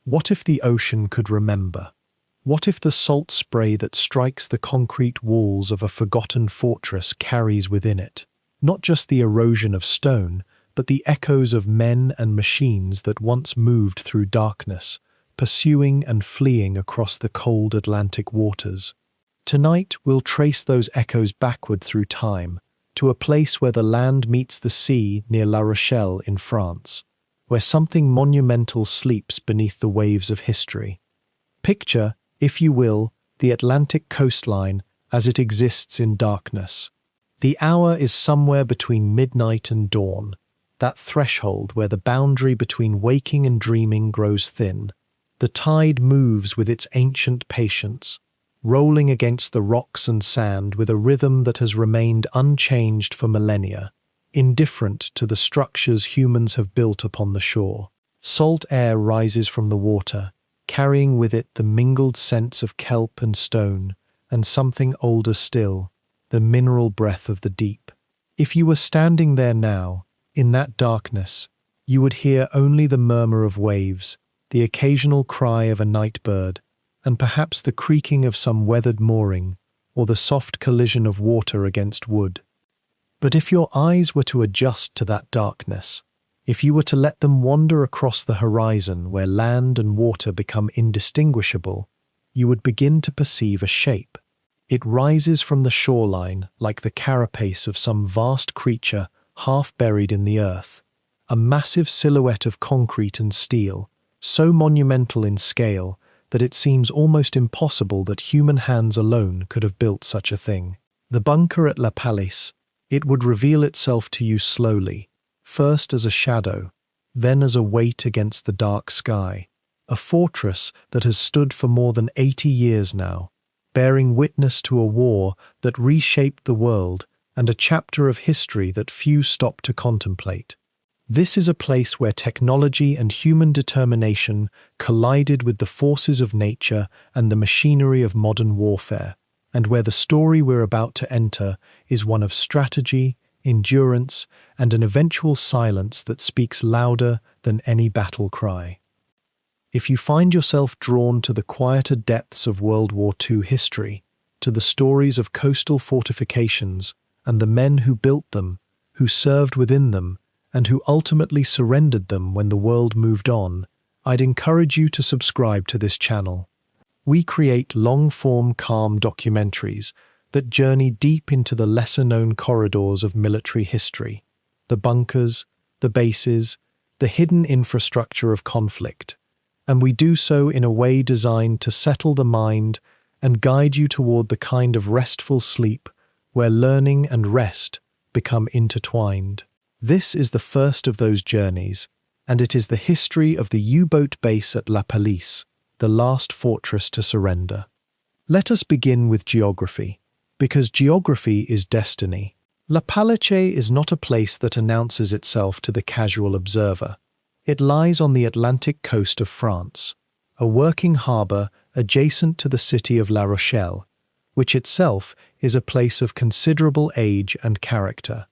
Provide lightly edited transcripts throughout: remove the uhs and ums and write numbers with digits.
What if the ocean could remember? What if the salt spray that strikes the concrete walls of a forgotten fortress carries within it not just the erosion of stone, but the echoes of men and machines that once moved through darkness, pursuing and fleeing across the cold Atlantic waters? Tonight, we'll trace those echoes backward through time, to a place where the land meets the sea near La Rochelle in France, where something monumental sleeps beneath the waves of history. Picture, if you will, the Atlantic coastline as it exists in darkness. The hour is somewhere between midnight and dawn, that threshold where the boundary between waking and dreaming grows thin. The tide moves with its ancient patience, rolling against the rocks and sand with a rhythm that has remained unchanged for millennia, indifferent to the structures humans have built upon the shore. Salt air rises from the water, carrying with it the mingled scents of kelp and stone, and something older still, the mineral breath of the deep. If you were standing there now, in that darkness, you would hear only the murmur of waves, the occasional cry of a night bird, and perhaps the creaking of some weathered mooring, or the soft collision of water against wood. But if your eyes were to adjust to that darkness, if you were to let them wander across the horizon where land and water become indistinguishable, you would begin to perceive a shape. It rises from the shoreline like the carapace of some vast creature half buried in the earth, a massive silhouette of concrete and steel, so monumental in scale that it seems almost impossible that human hands alone could have built such a thing. The bunker at La Pallice, it would reveal itself to you slowly, first as a shadow, then as a weight against the dark sky, a fortress that has stood for more than 80 years now, bearing witness to a war that reshaped the world and a chapter of history that few stop to contemplate. This is a place where technology and human determination collided with the forces of nature and the machinery of modern warfare, and where the story we're about to enter is one of strategy, endurance, and an eventual silence that speaks louder than any battle cry. If you find yourself drawn to the quieter depths of World War II history, to the stories of coastal fortifications and the men who built them, who served within them, and who ultimately surrendered them when the world moved on, I'd encourage you to subscribe to this channel. We create long-form, calm documentaries that journey deep into the lesser-known corridors of military history, the bunkers, the bases, the hidden infrastructure of conflict, and we do so in a way designed to settle the mind and guide you toward the kind of restful sleep where learning and rest become intertwined. This is the first of those journeys, and it is the history of the U-boat base at La Pallice, the last fortress to surrender. Let us begin with geography, because geography is destiny. La Pallice is not a place that announces itself to the casual observer. It lies on the Atlantic coast of France, a working harbour adjacent to the city of La Rochelle, which itself is a place of considerable age and character.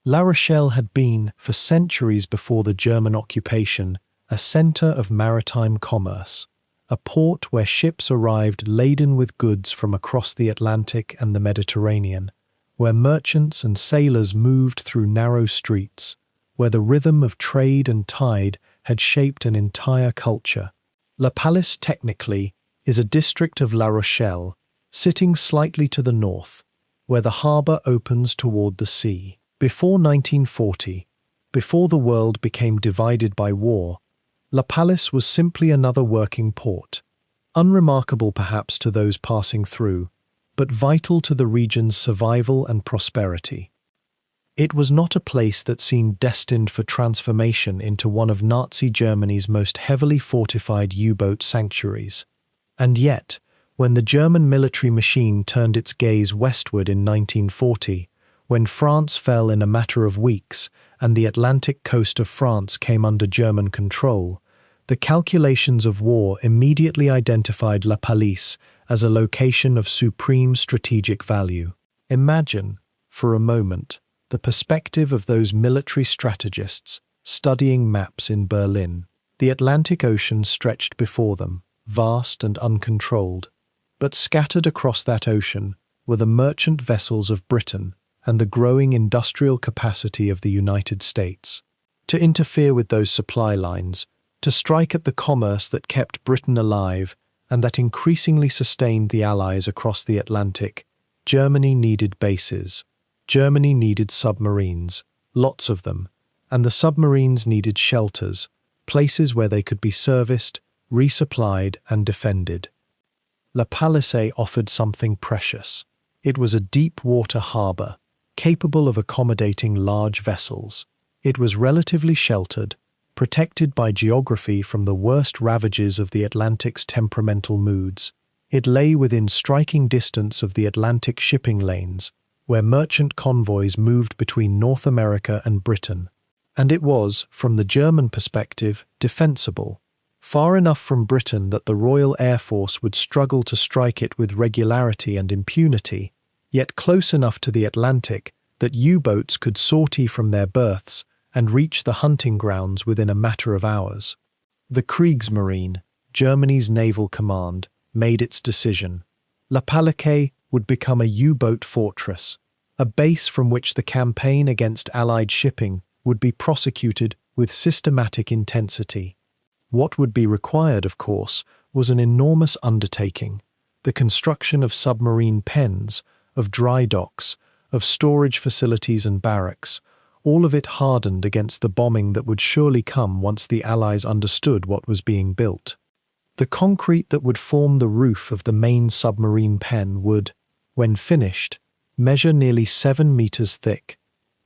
La Rochelle had been, for centuries before the German occupation, a centre of maritime commerce, a port where ships arrived laden with goods from across the Atlantic and the Mediterranean, where merchants and sailors moved through narrow streets, where the rhythm of trade and tide had shaped an entire culture. La Pallice, technically, is a district of La Rochelle, sitting slightly to the north, where the harbour opens toward the sea. Before 1940, before the world became divided by war, La Pallice was simply another working port, unremarkable perhaps to those passing through, but vital to the region's survival and prosperity. It was not a place that seemed destined for transformation into one of Nazi Germany's most heavily fortified U-boat sanctuaries. And yet, when the German military machine turned its gaze westward in 1940, when France fell in a matter of weeks and the Atlantic coast of France came under German control, the calculations of war immediately identified La Pallice as a location of supreme strategic value. Imagine, for a moment, the perspective of those military strategists studying maps in Berlin. The Atlantic Ocean stretched before them, vast and uncontrolled. But scattered across that ocean were the merchant vessels of Britain and the growing industrial capacity of the United States. To interfere with those supply lines, to strike at the commerce that kept Britain alive and that increasingly sustained the Allies across the Atlantic, Germany needed bases. Germany needed submarines, lots of them, and the submarines needed shelters, places where they could be serviced, resupplied, and defended. La Pallice offered something precious. It was a deep-water harbour, capable of accommodating large vessels. It was relatively sheltered, protected by geography from the worst ravages of the Atlantic's temperamental moods. It lay within striking distance of the Atlantic shipping lanes, where merchant convoys moved between North America and Britain. And it was, from the German perspective, defensible, far enough from Britain that the Royal Air Force would struggle to strike it with regularity and impunity, yet close enough to the Atlantic that U-boats could sortie from their berths and reach the hunting grounds within a matter of hours. The Kriegsmarine, Germany's naval command, made its decision. La Pallice would become a U-boat fortress, a base from which the campaign against Allied shipping would be prosecuted with systematic intensity. What would be required, of course, was an enormous undertaking, the construction of submarine pens, of dry docks, of storage facilities and barracks, all of it hardened against the bombing that would surely come once the Allies understood what was being built. The concrete that would form the roof of the main submarine pen would, when finished, measure nearly 7 meters thick.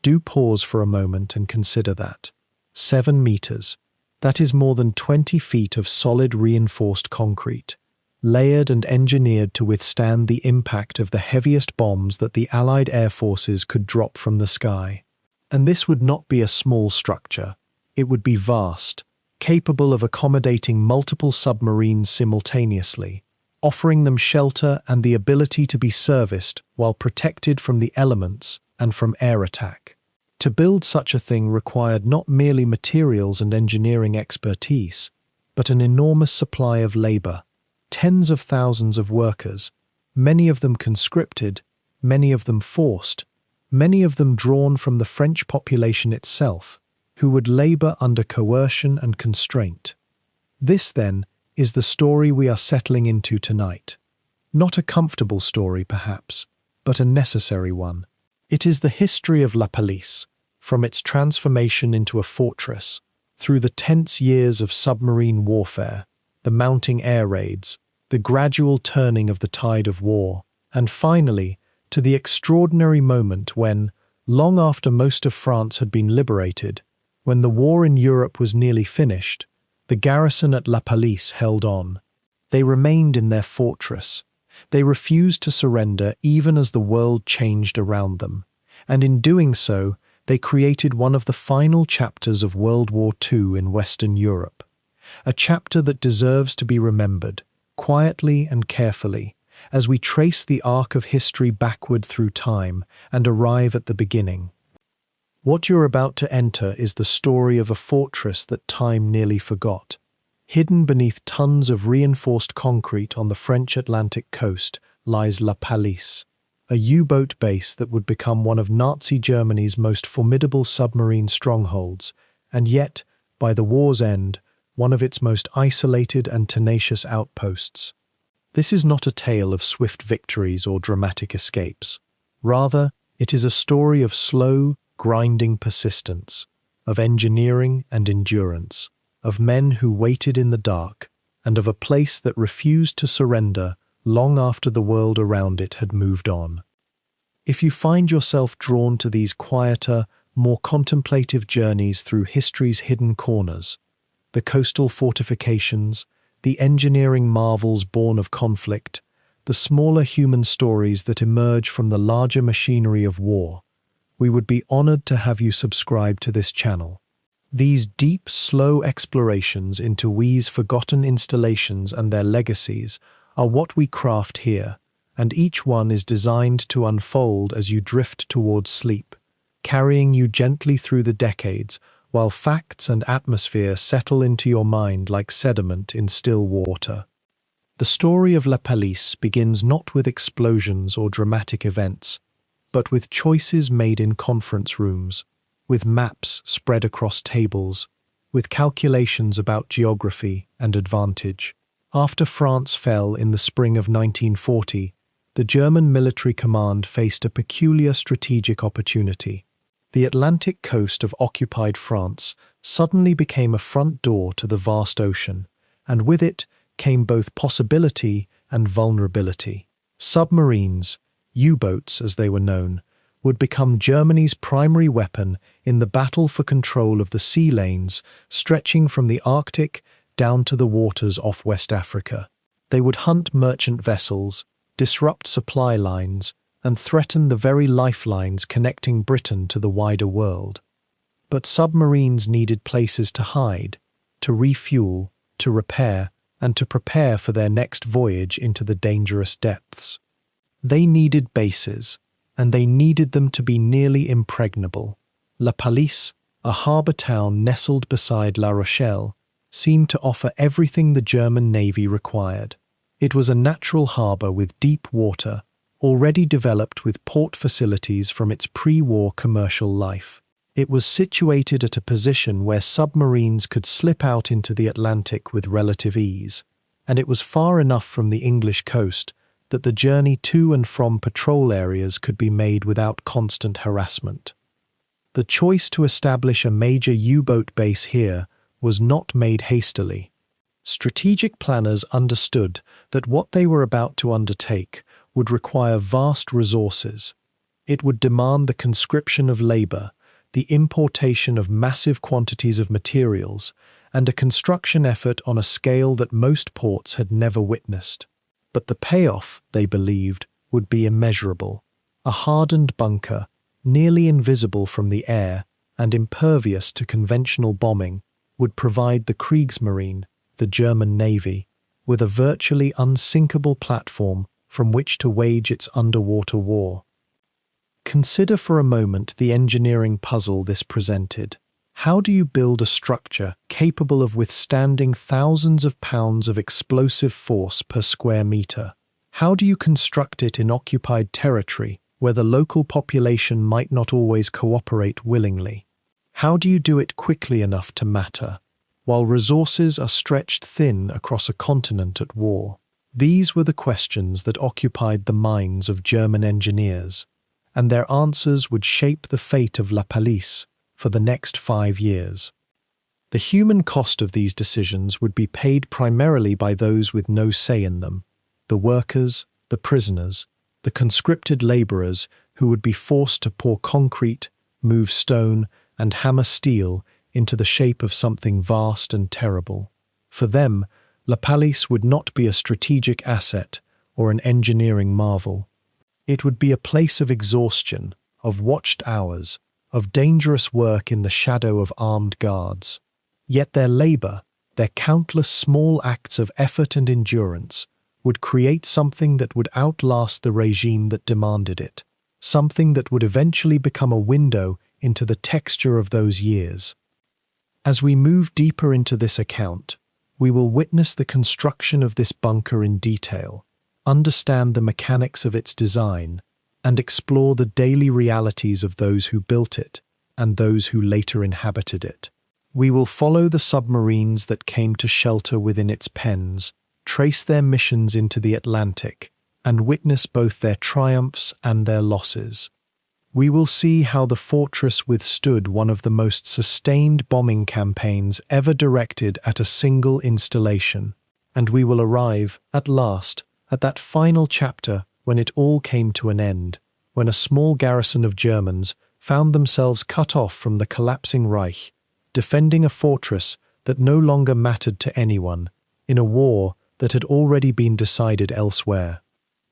Do pause for a moment and consider that. 7 meters. That is more than 20 feet of solid reinforced concrete, layered and engineered to withstand the impact of the heaviest bombs that the Allied air forces could drop from the sky. And this would not be a small structure. It would be vast, capable of accommodating multiple submarines simultaneously, offering them shelter and the ability to be serviced while protected from the elements and from air attack. To build such a thing required not merely materials and engineering expertise, but an enormous supply of labor, tens of thousands of workers, many of them conscripted, many of them forced, many of them drawn from the French population itself, who would labor under coercion and constraint. This, then, is the story we are settling into tonight. Not a comfortable story, perhaps, but a necessary one. It is the history of La Pallice, from its transformation into a fortress, through the tense years of submarine warfare, the mounting air raids, the gradual turning of the tide of war, and finally, to the extraordinary moment when, long after most of France had been liberated, when the war in Europe was nearly finished, the garrison at La Pallice held on. They remained in their fortress. They refused to surrender even as the world changed around them, and in doing so, they created one of the final chapters of World War II in Western Europe, a chapter that deserves to be remembered, quietly and carefully, as we trace the arc of history backward through time and arrive at the beginning. What you're about to enter is the story of a fortress that time nearly forgot. Hidden beneath tons of reinforced concrete on the French Atlantic coast lies La Pallice, a U-boat base that would become one of Nazi Germany's most formidable submarine strongholds, and yet, by the war's end, one of its most isolated and tenacious outposts. This is not a tale of swift victories or dramatic escapes. Rather, it is a story of slow, grinding persistence, of engineering and endurance, of men who waited in the dark, and of a place that refused to surrender long after the world around it had moved on. If you find yourself drawn to these quieter, more contemplative journeys through history's hidden corners, the coastal fortifications, the engineering marvels born of conflict, the smaller human stories that emerge from the larger machinery of war, we would be honored to have you subscribe to this channel. These deep, slow explorations into WE's forgotten installations and their legacies are what we craft here, and each one is designed to unfold as you drift towards sleep, carrying you gently through the decades while facts and atmosphere settle into your mind like sediment in still water. The story of La Pallice begins not with explosions or dramatic events, but with choices made in conference rooms, with maps spread across tables, with calculations about geography and advantage. After France fell in the spring of 1940, the German military command faced a peculiar strategic opportunity. The Atlantic coast of occupied France suddenly became a front door to the vast ocean, and with it came both possibility and vulnerability. Submarines, U-boats as they were known, would become Germany's primary weapon in the battle for control of the sea lanes stretching from the Arctic down to the waters off West Africa. They would hunt merchant vessels, disrupt supply lines, and threaten the very lifelines connecting Britain to the wider world. But submarines needed places to hide, to refuel, to repair, and to prepare for their next voyage into the dangerous depths. They needed bases, and they needed them to be nearly impregnable. La Pallice, a harbour town nestled beside La Rochelle, seemed to offer everything the German Navy required. It was a natural harbour with deep water, already developed with port facilities from its pre-war commercial life. It was situated at a position where submarines could slip out into the Atlantic with relative ease, and it was far enough from the English coast that the journey to and from patrol areas could be made without constant harassment. The choice to establish a major U-boat base here was not made hastily. Strategic planners understood that what they were about to undertake would require vast resources. It would demand the conscription of labor, the importation of massive quantities of materials, and a construction effort on a scale that most ports had never witnessed. But the payoff, they believed, would be immeasurable. A hardened bunker, nearly invisible from the air and impervious to conventional bombing, would provide the Kriegsmarine, the German Navy, with a virtually unsinkable platform from which to wage its underwater war. Consider for a moment the engineering puzzle this presented. How do you build a structure capable of withstanding thousands of pounds of explosive force per square meter? How do you construct it in occupied territory where the local population might not always cooperate willingly? How do you do it quickly enough to matter, while resources are stretched thin across a continent at war? These were the questions that occupied the minds of German engineers, and their answers would shape the fate of La Pallice for the next 5 years. The human cost of these decisions would be paid primarily by those with no say in them: the workers, the prisoners, the conscripted laborers who would be forced to pour concrete, move stone, and hammer steel into the shape of something vast and terrible. For them, La Pallice would not be a strategic asset or an engineering marvel. It would be a place of exhaustion, of watched hours, of dangerous work in the shadow of armed guards. Yet their labor, their countless small acts of effort and endurance, would create something that would outlast the regime that demanded it, something that would eventually become a window into the texture of those years. As we move deeper into this account, we will witness the construction of this bunker in detail, understand the mechanics of its design, and explore the daily realities of those who built it and those who later inhabited it. We will follow the submarines that came to shelter within its pens, trace their missions into the Atlantic, and witness both their triumphs and their losses. We will see how the fortress withstood one of the most sustained bombing campaigns ever directed at a single installation, and we will arrive, at last, at that final chapter when it all came to an end, when a small garrison of Germans found themselves cut off from the collapsing Reich, defending a fortress that no longer mattered to anyone, in a war that had already been decided elsewhere.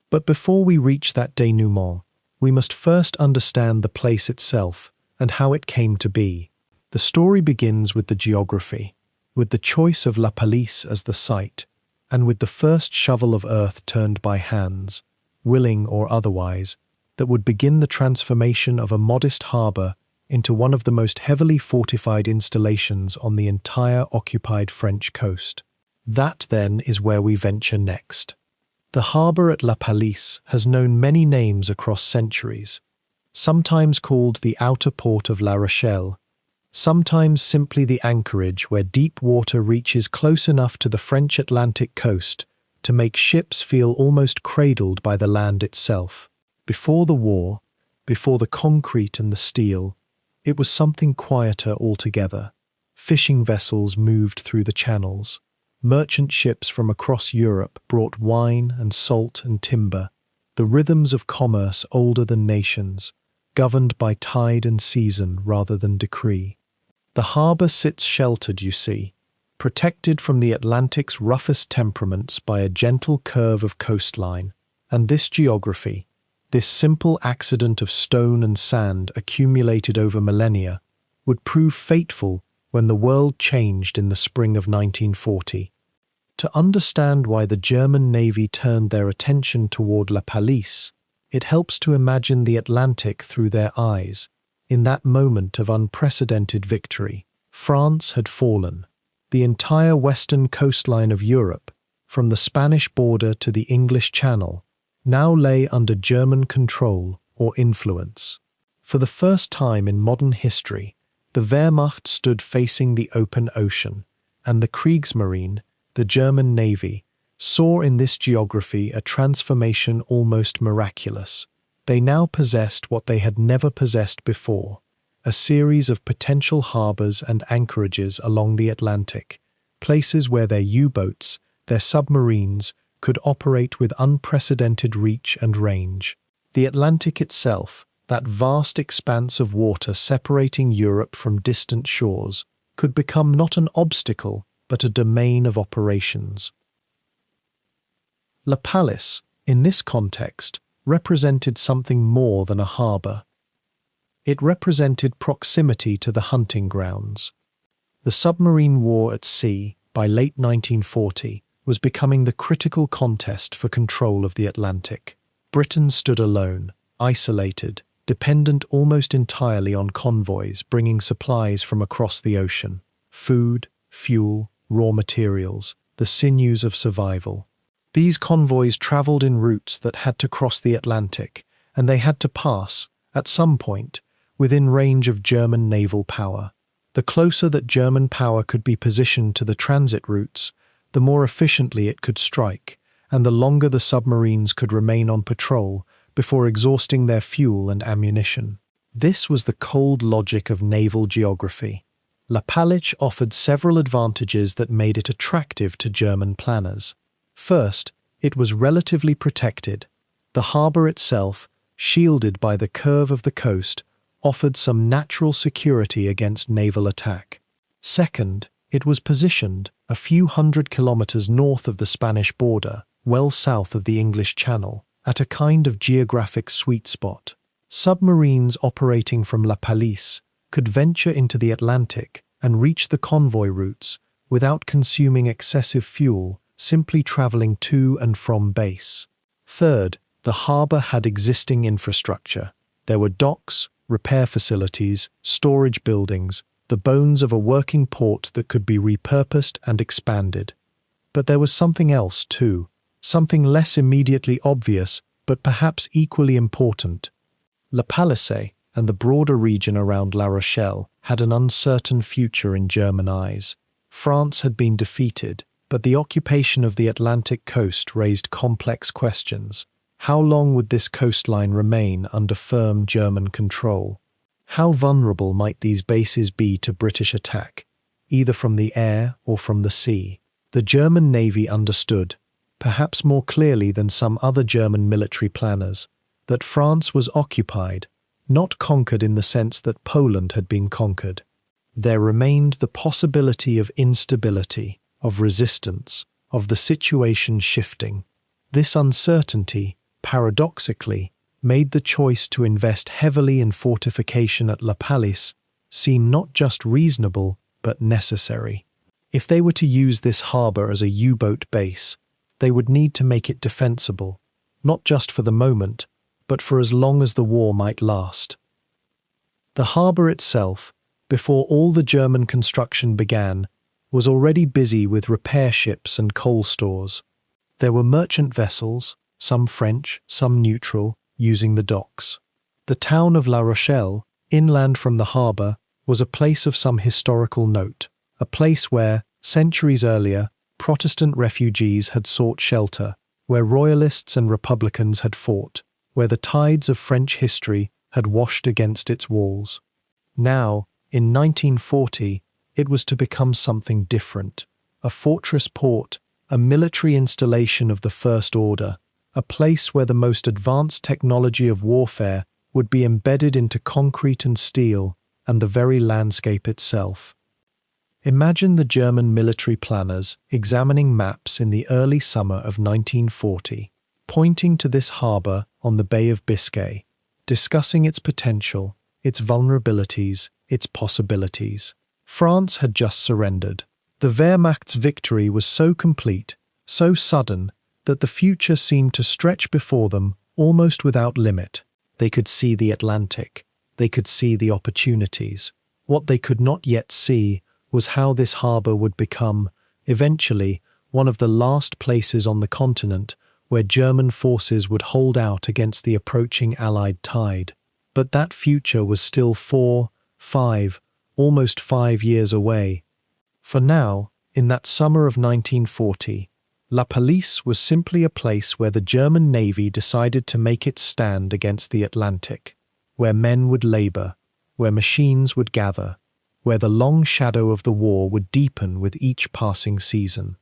But before we reach that denouement, we must first understand the place itself and how it came to be. The story begins with the geography, with the choice of La Pallice as the site, and with the first shovel of earth turned by hands, willing or otherwise, that would begin the transformation of a modest harbour into one of the most heavily fortified installations on the entire occupied French coast. That, then, is where we venture next. The harbour at La Pallice has known many names across centuries, sometimes called the outer port of La Rochelle, sometimes simply the anchorage where deep water reaches close enough to the French Atlantic coast to make ships feel almost cradled by the land itself. Before the war, before the concrete and the steel, it was something quieter altogether. Fishing vessels moved through the channels. Merchant ships from across Europe brought wine and salt and timber, the rhythms of commerce older than nations, governed by tide and season rather than decree. The harbour sits sheltered, you see, protected from the Atlantic's roughest temperaments by a gentle curve of coastline, and this geography, this simple accident of stone and sand accumulated over millennia, would prove fateful when the world changed in the spring of 1940. To understand why the German Navy turned their attention toward La Pallice, it helps to imagine the Atlantic through their eyes. In that moment of unprecedented victory, France had fallen. The entire western coastline of Europe, from the Spanish border to the English Channel, now lay under German control or influence. For the first time in modern history, the Wehrmacht stood facing the open ocean, and the Kriegsmarine, the German Navy, saw in this geography a transformation almost miraculous. They now possessed what they had never possessed before, a series of potential harbours and anchorages along the Atlantic, places where their U-boats, their submarines, could operate with unprecedented reach and range. The Atlantic itself, that vast expanse of water separating Europe from distant shores, could become not an obstacle, but a domain of operations. La Pallice, in this context, represented something more than a harbour. It represented proximity to the hunting grounds. The submarine war at sea, by late 1940, was becoming the critical contest for control of the Atlantic. Britain stood alone, isolated, dependent almost entirely on convoys bringing supplies from across the ocean. Food, fuel, raw materials, the sinews of survival. These convoys travelled in routes that had to cross the Atlantic, and they had to pass, at some point, within range of German naval power. The closer that German power could be positioned to the transit routes, the more efficiently it could strike, and the longer the submarines could remain on patrol before exhausting their fuel and ammunition. This was the cold logic of naval geography. La Pallice offered several advantages that made it attractive to German planners. First, it was relatively protected. The harbour itself, shielded by the curve of the coast, offered some natural security against naval attack. Second, it was positioned a few hundred kilometres north of the Spanish border, well south of the English Channel, at a kind of geographic sweet spot. Submarines operating from La Pallice could venture into the Atlantic and reach the convoy routes without consuming excessive fuel, simply travelling to and from base. Third, the harbour had existing infrastructure. There were docks, repair facilities, storage buildings, the bones of a working port that could be repurposed and expanded. But there was something else too, something less immediately obvious, but perhaps equally important. La Pallice and the broader region around La Rochelle had an uncertain future in German eyes. France had been defeated, but the occupation of the Atlantic coast raised complex questions. How long would this coastline remain under firm German control? How vulnerable might these bases be to British attack, either from the air or from the sea? The German Navy understood, perhaps more clearly than some other German military planners, that France was occupied, not conquered in the sense that Poland had been conquered. There remained the possibility of instability, of resistance, of the situation shifting. This uncertainty, paradoxically, made the choice to invest heavily in fortification at La Pallice seem not just reasonable, but necessary. If they were to use this harbour as a U-boat base, they would need to make it defensible, not just for the moment, but for as long as the war might last. The harbour itself, before all the German construction began, was already busy with repair ships and coal stores. There were merchant vessels, some French, some neutral, using the docks. The town of La Rochelle, inland from the harbour, was a place of some historical note, a place where, centuries earlier, Protestant refugees had sought shelter, where Royalists and Republicans had fought, where the tides of French history had washed against its walls. Now, in 1940, it was to become something different, a fortress port, a military installation of the First Order, a place where the most advanced technology of warfare would be embedded into concrete and steel and the very landscape itself. Imagine the German military planners examining maps in the early summer of 1940, pointing to this harbour on the Bay of Biscay, discussing its potential, its vulnerabilities, its possibilities. France had just surrendered. The Wehrmacht's victory was so complete, so sudden, that the future seemed to stretch before them almost without limit. They could see the Atlantic. They could see the opportunities. What they could not yet see was how this harbour would become, eventually, one of the last places on the continent where German forces would hold out against the approaching Allied tide. But that future was still 4, 5, almost 5 years away. For now, in that summer of 1940, La Pallice was simply a place where the German Navy decided to make its stand against the Atlantic, where men would labour, where machines would gather, where the long shadow of the war would deepen with each passing season.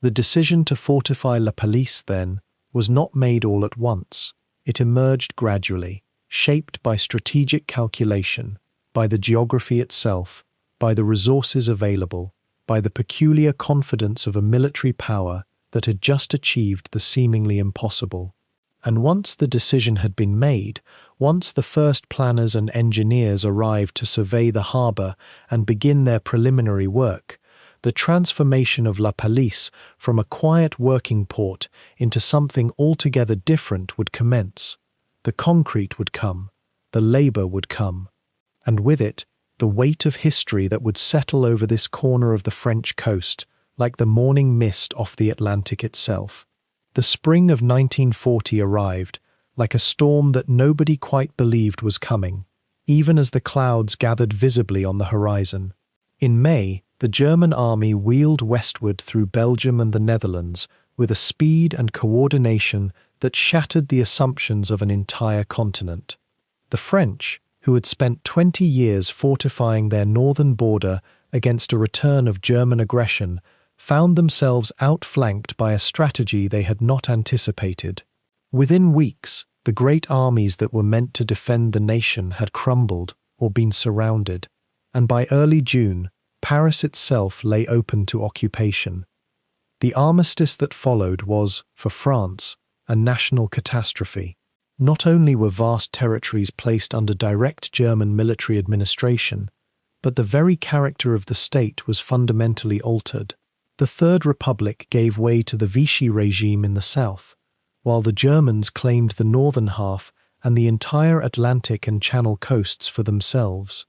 The decision to fortify La Pallice, then, was not made all at once. It emerged gradually, shaped by strategic calculation, by the geography itself, by the resources available, by the peculiar confidence of a military power that had just achieved the seemingly impossible. And once the decision had been made, once the first planners and engineers arrived to survey the harbour and begin their preliminary work, the transformation of La Pallice from a quiet working port into something altogether different would commence. The concrete would come, the labour would come, and with it, the weight of history that would settle over this corner of the French coast, like the morning mist off the Atlantic itself. The spring of 1940 arrived, like a storm that nobody quite believed was coming, even as the clouds gathered visibly on the horizon. In May, the German army wheeled westward through Belgium and the Netherlands with a speed and coordination that shattered the assumptions of an entire continent. The French, who had spent 20 years fortifying their northern border against a return of German aggression, found themselves outflanked by a strategy they had not anticipated. Within weeks, the great armies that were meant to defend the nation had crumbled or been surrounded, and by early June, Paris itself lay open to occupation. The armistice that followed was, for France, a national catastrophe. Not only were vast territories placed under direct German military administration, but the very character of the state was fundamentally altered. The Third Republic gave way to the Vichy regime in the south, while the Germans claimed the northern half and the entire Atlantic and Channel coasts for themselves.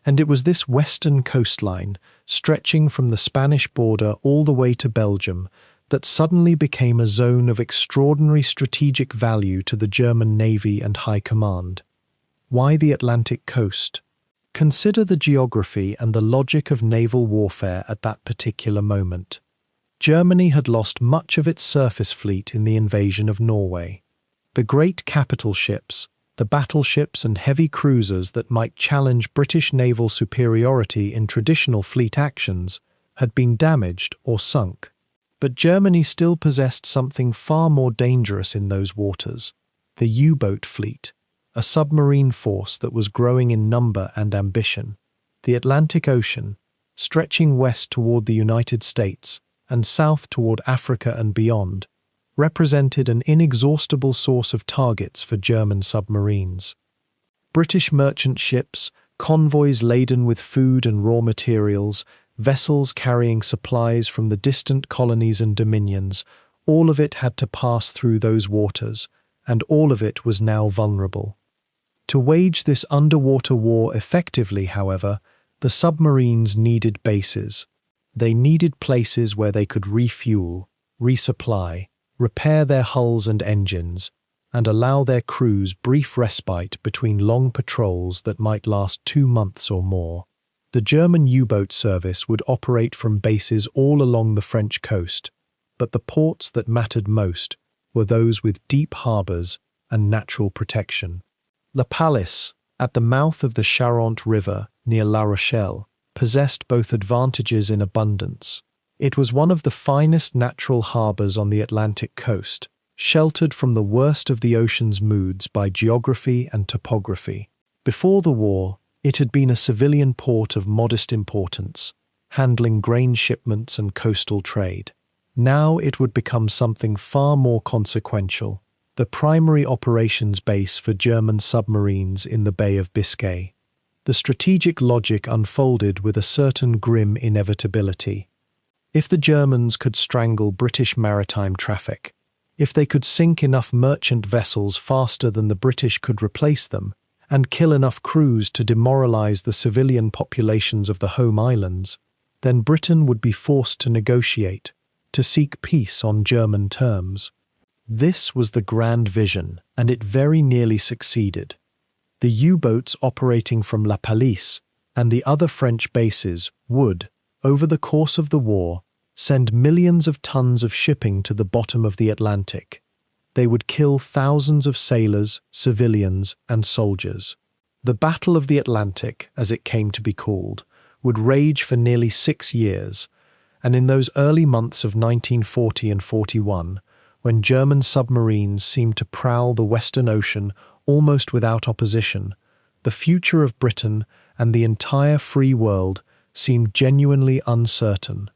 And it was this western coastline, stretching from the Spanish border all the way to Belgium, that suddenly became a zone of extraordinary strategic value to the German Navy and High Command. Why the Atlantic coast? Consider the geography and the logic of naval warfare at that particular moment. Germany had lost much of its surface fleet in the invasion of Norway. The great capital ships, the battleships and heavy cruisers that might challenge British naval superiority in traditional fleet actions, had been damaged or sunk. But Germany still possessed something far more dangerous in those waters, the U-boat fleet, a submarine force that was growing in number and ambition. The Atlantic Ocean, stretching west toward the United States and south toward Africa and beyond, represented an inexhaustible source of targets for German submarines. British merchant ships, convoys laden with food and raw materials, vessels carrying supplies from the distant colonies and dominions, all of it had to pass through those waters, and all of it was now vulnerable. To wage this underwater war effectively, however, the submarines needed bases. They needed places where they could refuel, resupply, repair their hulls and engines, and allow their crews brief respite between long patrols that might last 2 months or more. The German U-boat service would operate from bases all along the French coast, but the ports that mattered most were those with deep harbours and natural protection. La Pallice, at the mouth of the Charente River near La Rochelle, possessed both advantages in abundance. It was one of the finest natural harbours on the Atlantic coast, sheltered from the worst of the ocean's moods by geography and topography. Before the war, it had been a civilian port of modest importance, handling grain shipments and coastal trade. Now it would become something far more consequential, the primary operations base for German submarines in the Bay of Biscay. The strategic logic unfolded with a certain grim inevitability. If the Germans could strangle British maritime traffic, if they could sink enough merchant vessels faster than the British could replace them, and kill enough crews to demoralize the civilian populations of the home islands, then Britain would be forced to negotiate, to seek peace on German terms. This was the grand vision, and it very nearly succeeded. The U-boats operating from La Pallice and the other French bases would, over the course of the war, send millions of tons of shipping to the bottom of the Atlantic. They would kill thousands of sailors, civilians, and soldiers. The Battle of the Atlantic, as it came to be called, would rage for nearly 6 years, and in those early months of 1940 and 41, when German submarines seemed to prowl the Western Ocean almost without opposition, the future of Britain and the entire free world seemed genuinely uncertain.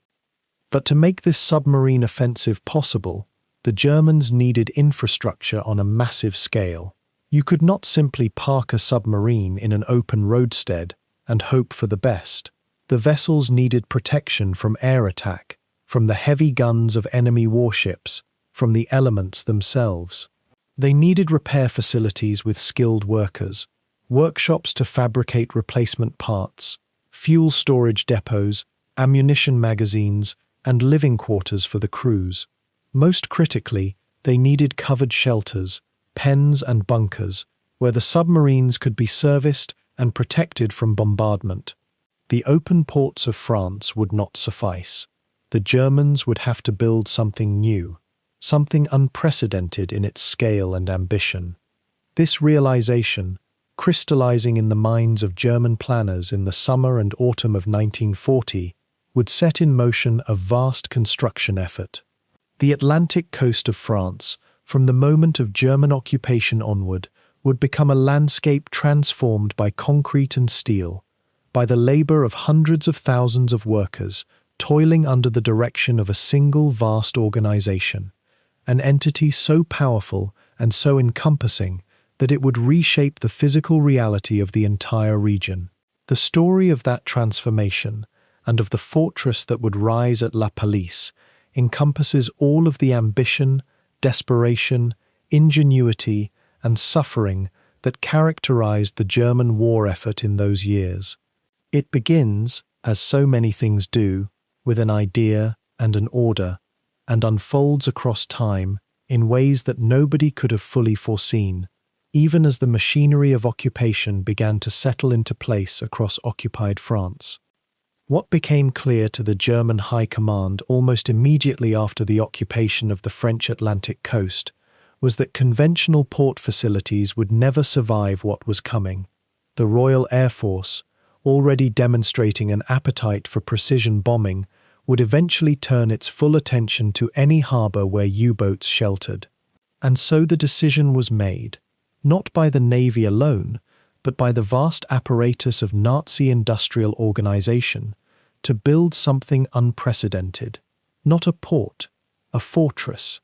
But to make this submarine offensive possible, the Germans needed infrastructure on a massive scale. You could not simply park a submarine in an open roadstead and hope for the best. The vessels needed protection from air attack, from the heavy guns of enemy warships, from the elements themselves. They needed repair facilities with skilled workers, workshops to fabricate replacement parts, fuel storage depots, ammunition magazines, and living quarters for the crews. Most critically, they needed covered shelters, pens and bunkers, where the submarines could be serviced and protected from bombardment. The open ports of France would not suffice. The Germans would have to build something new, something unprecedented in its scale and ambition. This realization, crystallizing in the minds of German planners in the summer and autumn of 1940, would set in motion a vast construction effort. The Atlantic coast of France, from the moment of German occupation onward, would become a landscape transformed by concrete and steel, by the labor of hundreds of thousands of workers toiling under the direction of a single vast organization, an entity so powerful and so encompassing that it would reshape the physical reality of the entire region. The story of that transformation, and of the fortress that would rise at La Pallice, encompasses all of the ambition, desperation, ingenuity, and suffering that characterized the German war effort in those years. It begins, as so many things do, with an idea and an order, and unfolds across time in ways that nobody could have fully foreseen, even as the machinery of occupation began to settle into place across occupied France. What became clear to the German High Command almost immediately after the occupation of the French Atlantic coast was that conventional port facilities would never survive what was coming. The Royal Air Force, already demonstrating an appetite for precision bombing, would eventually turn its full attention to any harbour where U-boats sheltered. And so the decision was made, not by the Navy alone, but by the vast apparatus of Nazi industrial organization, to build something unprecedented. Not a port, a fortress,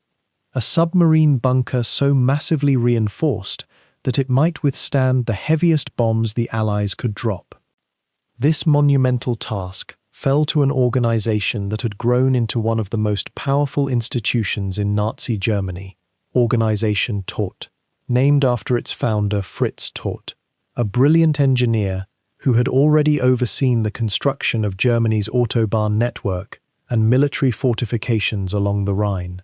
a submarine bunker so massively reinforced that it might withstand the heaviest bombs the Allies could drop. This monumental task fell to an organization that had grown into one of the most powerful institutions in Nazi Germany, Organization Todt, named after its founder Fritz Todt, a brilliant engineer who had already overseen the construction of Germany's Autobahn network and military fortifications along the Rhine.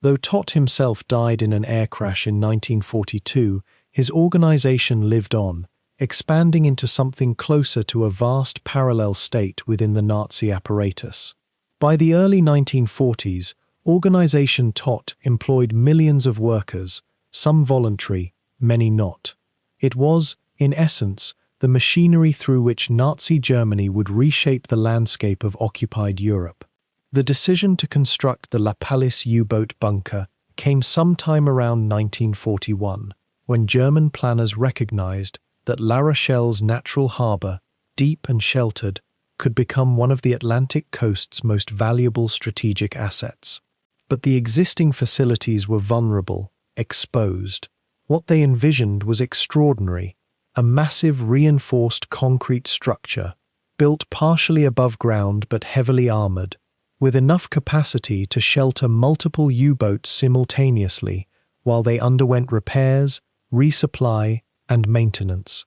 Though Todt himself died in an air crash in 1942, his organization lived on, expanding into something closer to a vast parallel state within the Nazi apparatus. By the early 1940s, Organization Todt employed millions of workers, some voluntary, many not. It was, in essence, the machinery through which Nazi Germany would reshape the landscape of occupied Europe. The decision to construct the Pallice U-boat bunker came sometime around 1941, when German planners recognized that La Rochelle's natural harbor, deep and sheltered, could become one of the Atlantic coast's most valuable strategic assets. But the existing facilities were vulnerable, exposed. What they envisioned was extraordinary, a massive reinforced concrete structure, built partially above ground but heavily armored, with enough capacity to shelter multiple U-boats simultaneously while they underwent repairs, resupply, and maintenance.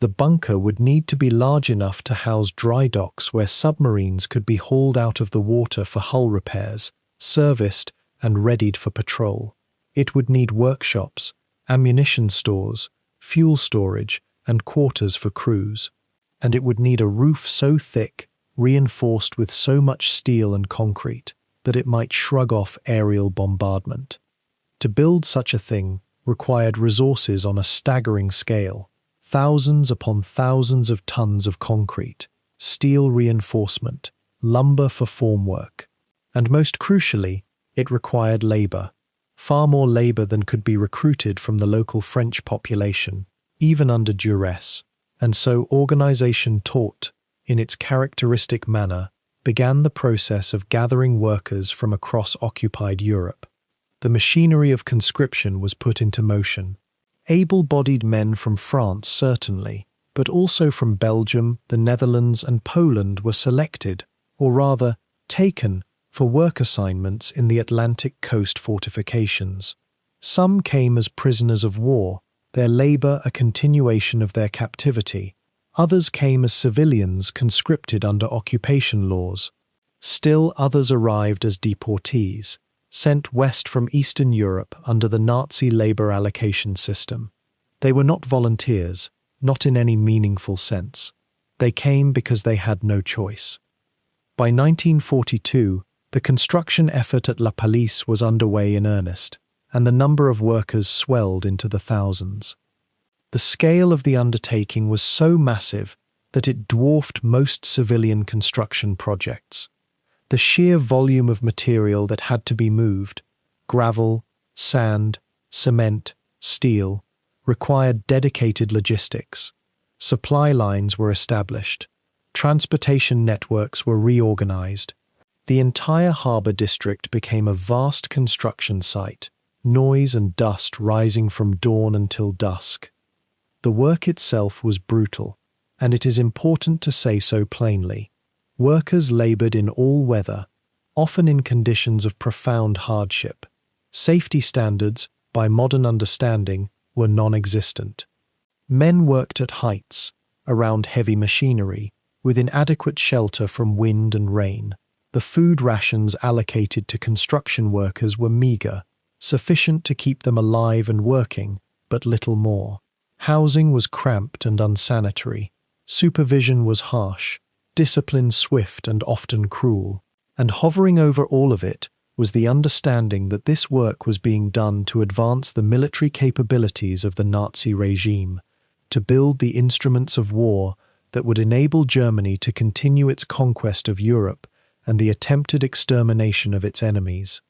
The bunker would need to be large enough to house dry docks where submarines could be hauled out of the water for hull repairs, serviced, and readied for patrol. It would need workshops, ammunition stores, fuel storage, and quarters for crews. And it would need a roof so thick, reinforced with so much steel and concrete, that it might shrug off aerial bombardment. To build such a thing required resources on a staggering scale, thousands upon thousands of tons of concrete, steel reinforcement, lumber for formwork. And most crucially, it required labor, far more labor than could be recruited from the local French population, even under duress. And so Organization Todt, in its characteristic manner, began the process of gathering workers from across occupied Europe. The machinery of conscription was put into motion. Able-bodied men from France certainly, but also from Belgium, the Netherlands, and Poland were selected, or rather, taken, for work assignments in the Atlantic coast fortifications. Some came as prisoners of war, their labor a continuation of their captivity. Others came as civilians conscripted under occupation laws. Still others arrived as deportees, sent west from Eastern Europe under the Nazi labor allocation system. They were not volunteers, not in any meaningful sense. They came because they had no choice. By 1942, the construction effort at La Pallice was underway in earnest, and the number of workers swelled into the thousands. The scale of the undertaking was so massive that it dwarfed most civilian construction projects. The sheer volume of material that had to be moved, gravel, sand, cement, steel, required dedicated logistics. Supply lines were established. Transportation networks were reorganized. The entire harbor district became a vast construction site, noise and dust rising from dawn until dusk. The work itself was brutal, and it is important to say so plainly. Workers labored in all weather, often in conditions of profound hardship. Safety standards, by modern understanding, were non-existent. Men worked at heights, around heavy machinery, with inadequate shelter from wind and rain. The food rations allocated to construction workers were meager, sufficient to keep them alive and working, but little more. Housing was cramped and unsanitary. Supervision was harsh, discipline swift and often cruel. And hovering over all of it was the understanding that this work was being done to advance the military capabilities of the Nazi regime, to build the instruments of war that would enable Germany to continue its conquest of Europe and the attempted extermination of its enemies.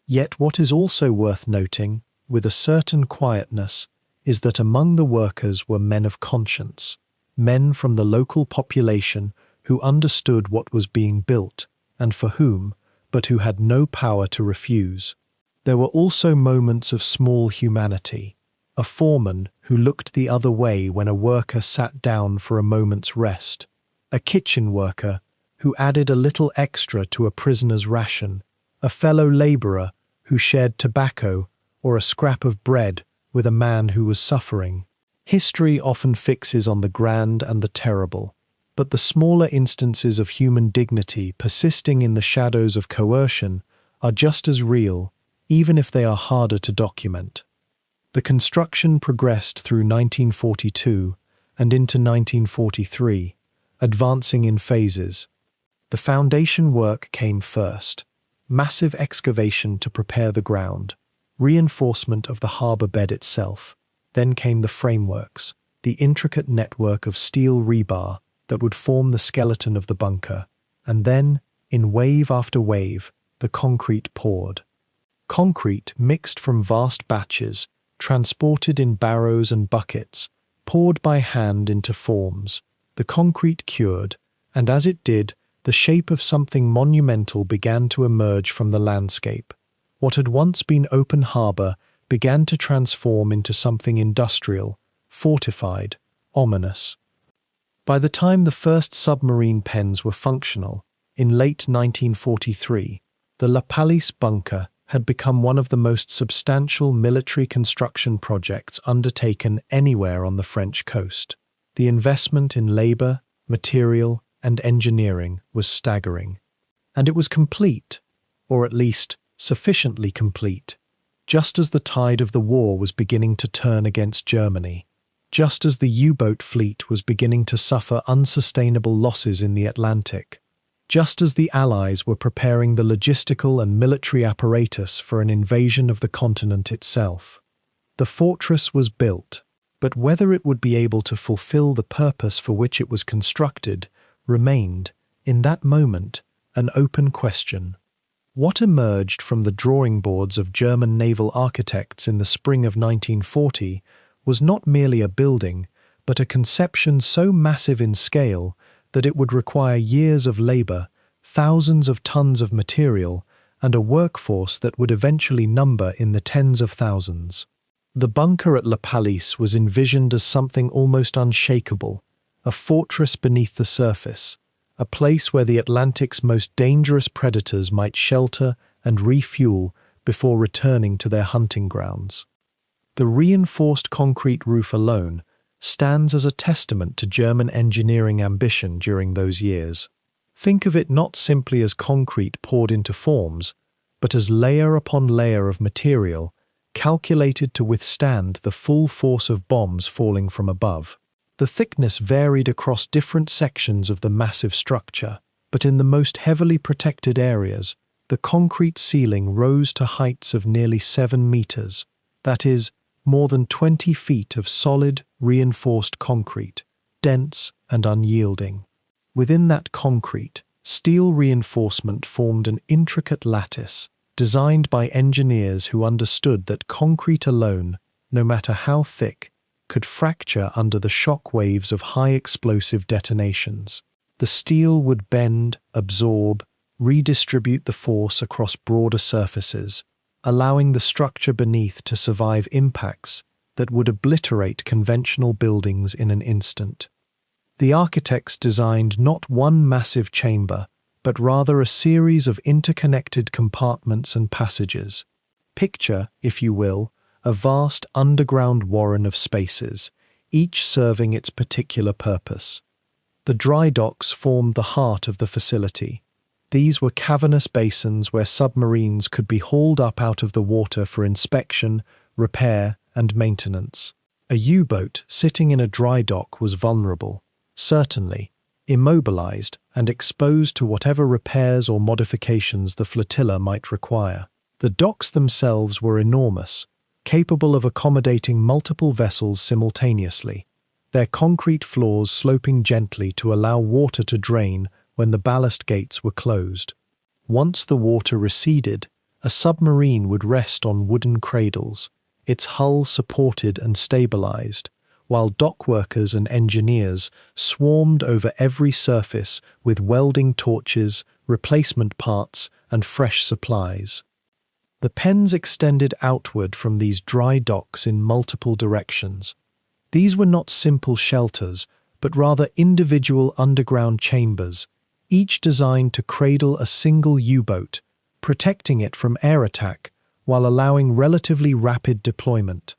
Yet what is also worth noting, with a certain quietness, is that among the workers were men of conscience, men from the local population who understood what was being built, and for whom, but who had no power to refuse. There were also moments of small humanity, a foreman who looked the other way when a worker sat down for a moment's rest, a kitchen worker who added a little extra to a prisoner's ration, a fellow laborer who shared tobacco or a scrap of bread with a man who was suffering. History often fixes on the grand and the terrible, but the smaller instances of human dignity persisting in the shadows of coercion are just as real, even if they are harder to document. The construction progressed through 1942 and into 1943, advancing in phases. The foundation work came first, massive excavation to prepare the ground, reinforcement of the harbour bed itself. Then came the frameworks, the intricate network of steel rebar that would form the skeleton of the bunker, and then, in wave after wave, the concrete poured. Concrete mixed from vast batches, transported in barrows and buckets, poured by hand into forms. The concrete cured, and as it did, the shape of something monumental began to emerge from the landscape. What had once been open harbour began to transform into something industrial, fortified, ominous. By the time the first submarine pens were functional, in late 1943, the La Pallice bunker had become one of the most substantial military construction projects undertaken anywhere on the French coast. The investment in labour, material, and engineering was staggering. And it was complete, or at least sufficiently complete, just as the tide of the war was beginning to turn against Germany, just as the U-boat fleet was beginning to suffer unsustainable losses in the Atlantic, just as the Allies were preparing the logistical and military apparatus for an invasion of the continent itself. The fortress was built, but whether it would be able to fulfill the purpose for which it was constructed remained, in that moment, an open question. What emerged from the drawing boards of German naval architects in the spring of 1940 was not merely a building, but a conception so massive in scale that it would require years of labour, thousands of tons of material, and a workforce that would eventually number in the tens of thousands. The bunker at La Pallice was envisioned as something almost unshakable, a fortress beneath the surface, a place where the Atlantic's most dangerous predators might shelter and refuel before returning to their hunting grounds. The reinforced concrete roof alone stands as a testament to German engineering ambition during those years. Think of it not simply as concrete poured into forms, but as layer upon layer of material calculated to withstand the full force of bombs falling from above. The thickness varied across different sections of the massive structure, but in the most heavily protected areas, the concrete ceiling rose to heights of nearly 7 meters, that is, more than 20 feet of solid, reinforced concrete, dense and unyielding. Within that concrete, steel reinforcement formed an intricate lattice, designed by engineers who understood that concrete alone, no matter how thick, could fracture under the shock waves of high explosive detonations. The steel would bend, absorb, redistribute the force across broader surfaces, allowing the structure beneath to survive impacts that would obliterate conventional buildings in an instant. The architects designed not one massive chamber, but rather a series of interconnected compartments and passages. Picture, if you will, a vast underground warren of spaces, each serving its particular purpose. The dry docks formed the heart of the facility. These were cavernous basins where submarines could be hauled up out of the water for inspection, repair, and maintenance. A U-boat sitting in a dry dock was vulnerable, certainly, immobilized and exposed to whatever repairs or modifications the flotilla might require. The docks themselves were enormous, capable of accommodating multiple vessels simultaneously, their concrete floors sloping gently to allow water to drain when the ballast gates were closed. Once the water receded, a submarine would rest on wooden cradles, its hull supported and stabilized, while dock workers and engineers swarmed over every surface with welding torches, replacement parts, and fresh supplies. The pens extended outward from these dry docks in multiple directions. These were not simple shelters, but rather individual underground chambers, each designed to cradle a single U-boat, protecting it from air attack while allowing relatively rapid deployment.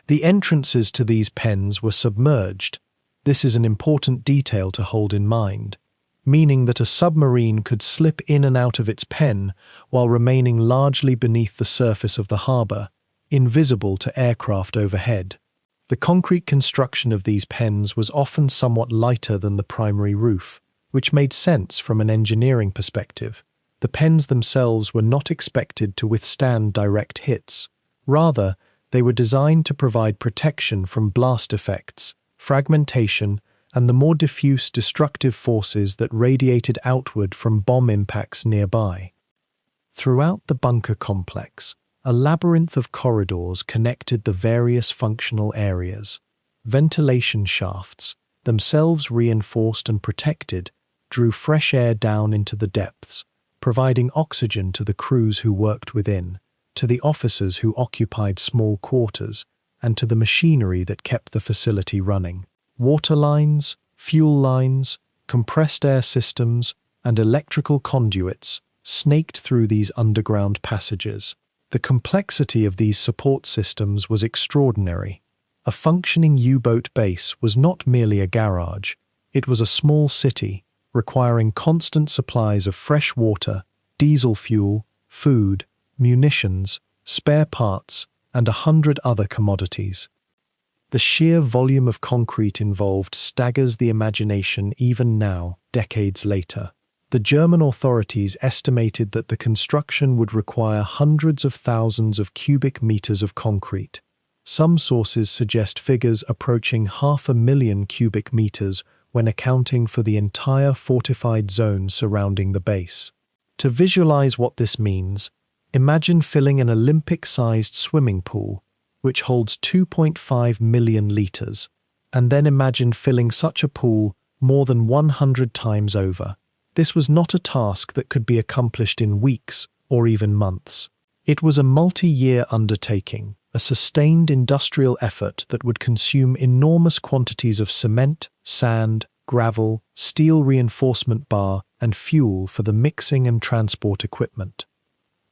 The entrances to these pens were submerged. This is an important detail to hold in mind, meaning that a submarine could slip in and out of its pen while remaining largely beneath the surface of the harbour, invisible to aircraft overhead. The concrete construction of these pens was often somewhat lighter than the primary roof, which made sense from an engineering perspective. The pens themselves were not expected to withstand direct hits. Rather, they were designed to provide protection from blast effects, fragmentation, and the more diffuse destructive forces that radiated outward from bomb impacts nearby. Throughout the bunker complex, a labyrinth of corridors connected the various functional areas. Ventilation shafts, themselves reinforced and protected, drew fresh air down into the depths, providing oxygen to the crews who worked within, to the officers who occupied small quarters, and to the machinery that kept the facility running. Water lines, fuel lines, compressed air systems, and electrical conduits snaked through these underground passages. The complexity of these support systems was extraordinary. A functioning U-boat base was not merely a garage, it was a small city, requiring constant supplies of fresh water, diesel fuel, food, munitions, spare parts, and 100 other commodities. The sheer volume of concrete involved staggers the imagination even now, decades later. The German authorities estimated that the construction would require hundreds of thousands of cubic meters of concrete. Some sources suggest figures approaching 500,000 cubic meters when accounting for the entire fortified zone surrounding the base. To visualize what this means, imagine filling an Olympic-sized swimming pool, which holds 2.5 million liters, and then imagine filling such a pool more than 100 times over. This was not a task that could be accomplished in weeks or even months. It was a multi-year undertaking, a sustained industrial effort that would consume enormous quantities of cement, sand, gravel, steel reinforcement bar, and fuel for the mixing and transport equipment.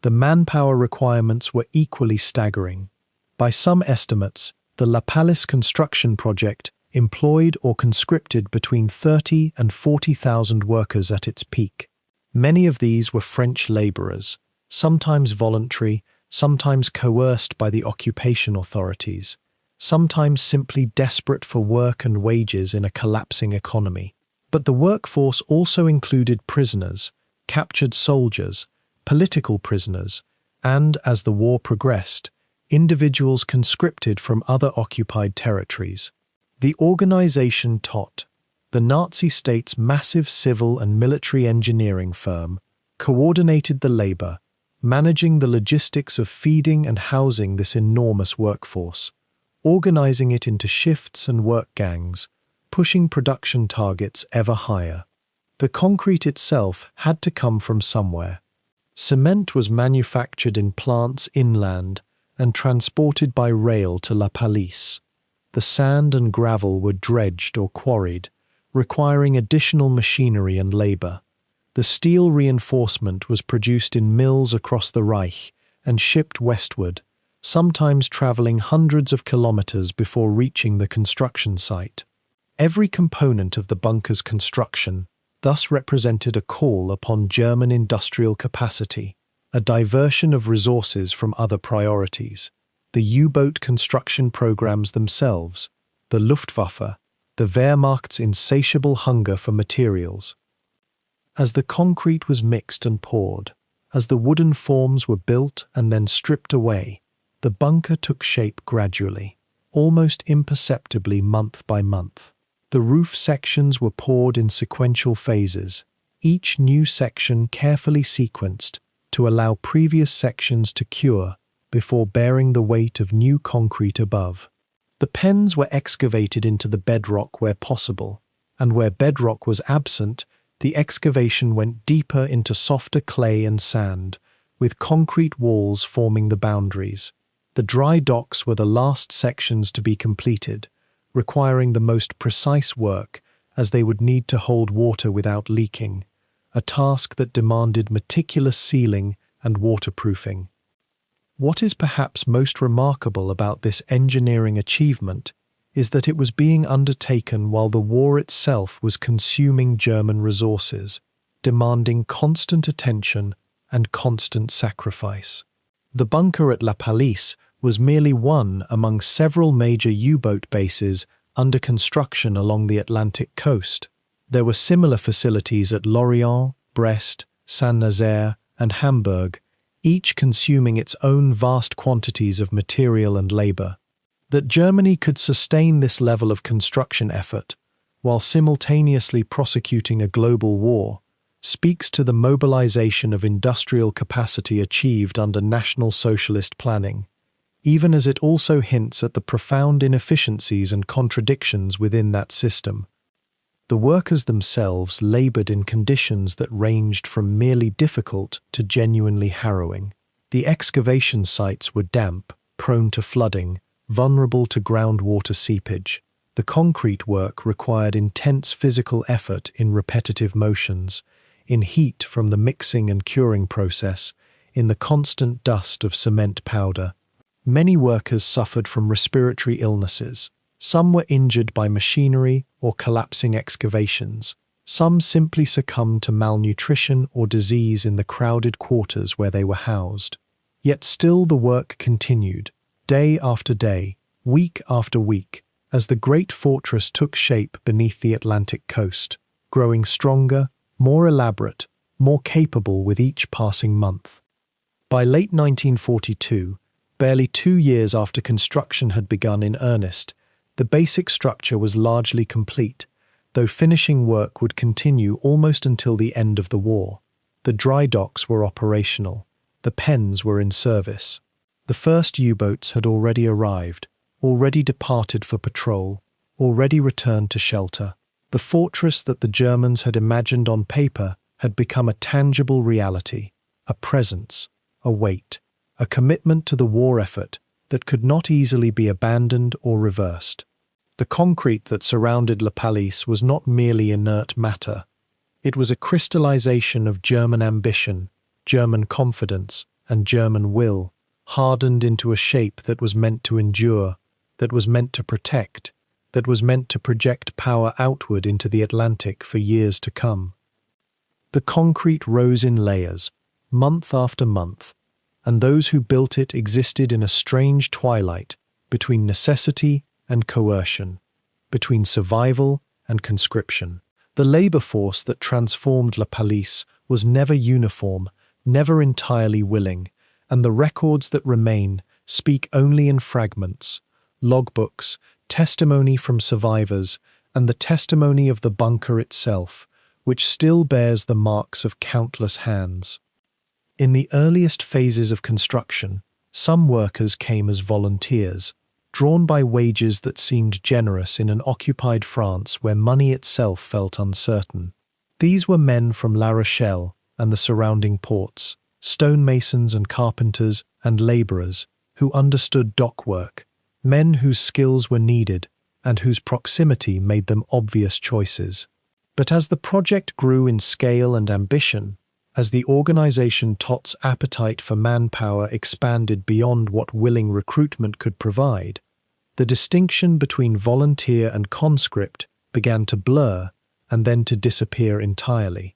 The manpower requirements were equally staggering. By some estimates, the La Pallice construction project employed or conscripted between 30 and 40,000 workers at its peak. Many of these were French labourers, sometimes voluntary, sometimes coerced by the occupation authorities, sometimes simply desperate for work and wages in a collapsing economy. But the workforce also included prisoners, captured soldiers, political prisoners, and, as the war progressed, individuals conscripted from other occupied territories. The organization TOT, the Nazi state's massive civil and military engineering firm, coordinated the labor, managing the logistics of feeding and housing this enormous workforce, organizing it into shifts and work gangs, pushing production targets ever higher. The concrete itself had to come from somewhere. Cement was manufactured in plants inland and transported by rail to La Pallice. The sand and gravel were dredged or quarried, requiring additional machinery and labor. The steel reinforcement was produced in mills across the Reich and shipped westward, sometimes traveling hundreds of kilometers before reaching the construction site. Every component of the bunker's construction thus represented a call upon German industrial capacity, a diversion of resources from other priorities. The U-boat construction programs themselves, the Luftwaffe, the Wehrmacht's insatiable hunger for materials. As the concrete was mixed and poured, as the wooden forms were built and then stripped away, the bunker took shape gradually, almost imperceptibly month by month. The roof sections were poured in sequential phases, each new section carefully sequenced to allow previous sections to cure before bearing the weight of new concrete above. The pens were excavated into the bedrock where possible, and where bedrock was absent, the excavation went deeper into softer clay and sand, with concrete walls forming the boundaries. The dry docks were the last sections to be completed, requiring the most precise work as they would need to hold water without leaking, a task that demanded meticulous sealing and waterproofing. What is perhaps most remarkable about this engineering achievement is that it was being undertaken while the war itself was consuming German resources, demanding constant attention and constant sacrifice. The bunker at La Pallice was merely one among several major U-boat bases under construction along the Atlantic coast. There were similar facilities at Lorient, Brest, Saint-Nazaire, and Hamburg, each consuming its own vast quantities of material and labor. That Germany could sustain this level of construction effort, while simultaneously prosecuting a global war, speaks to the mobilization of industrial capacity achieved under National Socialist planning, even as it also hints at the profound inefficiencies and contradictions within that system. The workers themselves labored in conditions that ranged from merely difficult to genuinely harrowing. The excavation sites were damp, prone to flooding, vulnerable to groundwater seepage. The concrete work required intense physical effort in repetitive motions, in heat from the mixing and curing process, in the constant dust of cement powder. Many workers suffered from respiratory illnesses. Some were injured by machinery or collapsing excavations. Some simply succumbed to malnutrition or disease in the crowded quarters where they were housed. Yet still the work continued, day after day, week after week, as the great fortress took shape beneath the Atlantic coast, growing stronger, more elaborate, more capable with each passing month. By late 1942, barely 2 years after construction had begun in earnest, the basic structure was largely complete, though finishing work would continue almost until the end of the war. The dry docks were operational. The pens were in service. The first U-boats had already arrived, already departed for patrol, already returned to shelter. The fortress that the Germans had imagined on paper had become a tangible reality, a presence, a weight, a commitment to the war effort that could not easily be abandoned or reversed. The concrete that surrounded La Pallice was not merely inert matter. It was a crystallization of German ambition, German confidence, and German will, hardened into a shape that was meant to endure, that was meant to protect, that was meant to project power outward into the Atlantic for years to come. The concrete rose in layers, month after month, and those who built it existed in a strange twilight between necessity and coercion, between survival and conscription. The labor force that transformed La Pallice was never uniform, never entirely willing, and the records that remain speak only in fragments, logbooks, testimony from survivors, and the testimony of the bunker itself, which still bears the marks of countless hands. In the earliest phases of construction, some workers came as volunteers, drawn by wages that seemed generous in an occupied France where money itself felt uncertain. These were men from La Rochelle and the surrounding ports, stonemasons and carpenters and labourers who understood dock work, men whose skills were needed and whose proximity made them obvious choices. But as the project grew in scale and ambition, as the organization TOT's appetite for manpower expanded beyond what willing recruitment could provide, the distinction between volunteer and conscript began to blur and then to disappear entirely.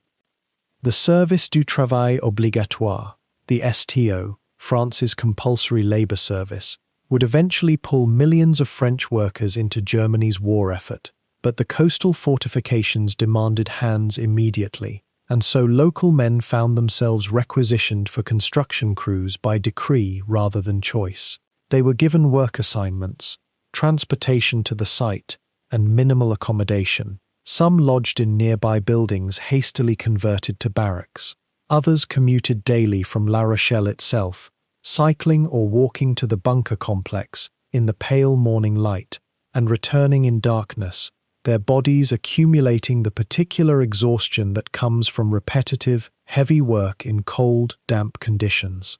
The Service du Travail Obligatoire, the STO, France's compulsory labor service, would eventually pull millions of French workers into Germany's war effort, but the coastal fortifications demanded hands immediately, and so local men found themselves requisitioned for construction crews by decree rather than choice. They were given work assignments, transportation to the site, and minimal accommodation. Some lodged in nearby buildings hastily converted to barracks. Others commuted daily from La Rochelle itself, cycling or walking to the bunker complex in the pale morning light, and returning in darkness, their bodies accumulating the particular exhaustion that comes from repetitive, heavy work in cold, damp conditions.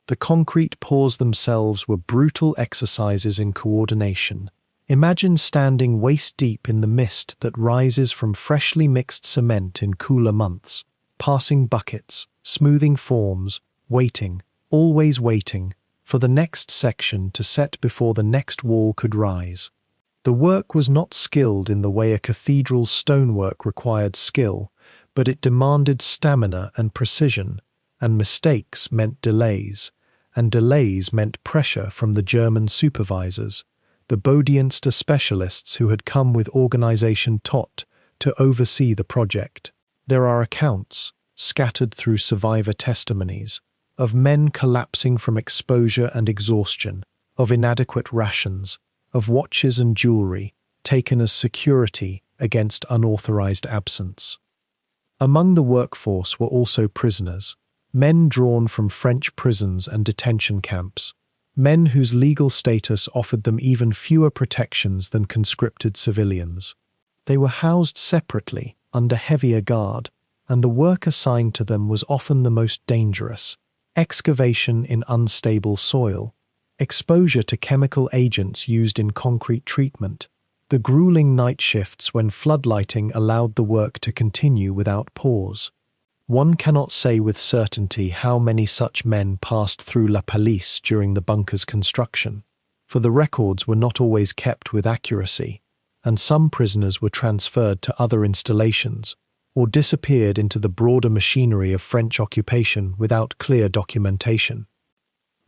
The concrete pours themselves were brutal exercises in coordination. Imagine standing waist-deep in the mist that rises from freshly mixed cement in cooler months, passing buckets, smoothing forms, waiting, always waiting for the next section to set before the next wall could rise. The work was not skilled in the way a cathedral's stonework required skill, but it demanded stamina and precision, and mistakes meant delays, and delays meant pressure from the German supervisors, the Baudienster specialists who had come with organization tot to oversee the project. There are accounts, scattered through survivor testimonies, of men collapsing from exposure and exhaustion, of inadequate rations, of watches and jewelry taken as security against unauthorized absence. Among the workforce were also prisoners, men drawn from French prisons and detention camps, men whose legal status offered them even fewer protections than conscripted civilians. They were housed separately, under heavier guard, and the work assigned to them was often the most dangerous: excavation in unstable soil, exposure to chemical agents used in concrete treatment, the grueling night shifts when floodlighting allowed the work to continue without pause. One cannot say with certainty how many such men passed through La Pallice during the bunker's construction, for the records were not always kept with accuracy, and some prisoners were transferred to other installations or disappeared into the broader machinery of French occupation without clear documentation.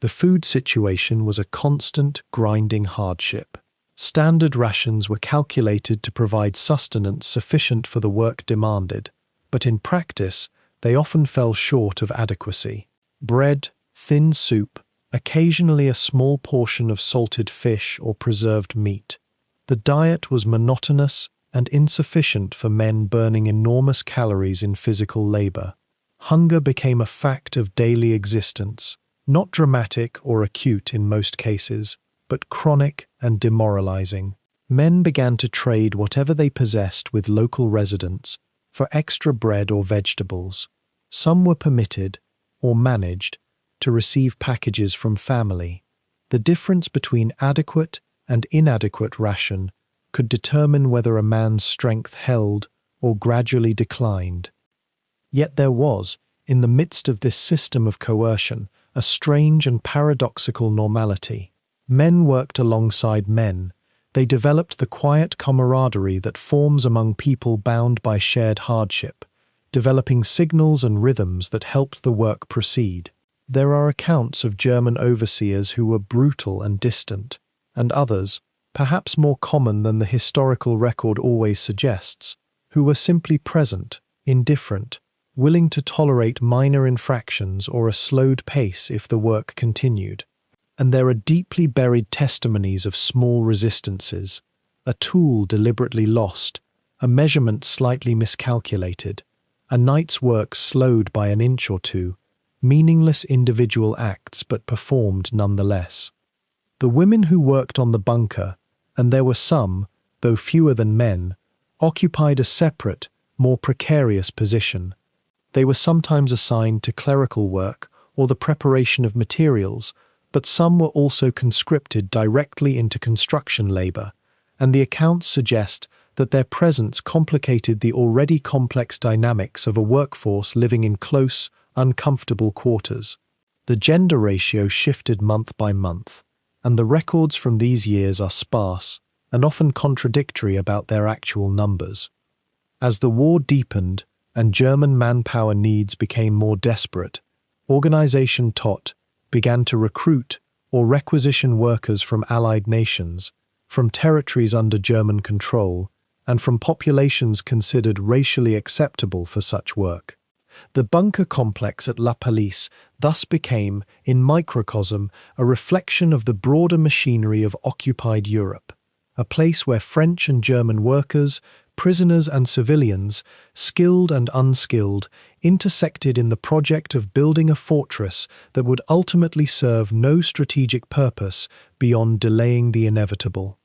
The food situation was a constant, grinding hardship. Standard rations were calculated to provide sustenance sufficient for the work demanded, but in practice, they often fell short of adequacy. Bread, thin soup, occasionally a small portion of salted fish or preserved meat. The diet was monotonous and insufficient for men burning enormous calories in physical labor. Hunger became a fact of daily existence, not dramatic or acute in most cases, but chronic and demoralizing. Men began to trade whatever they possessed with local residents for extra bread or vegetables. Some were permitted, or managed, to receive packages from family. The difference between adequate and inadequate ration could determine whether a man's strength held or gradually declined. Yet there was, in the midst of this system of coercion, a strange and paradoxical normality. Men worked alongside men. They developed the quiet camaraderie that forms among people bound by shared hardship, developing signals and rhythms that helped the work proceed. There are accounts of German overseers who were brutal and distant, and others, perhaps more common than the historical record always suggests, who were simply present, indifferent, willing to tolerate minor infractions or a slowed pace if the work continued. And there are deeply buried testimonies of small resistances, a tool deliberately lost, a measurement slightly miscalculated, a night's work slowed by an inch or two, meaningless individual acts but performed nonetheless. The women who worked on the bunker, and there were some, though fewer than men, occupied a separate, more precarious position. They were sometimes assigned to clerical work or the preparation of materials, but some were also conscripted directly into construction labor, and the accounts suggest that their presence complicated the already complex dynamics of a workforce living in close, uncomfortable quarters. The gender ratio shifted month by month, and the records from these years are sparse and often contradictory about their actual numbers. As the war deepened and German manpower needs became more desperate, Organization Tot began to recruit or requisition workers from Allied nations, from territories under German control, and from populations considered racially acceptable for such work. The bunker complex at La Pallice thus became, in microcosm, a reflection of the broader machinery of occupied Europe, a place where French and German workers, prisoners and civilians, skilled and unskilled, intersected in the project of building a fortress that would ultimately serve no strategic purpose beyond delaying the inevitable.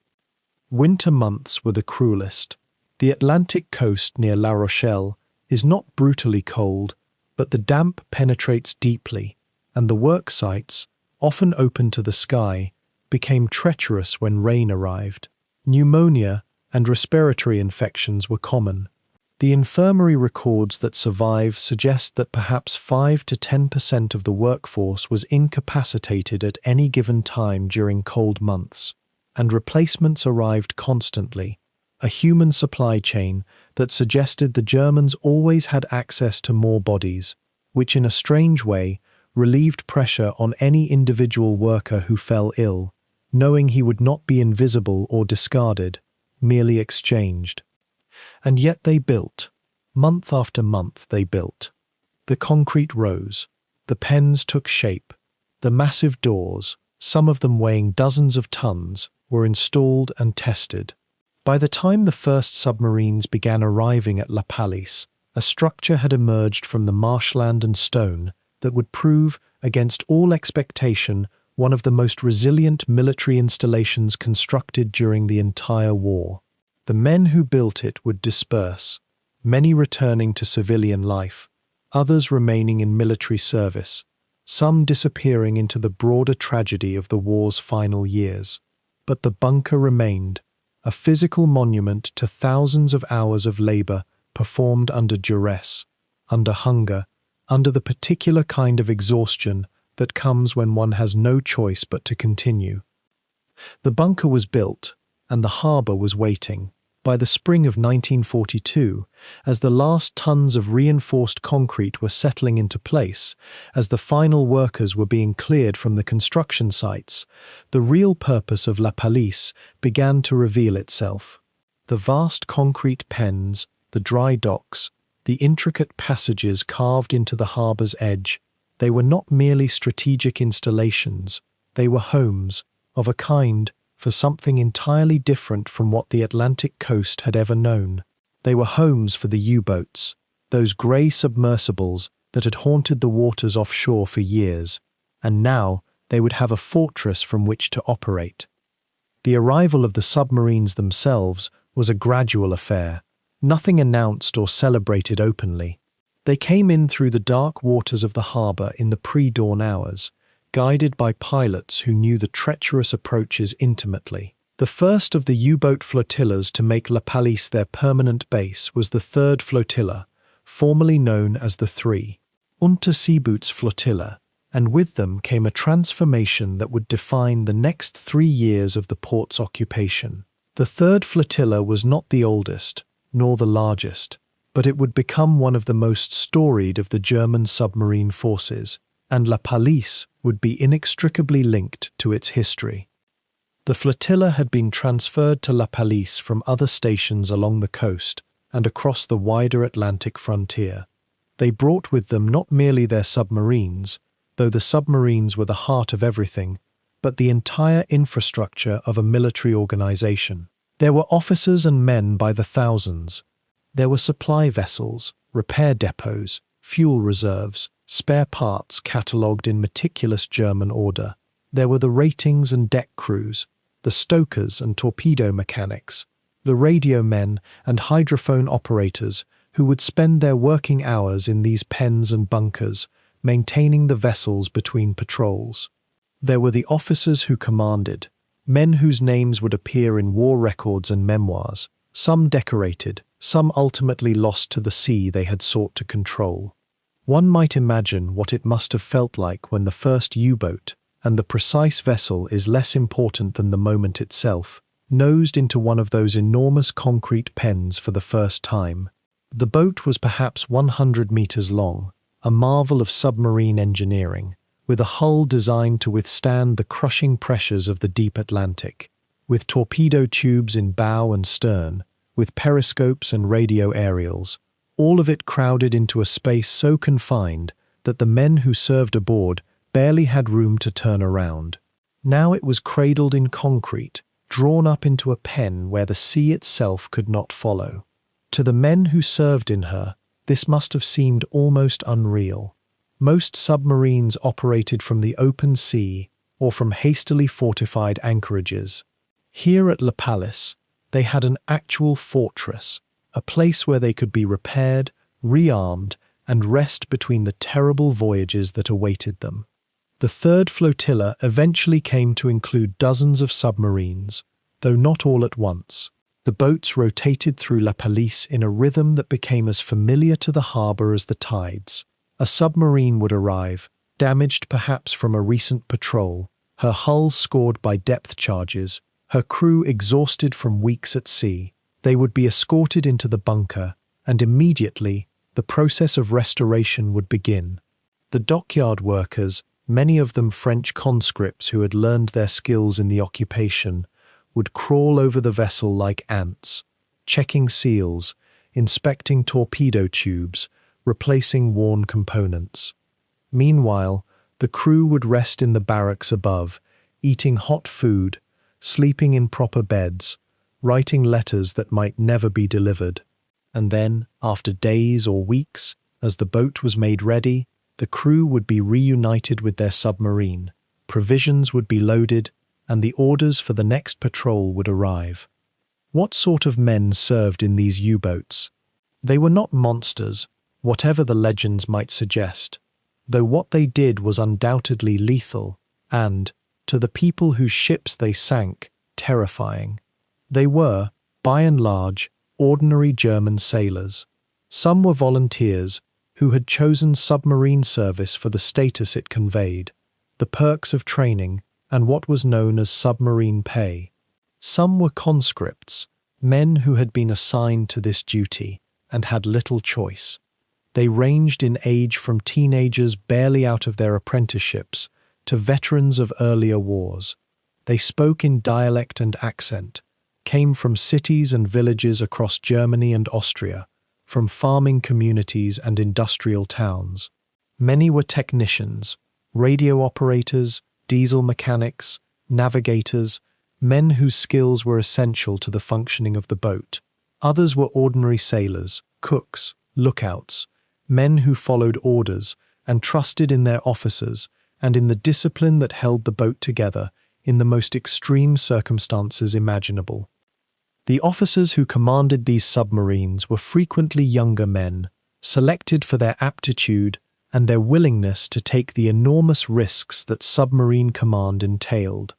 Winter months were the cruelest. The Atlantic coast near La Rochelle is not brutally cold, but the damp penetrates deeply, and the work sites, often open to the sky, became treacherous when rain arrived. Pneumonia and respiratory infections were common. The infirmary records that survive suggest that perhaps 5 to 10% of the workforce was incapacitated at any given time during cold months, and replacements arrived constantly, a human supply chain that suggested the Germans always had access to more bodies, which in a strange way relieved pressure on any individual worker who fell ill, knowing he would not be invisible or discarded, merely exchanged. And yet they built. Month after month they built. The concrete rose. The pens took shape. The massive doors, some of them weighing dozens of tons, were installed and tested. By the time the first submarines began arriving at La Pallice, a structure had emerged from the marshland and stone that would prove, against all expectation, one of the most resilient military installations constructed during the entire war. The men who built it would disperse, many returning to civilian life, others remaining in military service, some disappearing into the broader tragedy of the war's final years. But the bunker remained, a physical monument to thousands of hours of labor performed under duress, under hunger, under the particular kind of exhaustion that comes when one has no choice but to continue. The bunker was built, and the harbour was waiting. By the spring of 1942, as the last tons of reinforced concrete were settling into place, as the final workers were being cleared from the construction sites, the real purpose of La Pallice began to reveal itself. The vast concrete pens, the dry docks, the intricate passages carved into the harbour's edge, they were not merely strategic installations, they were homes, of a kind, for something entirely different from what the Atlantic coast had ever known. They were homes for the U-boats, those grey submersibles that had haunted the waters offshore for years, and now they would have a fortress from which to operate. The arrival of the submarines themselves was a gradual affair, nothing announced or celebrated openly. They came in through the dark waters of the harbour in the pre-dawn hours, guided by pilots who knew the treacherous approaches intimately. The first of the U-boat flotillas to make La Pallice their permanent base was the third flotilla, formerly known as the Three Unterseeboots Flotilla, and with them came a transformation that would define the next 3 years of the port's occupation. The third flotilla was not the oldest, nor the largest, but it would become one of the most storied of the German submarine forces, and La Pallice would be inextricably linked to its history. The flotilla had been transferred to La Pallice from other stations along the coast and across the wider Atlantic frontier. They brought with them not merely their submarines, though the submarines were the heart of everything, but the entire infrastructure of a military organization. There were officers and men by the thousands. There were supply vessels, repair depots, fuel reserves, spare parts catalogued in meticulous German order. There were the ratings and deck crews, the stokers and torpedo mechanics, the radio men and hydrophone operators who would spend their working hours in these pens and bunkers, maintaining the vessels between patrols. There were the officers who commanded, men whose names would appear in war records and memoirs, some decorated, some ultimately lost to the sea they had sought to control. One might imagine what it must have felt like when the first U-boat, and the precise vessel is less important than the moment itself, nosed into one of those enormous concrete pens for the first time. The boat was perhaps 100 meters long, a marvel of submarine engineering, with a hull designed to withstand the crushing pressures of the deep Atlantic, with torpedo tubes in bow and stern, with periscopes and radio aerials, all of it crowded into a space so confined that the men who served aboard barely had room to turn around. Now it was cradled in concrete, drawn up into a pen where the sea itself could not follow. To the men who served in her, this must have seemed almost unreal. Most submarines operated from the open sea or from hastily fortified anchorages. Here at La Pallice, they had an actual fortress, a place where they could be repaired, rearmed, and rest between the terrible voyages that awaited them. The third flotilla eventually came to include dozens of submarines, though not all at once. The boats rotated through La Pallice in a rhythm that became as familiar to the harbour as the tides. A submarine would arrive, damaged perhaps from a recent patrol, her hull scored by depth charges, her crew exhausted from weeks at sea. They would be escorted into the bunker, and immediately the process of restoration would begin. The dockyard workers, many of them French conscripts who had learned their skills in the occupation, would crawl over the vessel like ants, checking seals, inspecting torpedo tubes, replacing worn components. Meanwhile, the crew would rest in the barracks above, eating hot food, sleeping in proper beds, writing letters that might never be delivered. And then, after days or weeks, as the boat was made ready, the crew would be reunited with their submarine, provisions would be loaded, and the orders for the next patrol would arrive. What sort of men served in these U-boats? They were not monsters, whatever the legends might suggest, though what they did was undoubtedly lethal and, to the people whose ships they sank, terrifying. They were, by and large, ordinary German sailors. Some were volunteers who had chosen submarine service for the status it conveyed, the perks of training, and what was known as submarine pay. Some were conscripts, men who had been assigned to this duty and had little choice. They ranged in age from teenagers barely out of their apprenticeships to veterans of earlier wars. They spoke in dialect and accent, came from cities and villages across Germany and Austria, from farming communities and industrial towns. Many were technicians, radio operators, diesel mechanics, navigators, men whose skills were essential to the functioning of the boat. Others were ordinary sailors, cooks, lookouts, men who followed orders and trusted in their officers and in the discipline that held the boat together in the most extreme circumstances imaginable. The officers who commanded these submarines were frequently younger men, selected for their aptitude and their willingness to take the enormous risks that submarine command entailed.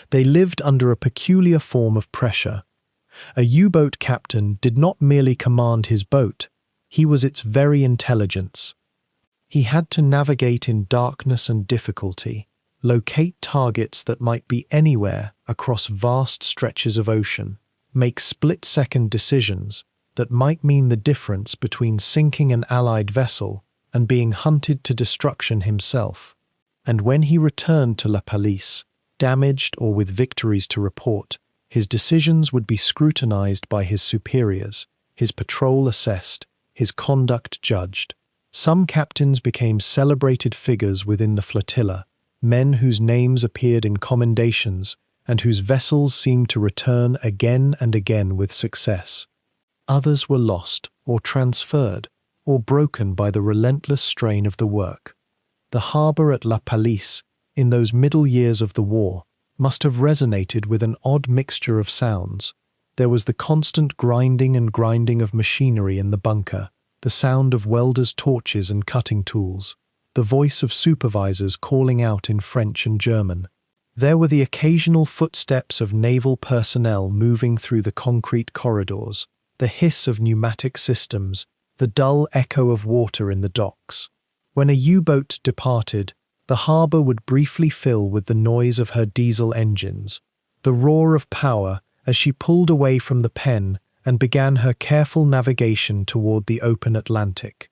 They lived under a peculiar form of pressure. A U-boat captain did not merely command his boat, he was its very intelligence. He had to navigate in darkness and difficulty, locate targets that might be anywhere across vast stretches of ocean, make split-second decisions that might mean the difference between sinking an Allied vessel and being hunted to destruction himself. And when he returned to La Pallice, damaged or with victories to report, his decisions would be scrutinized by his superiors, his patrol assessed, his conduct judged. Some captains became celebrated figures within the flotilla, men whose names appeared in commendations and whose vessels seemed to return again and again with success. Others were lost or transferred or broken by the relentless strain of the work. The harbour at La Pallice, in those middle years of the war, must have resonated with an odd mixture of sounds. There was the constant grinding and grinding of machinery in the bunker, the sound of welders' torches and cutting tools, the voice of supervisors calling out in French and German. There were the occasional footsteps of naval personnel moving through the concrete corridors, the hiss of pneumatic systems, the dull echo of water in the docks. When a U-boat departed, the harbour would briefly fill with the noise of her diesel engines, the roar of power as she pulled away from the pen and began her careful navigation toward the open Atlantic.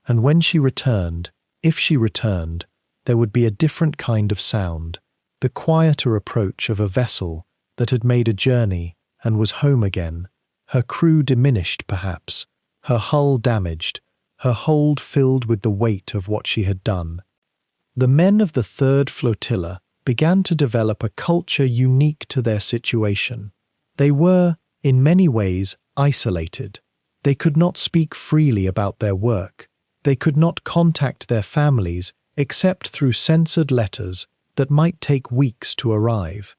And when she returned, if she returned, there would be a different kind of sound, the quieter approach of a vessel that had made a journey and was home again, her crew diminished perhaps, her hull damaged, her hold filled with the weight of what she had done. The men of the Third Flotilla began to develop a culture unique to their situation. They were, in many ways, isolated. They could not speak freely about their work. They could not contact their families except through censored letters that might take weeks to arrive.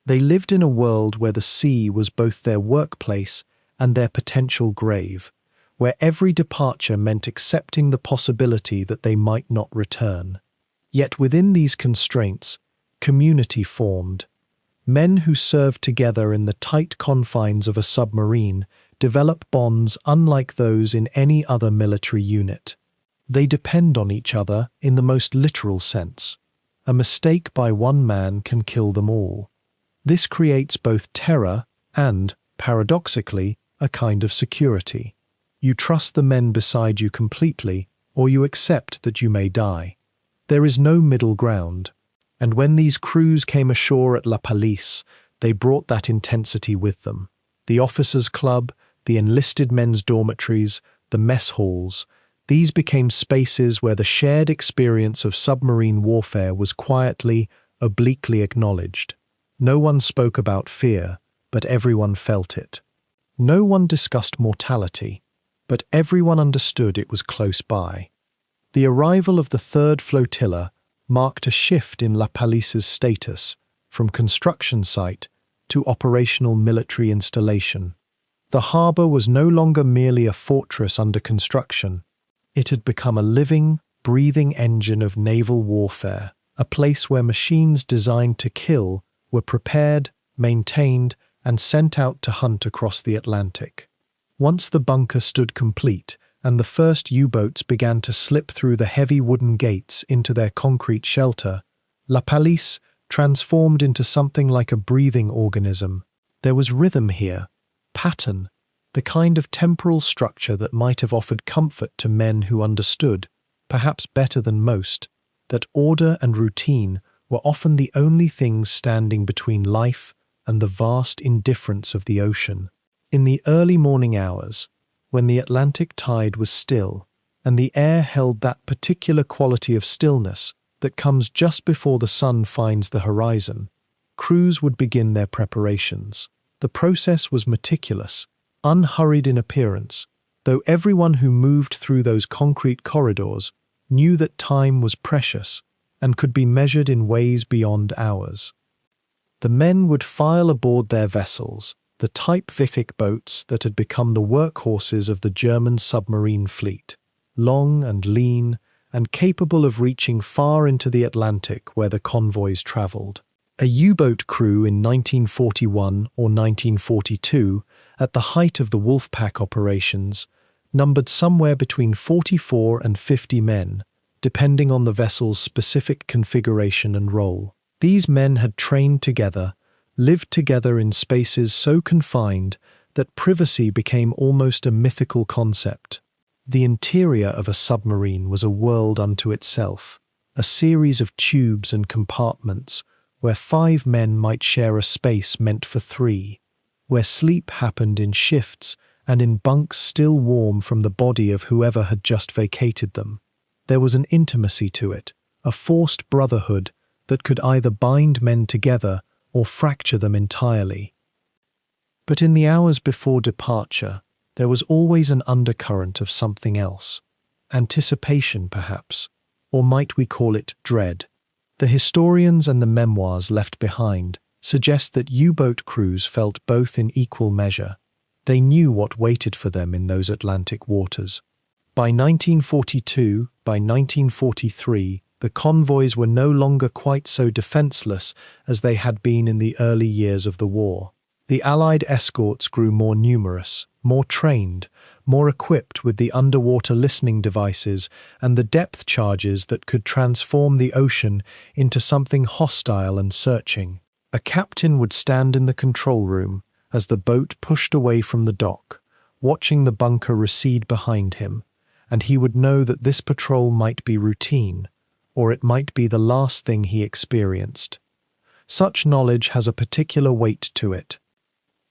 They lived in a world where the sea was both their workplace and their potential grave, where every departure meant accepting the possibility that they might not return. Yet within these constraints, community formed. Men who serve together in the tight confines of a submarine develop bonds unlike those in any other military unit. They depend on each other in the most literal sense. A mistake by one man can kill them all. This creates both terror and, paradoxically, a kind of security. You trust the men beside you completely, or you accept that you may die. There is no middle ground. And when these crews came ashore at La Pallice, they brought that intensity with them. The officers' club, the enlisted men's dormitories, the mess halls, these became spaces where the shared experience of submarine warfare was quietly, obliquely acknowledged. No one spoke about fear, but everyone felt it. No one discussed mortality, but everyone understood it was close by. The arrival of the Third Flotilla marked a shift in La Pallice's status, from construction site to operational military installation. The harbour was no longer merely a fortress under construction. It had become a living, breathing engine of naval warfare, a place where machines designed to kill were prepared, maintained, and sent out to hunt across the Atlantic. Once the bunker stood complete, and the first U-boats began to slip through the heavy wooden gates into their concrete shelter, La Pallice transformed into something like a breathing organism. There was rhythm here, pattern, the kind of temporal structure that might have offered comfort to men who understood, perhaps better than most, that order and routine were often the only things standing between life and the vast indifference of the ocean. In the early morning hours, when the Atlantic tide was still, and the air held that particular quality of stillness that comes just before the sun finds the horizon, crews would begin their preparations. The process was meticulous, unhurried in appearance, though everyone who moved through those concrete corridors knew that time was precious and could be measured in ways beyond hours. The men would file aboard their vessels, the type-vific boats that had become the workhorses of the German submarine fleet, long and lean and capable of reaching far into the Atlantic where the convoys travelled. A U-boat crew in 1941 or 1942, at the height of the Wolfpack operations, numbered somewhere between 44 and 50 men, depending on the vessel's specific configuration and role. These men had trained together, lived together in spaces so confined that privacy became almost a mythical concept. The interior of a submarine was a world unto itself, a series of tubes and compartments where 5 men might share a space meant for 3, where sleep happened in shifts and in bunks still warm from the body of whoever had just vacated them. There was an intimacy to it, a forced brotherhood that could either bind men together or fracture them entirely. But in the hours before departure, there was always an undercurrent of something else. Anticipation, perhaps, or might we call it dread. The historians and the memoirs left behind suggest that U-boat crews felt both in equal measure. They knew what waited for them in those Atlantic waters. By 1942, by 1943, the convoys were no longer quite so defenseless as they had been in the early years of the war. The Allied escorts grew more numerous, more trained, more equipped with the underwater listening devices and the depth charges that could transform the ocean into something hostile and searching. A captain would stand in the control room as the boat pushed away from the dock, watching the bunker recede behind him, and he would know that this patrol might be routine, or it might be the last thing he experienced. Such knowledge has a particular weight to it.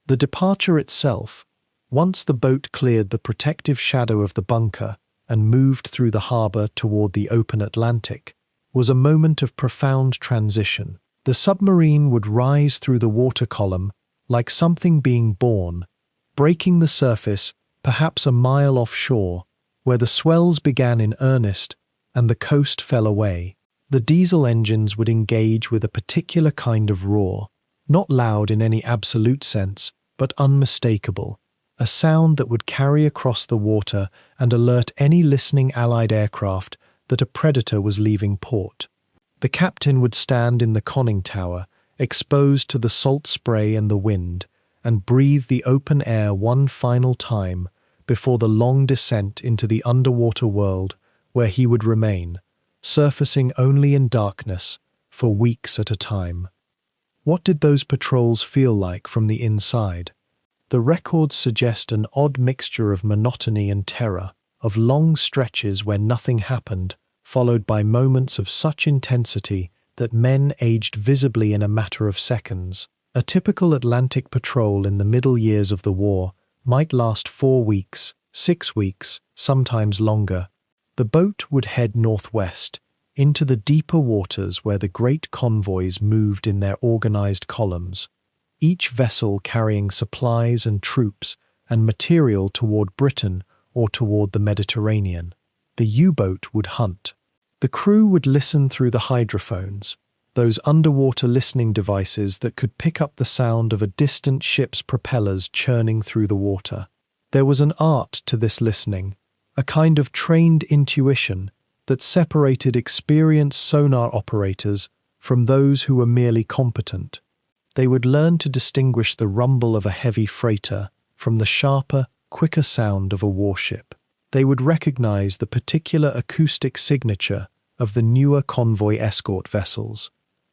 The departure itself, once the boat cleared the protective shadow of the bunker and moved through the harbour toward the open Atlantic, was a moment of profound transition. The submarine would rise through the water column like something being born, breaking the surface perhaps a mile offshore, where the swells began in earnest and the coast fell away. The diesel engines would engage with a particular kind of roar, not loud in any absolute sense, but unmistakable, a sound that would carry across the water and alert any listening Allied aircraft that a predator was leaving port. The captain would stand in the conning tower, exposed to the salt spray and the wind, and breathe the open air one final time before the long descent into the underwater world where he would remain, surfacing only in darkness for weeks at a time. What did those patrols feel like from the inside? The records suggest an odd mixture of monotony and terror, of long stretches where nothing happened, followed by moments of such intensity that men aged visibly in a matter of seconds. A typical Atlantic patrol in the middle years of the war might last 4 weeks, 6 weeks, sometimes longer. The boat would head northwest, into the deeper waters where the great convoys moved in their organized columns, each vessel carrying supplies and troops and material toward Britain or toward the Mediterranean. The U-boat would hunt. The crew would listen through the hydrophones, those underwater listening devices that could pick up the sound of a distant ship's propellers churning through the water. There was an art to this listening, a kind of trained intuition that separated experienced sonar operators from those who were merely competent. They would learn to distinguish the rumble of a heavy freighter from the sharper, quicker sound of a warship. They would recognize the particular acoustic signature of the newer convoy escort vessels,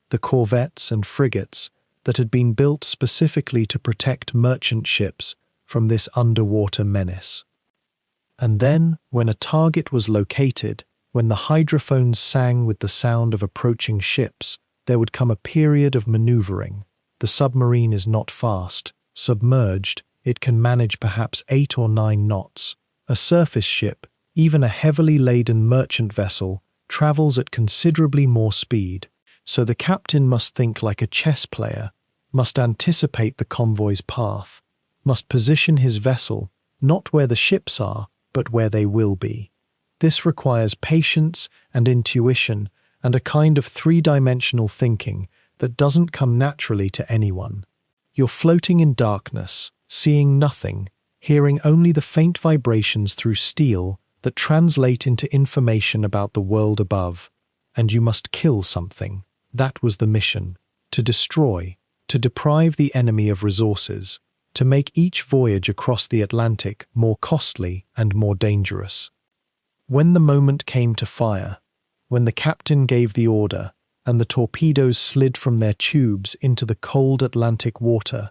the corvettes and frigates that had been built specifically to protect merchant ships from this underwater menace. And then, when a target was located, when the hydrophones sang with the sound of approaching ships, there would come a period of maneuvering. The submarine is not fast. Submerged, it can manage perhaps 8 or 9 knots. A surface ship, even a heavily laden merchant vessel, travels at considerably more speed. So the captain must think like a chess player, must anticipate the convoy's path, must position his vessel not where the ships are, but where they will be. This requires patience and intuition and a kind of three-dimensional thinking that doesn't come naturally to anyone. You're floating in darkness, seeing nothing, hearing only the faint vibrations through steel that translate into information about the world above, and you must kill something. That was the mission: to destroy, to deprive the enemy of resources, to make each voyage across the Atlantic more costly and more dangerous. When the moment came to fire, when the captain gave the order and the torpedoes slid from their tubes into the cold Atlantic water,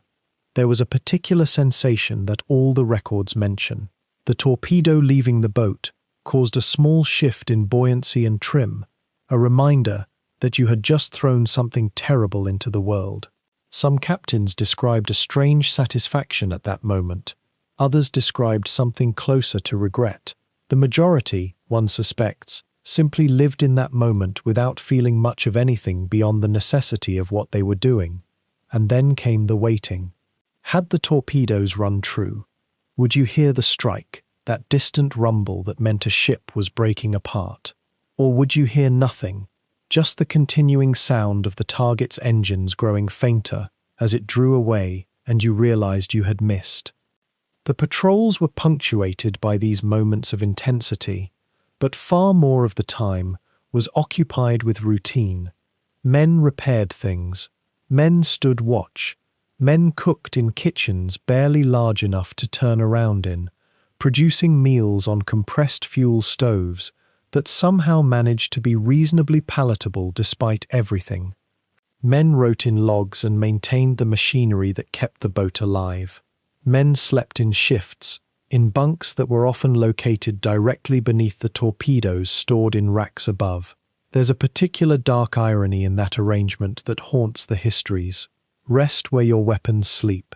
there was a particular sensation that all the records mention. The torpedo leaving the boat caused a small shift in buoyancy and trim, a reminder that you had just thrown something terrible into the world. Some captains described a strange satisfaction at that moment. Others described something closer to regret. The majority, one suspects, simply lived in that moment without feeling much of anything beyond the necessity of what they were doing. And then came the waiting. Had the torpedoes run true? Would you hear the strike, that distant rumble that meant a ship was breaking apart? Or would you hear nothing, just the continuing sound of the target's engines growing fainter as it drew away and you realized you had missed? The patrols were punctuated by these moments of intensity, but far more of the time was occupied with routine. Men repaired things, men stood watch, men cooked in kitchens barely large enough to turn around in, producing meals on compressed fuel stoves that somehow managed to be reasonably palatable despite everything. Men wrote in logs and maintained the machinery that kept the boat alive. Men slept in shifts, in bunks that were often located directly beneath the torpedoes stored in racks above. There's a particular dark irony in that arrangement that haunts the histories. Rest where your weapons sleep.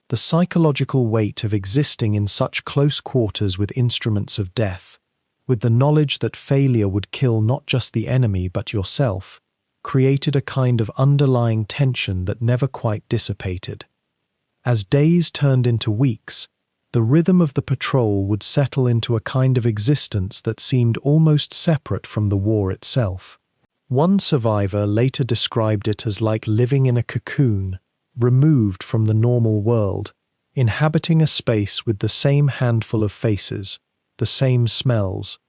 The psychological weight of existing in such close quarters with instruments of death, with the knowledge that failure would kill not just the enemy but yourself, created a kind of underlying tension that never quite dissipated. As days turned into weeks, the rhythm of the patrol would settle into a kind of existence that seemed almost separate from the war itself. One survivor later described it as like living in a cocoon, removed from the normal world, inhabiting a space with the same handful of faces, the same smells,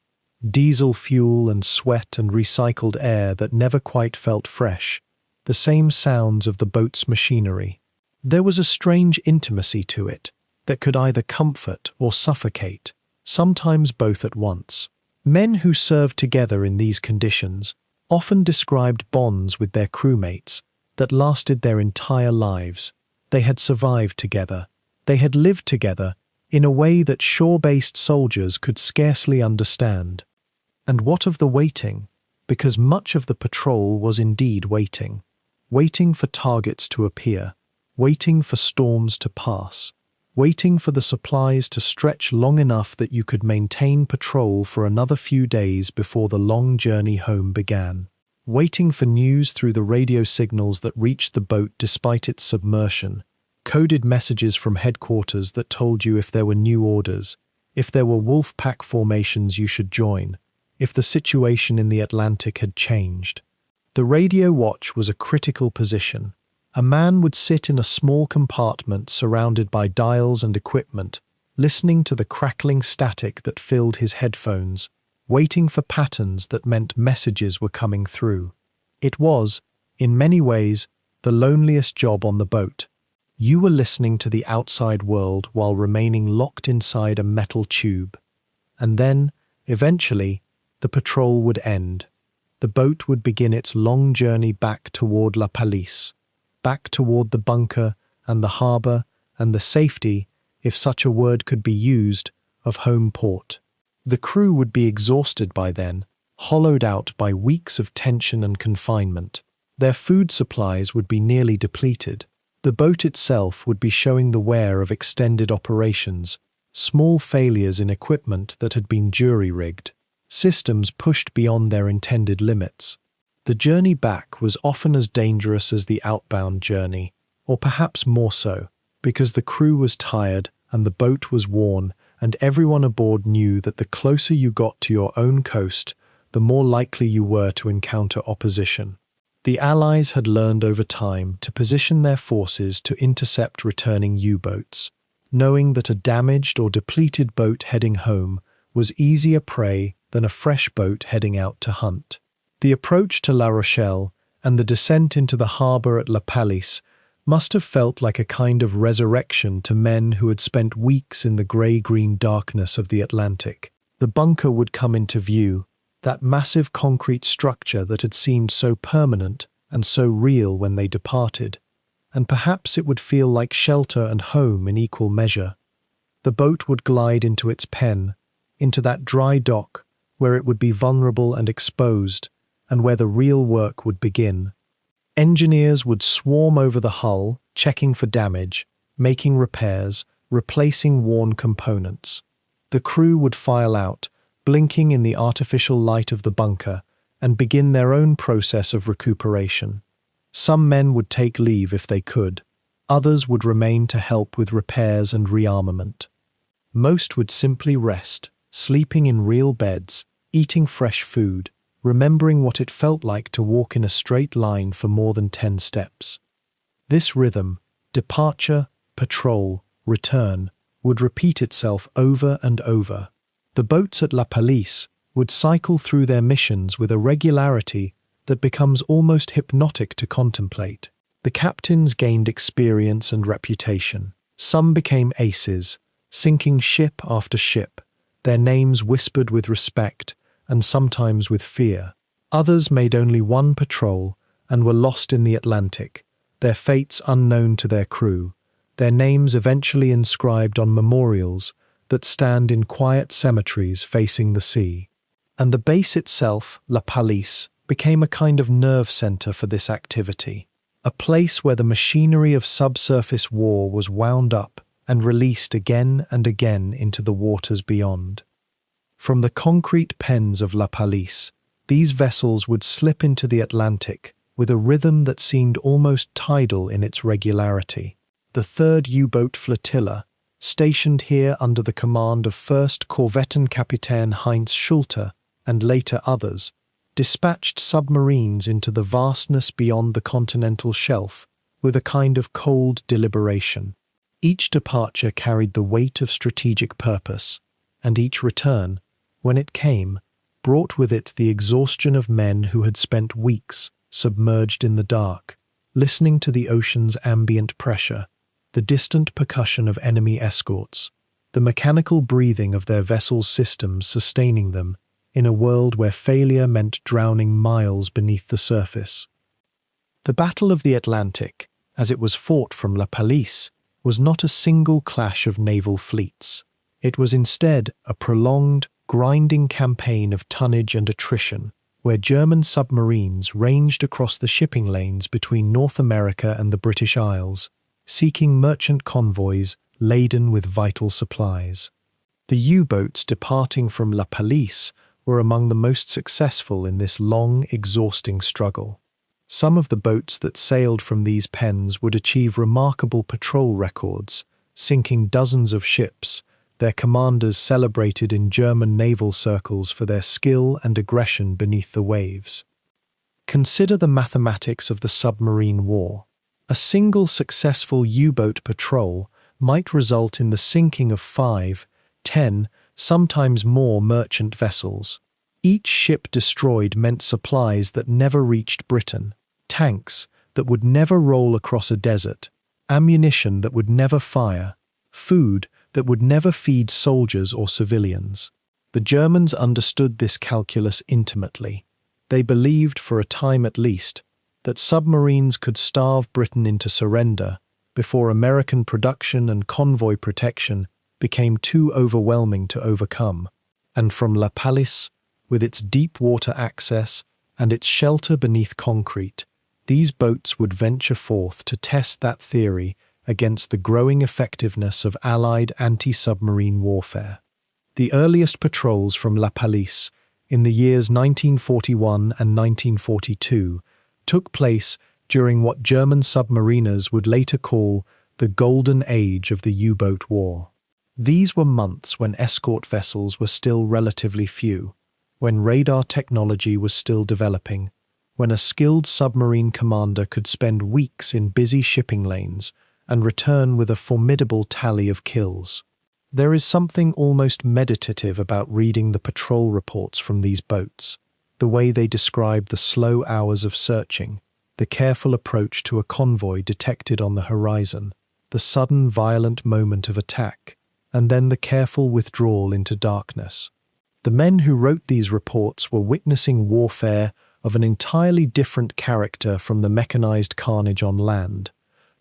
diesel fuel and sweat and recycled air that never quite felt fresh, the same sounds of the boat's machinery. There was a strange intimacy to it that could either comfort or suffocate, sometimes both at once. Men who served together in these conditions often described bonds with their crewmates that lasted their entire lives. They had survived together. They had lived together in a way that shore-based soldiers could scarcely understand. And what of the waiting? Because much of the patrol was indeed waiting. Waiting for targets to appear, waiting for storms to pass, waiting for the supplies to stretch long enough that you could maintain patrol for another few days before the long journey home began, waiting for news through the radio signals that reached the boat despite its submersion, coded messages from headquarters that told you if there were new orders, if there were wolf pack formations you should join, if the situation in the Atlantic had changed. The radio watch was a critical position. A man would sit in a small compartment surrounded by dials and equipment, listening to the crackling static that filled his headphones, waiting for patterns that meant messages were coming through. It was, in many ways, the loneliest job on the boat. You were listening to the outside world while remaining locked inside a metal tube. And then, eventually, the patrol would end. The boat would begin its long journey back toward La Pallice, back toward the bunker and the harbour and the safety, if such a word could be used, of home port. The crew would be exhausted by then, hollowed out by weeks of tension and confinement. Their food supplies would be nearly depleted. The boat itself would be showing the wear of extended operations, small failures in equipment that had been jury-rigged, systems pushed beyond their intended limits. The journey back was often as dangerous as the outbound journey, or perhaps more so, because the crew was tired and the boat was worn, and everyone aboard knew that the closer you got to your own coast, the more likely you were to encounter opposition. The Allies had learned over time to position their forces to intercept returning U-boats, knowing that a damaged or depleted boat heading home was easier prey than a fresh boat heading out to hunt. The approach to La Rochelle and the descent into the harbour at La Pallice must have felt like a kind of resurrection to men who had spent weeks in the grey-green darkness of the Atlantic. The bunker would come into view, that massive concrete structure that had seemed so permanent and so real when they departed, and perhaps it would feel like shelter and home in equal measure. The boat would glide into its pen, into that dry dock where it would be vulnerable and exposed, and where the real work would begin. Engineers would swarm over the hull, checking for damage, making repairs, replacing worn components. The crew would file out, blinking in the artificial light of the bunker, and begin their own process of recuperation. Some men would take leave if they could. Others would remain to help with repairs and rearmament. Most would simply rest, sleeping in real beds, eating fresh food, remembering what it felt like to walk in a straight line for more than 10 steps. This rhythm, departure, patrol, return, would repeat itself over and over. The boats at La Pallice would cycle through their missions with a regularity that becomes almost hypnotic to contemplate. The captains gained experience and reputation. Some became aces, sinking ship after ship, their names whispered with respect and sometimes with fear. Others made only one patrol and were lost in the Atlantic, their fates unknown to their crew, their names eventually inscribed on memorials that stand in quiet cemeteries facing the sea. And the base itself, La Pallice, became a kind of nerve center for this activity, a place where the machinery of subsurface war was wound up and released again and again into the waters beyond. From the concrete pens of La Pallice, these vessels would slip into the Atlantic with a rhythm that seemed almost tidal in its regularity. The 3rd U-boat Flotilla, stationed here under the command of 1st Korvettenkapitän Heinz Schulte and later others, dispatched submarines into the vastness beyond the continental shelf with a kind of cold deliberation. Each departure carried the weight of strategic purpose, and each return, when it came, brought with it the exhaustion of men who had spent weeks, submerged in the dark, listening to the ocean's ambient pressure, the distant percussion of enemy escorts, the mechanical breathing of their vessels' systems sustaining them in a world where failure meant drowning miles beneath the surface. The Battle of the Atlantic, as it was fought from La Pallice, was not a single clash of naval fleets. It was instead a prolonged, grinding campaign of tonnage and attrition, where German submarines ranged across the shipping lanes between North America and the British Isles, seeking merchant convoys laden with vital supplies. The U-boats departing from La Pallice were among the most successful in this long, exhausting struggle. Some of the boats that sailed from these pens would achieve remarkable patrol records, sinking dozens of ships, their commanders celebrated in German naval circles for their skill and aggression beneath the waves. Consider the mathematics of the submarine war. A single successful U-boat patrol might result in the sinking of 5, 10, sometimes more merchant vessels. Each ship destroyed meant supplies that never reached Britain, tanks that would never roll across a desert, ammunition that would never fire, food that would never feed soldiers or civilians. The Germans understood this calculus intimately. They believed, for a time at least, that submarines could starve Britain into surrender before American production and convoy protection became too overwhelming to overcome. And from La Pallice, with its deep water access and its shelter beneath concrete, these boats would venture forth to test that theory against the growing effectiveness of Allied anti-submarine warfare. The earliest patrols from La Pallice, in the years 1941 and 1942, took place during what German submariners would later call the Golden Age of the U-boat war. These were months when escort vessels were still relatively few, when radar technology was still developing, when a skilled submarine commander could spend weeks in busy shipping lanes and return with a formidable tally of kills. There is something almost meditative about reading the patrol reports from these boats, the way they describe the slow hours of searching, the careful approach to a convoy detected on the horizon, the sudden violent moment of attack, and then the careful withdrawal into darkness. The men who wrote these reports were witnessing warfare of an entirely different character from the mechanized carnage on land,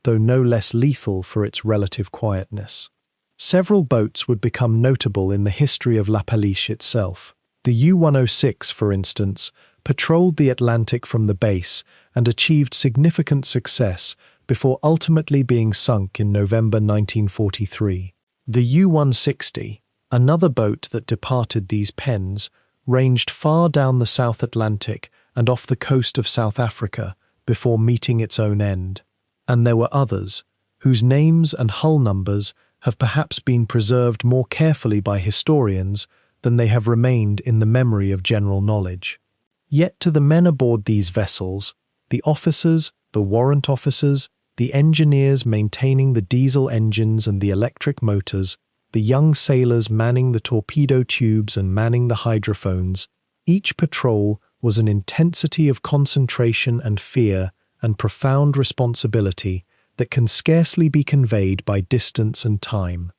though no less lethal for its relative quietness. Several boats would become notable in the history of La Pallice itself. The U-106, for instance, patrolled the Atlantic from the base and achieved significant success before ultimately being sunk in November 1943. The U-160, another boat that departed these pens, ranged far down the South Atlantic and off the coast of South Africa before meeting its own end. And there were others, whose names and hull numbers have perhaps been preserved more carefully by historians than they have remained in the memory of general knowledge. Yet to the men aboard these vessels, the officers, the warrant officers, the engineers maintaining the diesel engines and the electric motors, the young sailors manning the torpedo tubes and manning the hydrophones, each patrol was an intensity of concentration and fear and profound responsibility that can scarcely be conveyed by distance and time.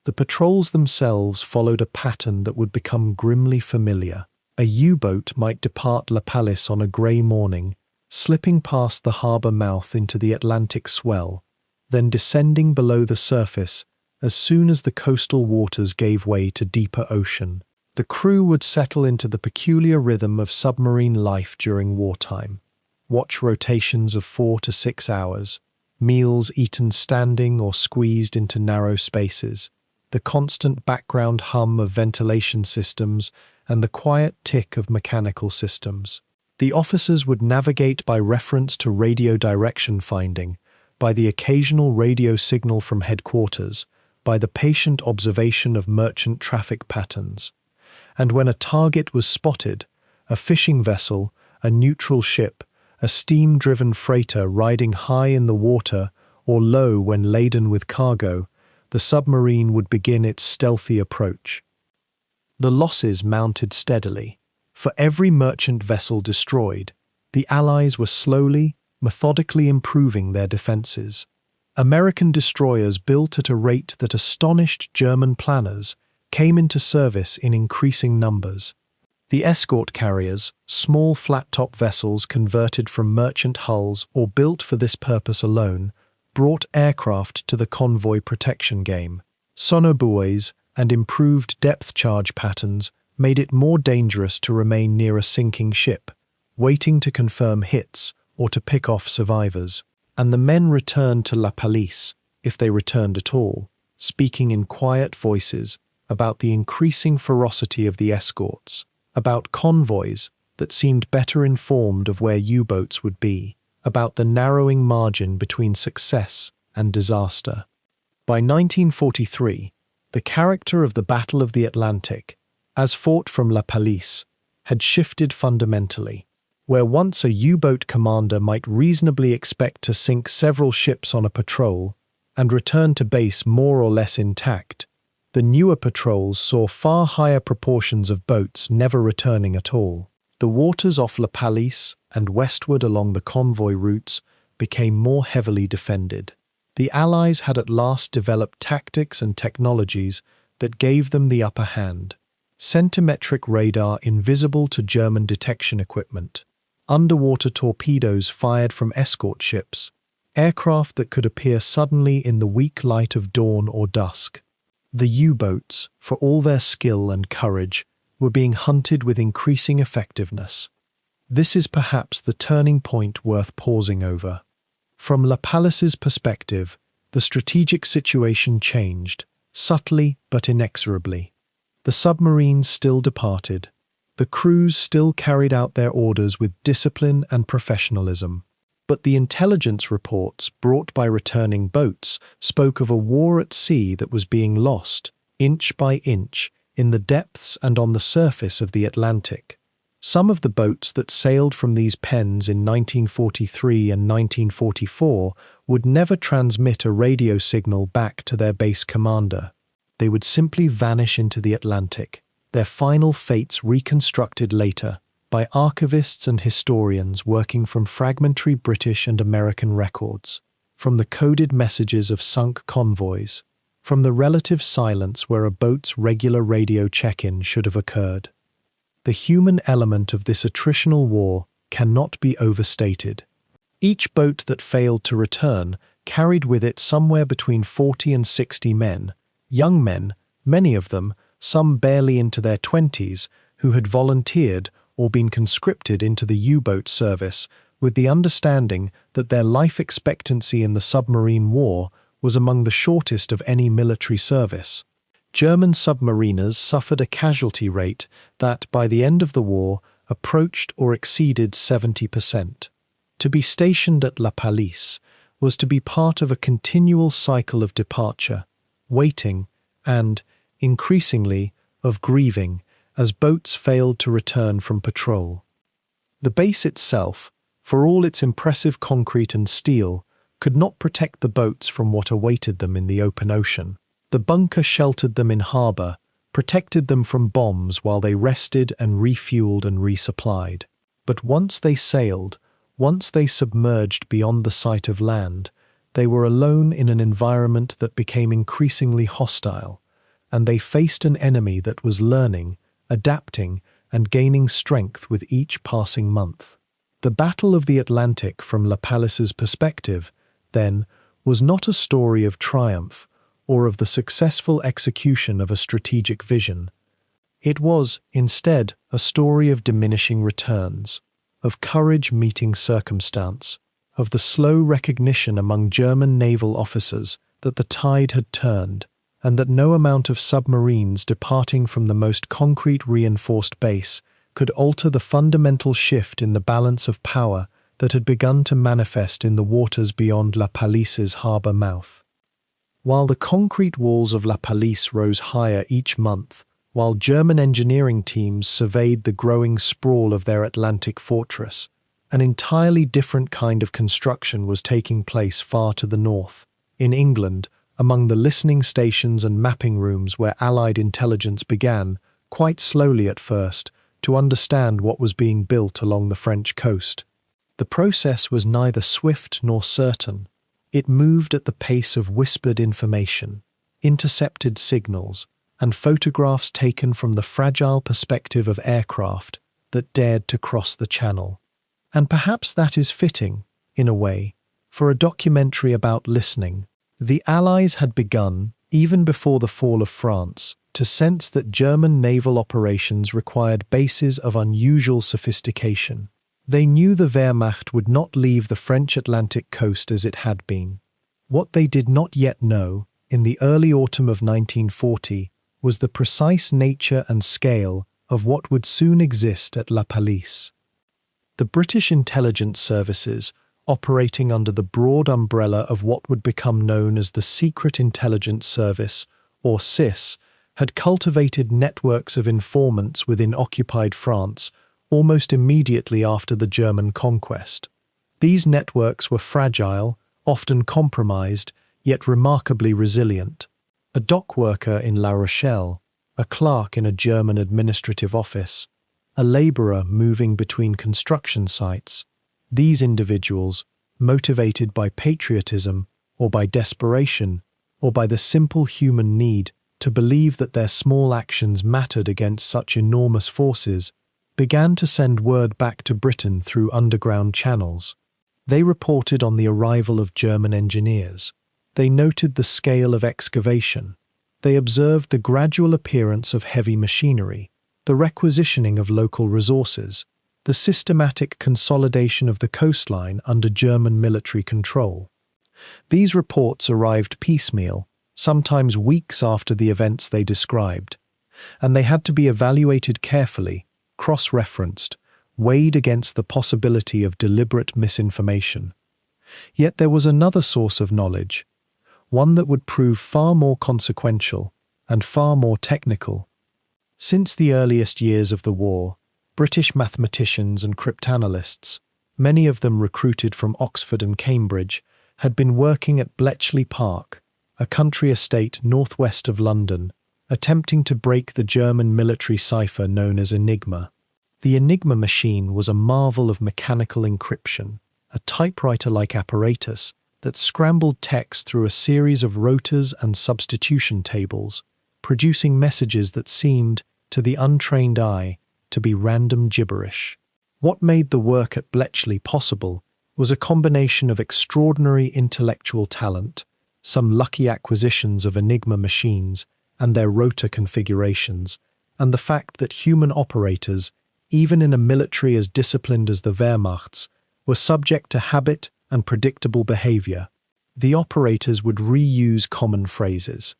The patrols themselves followed a pattern that would become grimly familiar. A U-boat might depart La Pallice on a grey morning, slipping past the harbour mouth into the Atlantic swell, then descending below the surface as soon as the coastal waters gave way to deeper ocean. The crew would settle into the peculiar rhythm of submarine life during wartime. Watch rotations of 4 to 6 hours, meals eaten standing or squeezed into narrow spaces, the constant background hum of ventilation systems and the quiet tick of mechanical systems. The officers would navigate by reference to radio direction finding, by the occasional radio signal from headquarters, by the patient observation of merchant traffic patterns. And when a target was spotted, a fishing vessel, a neutral ship, a steam-driven freighter riding high in the water or low when laden with cargo, the submarine would begin its stealthy approach. The losses mounted steadily. For every merchant vessel destroyed, The Allies were slowly, methodically improving their defenses. American destroyers built at a rate that astonished German planners came into service in increasing numbers. The escort carriers, small flat-top vessels converted from merchant hulls or built for this purpose alone, brought aircraft to the convoy protection game. Sonobuoys and improved depth charge patterns made it more dangerous to remain near a sinking ship, waiting to confirm hits or to pick off survivors. And the men returned to La Pallice, if they returned at all, speaking in quiet voices about the increasing ferocity of the escorts, about convoys that seemed better informed of where U-boats would be, about the narrowing margin between success and disaster. By 1943, the character of the Battle of the Atlantic, as fought from La Pallice, had shifted fundamentally. Where once a U-boat commander might reasonably expect to sink several ships on a patrol and return to base more or less intact, the newer patrols saw far higher proportions of boats never returning at all. The waters off La Pallice and westward along the convoy routes became more heavily defended. The Allies had at last developed tactics and technologies that gave them the upper hand. Centimetric radar invisible to German detection equipment, underwater torpedoes fired from escort ships, aircraft that could appear suddenly in the weak light of dawn or dusk. The U-boats, for all their skill and courage, were being hunted with increasing effectiveness. This is perhaps the turning point worth pausing over. From La Pallice's perspective, the strategic situation changed, subtly but inexorably. The submarines still departed. The crews still carried out their orders with discipline and professionalism. But the intelligence reports brought by returning boats spoke of a war at sea that was being lost, inch by inch, in the depths and on the surface of the Atlantic. Some of the boats that sailed from these pens in 1943 and 1944 would never transmit a radio signal back to their base commander. They would simply vanish into the Atlantic, their final fates reconstructed later by archivists and historians working from fragmentary British and American records, from the coded messages of sunk convoys, from the relative silence where a boat's regular radio check-in should have occurred. The human element of this attritional war cannot be overstated. Each boat that failed to return carried with it somewhere between 40 and 60 men, young men, many of them, some barely into their 20s, who had volunteered or been conscripted into the U-boat service with the understanding that their life expectancy in the submarine war was among the shortest of any military service. German submariners suffered a casualty rate that, by the end of the war, approached or exceeded 70%. To be stationed at La Pallice was to be part of a continual cycle of departure, waiting, and, increasingly, of grieving, as boats failed to return from patrol. The base itself, for all its impressive concrete and steel, could not protect the boats from what awaited them in the open ocean. The bunker sheltered them in harbour, protected them from bombs while they rested and refueled and resupplied. But once they sailed, once they submerged beyond the sight of land, they were alone in an environment that became increasingly hostile, and they faced an enemy that was learning, adapting, and gaining strength with each passing month. The Battle of the Atlantic, from La Pallice's perspective, then, was not a story of triumph or of the successful execution of a strategic vision. It was, instead, a story of diminishing returns, of courage meeting circumstance, of the slow recognition among German naval officers that the tide had turned, and that no amount of submarines departing from the most concrete reinforced base could alter the fundamental shift in the balance of power that had begun to manifest in the waters beyond La Pallice's harbour mouth. While the concrete walls of La Pallice rose higher each month, while German engineering teams surveyed the growing sprawl of their Atlantic fortress, an entirely different kind of construction was taking place far to the north, in England, among the listening stations and mapping rooms where Allied intelligence began, quite slowly at first, to understand what was being built along the French coast. The process was neither swift nor certain. It moved at the pace of whispered information, intercepted signals, and photographs taken from the fragile perspective of aircraft that dared to cross the channel. And perhaps that is fitting, in a way, for a documentary about listening. The Allies had begun, even before the fall of France, to sense that German naval operations required bases of unusual sophistication. They knew the Wehrmacht would not leave the French Atlantic coast as it had been. What they did not yet know, in the early autumn of 1940, was the precise nature and scale of what would soon exist at La Pallice. The British intelligence services, operating under the broad umbrella of what would become known as the Secret Intelligence Service, or SIS, had cultivated networks of informants within occupied France almost immediately after the German conquest. These networks were fragile, often compromised, yet remarkably resilient. A dock worker in La Rochelle, a clerk in a German administrative office, a laborer moving between construction sites, these individuals, motivated by patriotism or by desperation or by the simple human need to believe that their small actions mattered against such enormous forces, began to send word back to Britain through underground channels. They reported on the arrival of German engineers. They noted the scale of excavation. They observed the gradual appearance of heavy machinery, the requisitioning of local resources, the systematic consolidation of the coastline under German military control. These reports arrived piecemeal, sometimes weeks after the events they described, and they had to be evaluated carefully, cross-referenced, weighed against the possibility of deliberate misinformation. Yet there was another source of knowledge, one that would prove far more consequential and far more technical. Since the earliest years of the war, British mathematicians and cryptanalysts, many of them recruited from Oxford and Cambridge, had been working at Bletchley Park, a country estate northwest of London, attempting to break the German military cipher known as Enigma. The Enigma machine was a marvel of mechanical encryption, a typewriter-like apparatus that scrambled text through a series of rotors and substitution tables, producing messages that seemed, to the untrained eye, to be random gibberish. What made the work at Bletchley possible was a combination of extraordinary intellectual talent, some lucky acquisitions of Enigma machines and their rotor configurations, and the fact that human operators, even in a military as disciplined as the Wehrmacht's, were subject to habit and predictable behavior. The operators would reuse common phrases.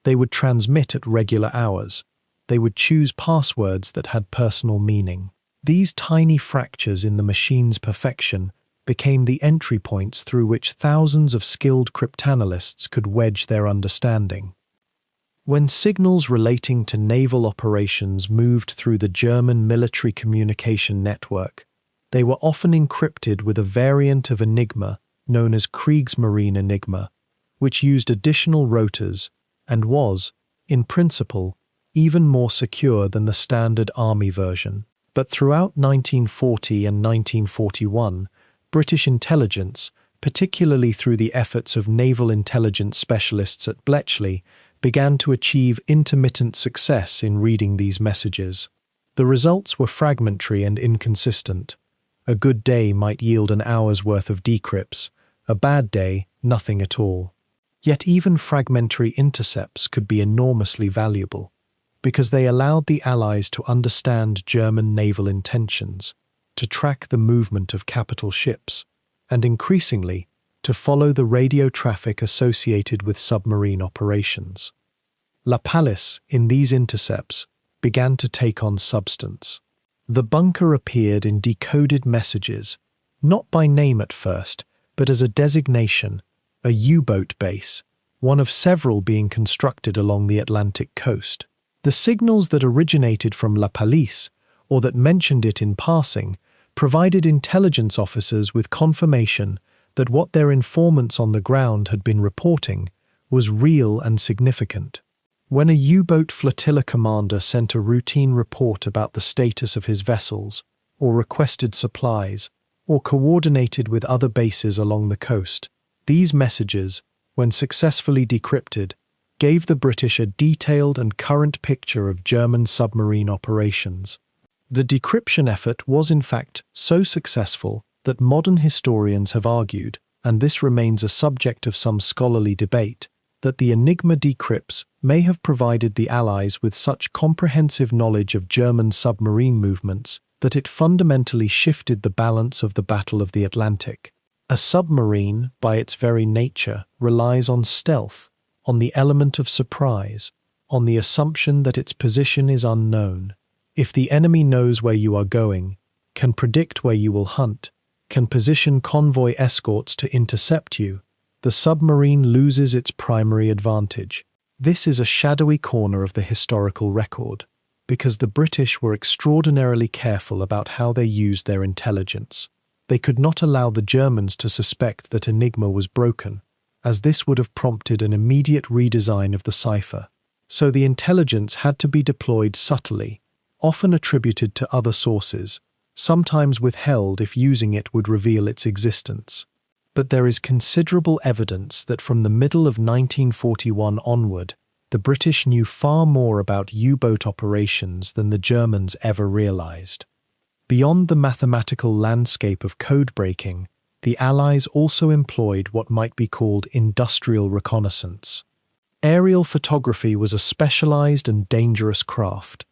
They would transmit at regular hours. They would choose passwords that had personal meaning. These tiny fractures in the machine's perfection became the entry points through which thousands of skilled cryptanalysts could wedge their understanding. When signals relating to naval operations moved through the German military communication network, they were often encrypted with a variant of Enigma known as Kriegsmarine Enigma, which used additional rotors and was, in principle, even more secure than the standard army version. But throughout 1940 and 1941, British intelligence, particularly through the efforts of naval intelligence specialists at Bletchley, began to achieve intermittent success in reading these messages. The results were fragmentary and inconsistent. A good day might yield an hour's worth of decrypts, a bad day, nothing at all. Yet even fragmentary intercepts could be enormously valuable, because they allowed the Allies to understand German naval intentions, to track the movement of capital ships, and increasingly, to follow the radio traffic associated with submarine operations. La Pallice, in these intercepts, began to take on substance. The bunker appeared in decoded messages, not by name at first, but as a designation, a U-boat base, one of several being constructed along the Atlantic coast. The signals that originated from La Pallice, or that mentioned it in passing, provided intelligence officers with confirmation that what their informants on the ground had been reporting was real and significant. When a U-boat Flotilla commander sent a routine report about the status of his vessels, or requested supplies, or coordinated with other bases along the coast. These messages, when successfully decrypted, gave the British a detailed and current picture of German submarine operations. The decryption effort was in fact so successful that modern historians have argued, and this remains a subject of some scholarly debate, that the Enigma decrypts may have provided the Allies with such comprehensive knowledge of German submarine movements that it fundamentally shifted the balance of the Battle of the Atlantic. A submarine, by its very nature, relies on stealth, on the element of surprise, on the assumption that its position is unknown. If the enemy knows where you are going, can predict where you will hunt, can position convoy escorts to intercept you, the submarine loses its primary advantage. This is a shadowy corner of the historical record, because the British were extraordinarily careful about how they used their intelligence. They could not allow the Germans to suspect that Enigma was broken, as this would have prompted an immediate redesign of the cipher. So the intelligence had to be deployed subtly, often attributed to other sources, sometimes withheld if using it would reveal its existence. But there is considerable evidence that from the middle of 1941 onward, the British knew far more about U-boat operations than the Germans ever realized. Beyond the mathematical landscape of code-breaking, the Allies also employed what might be called industrial reconnaissance. Aerial photography was a specialized and dangerous craft.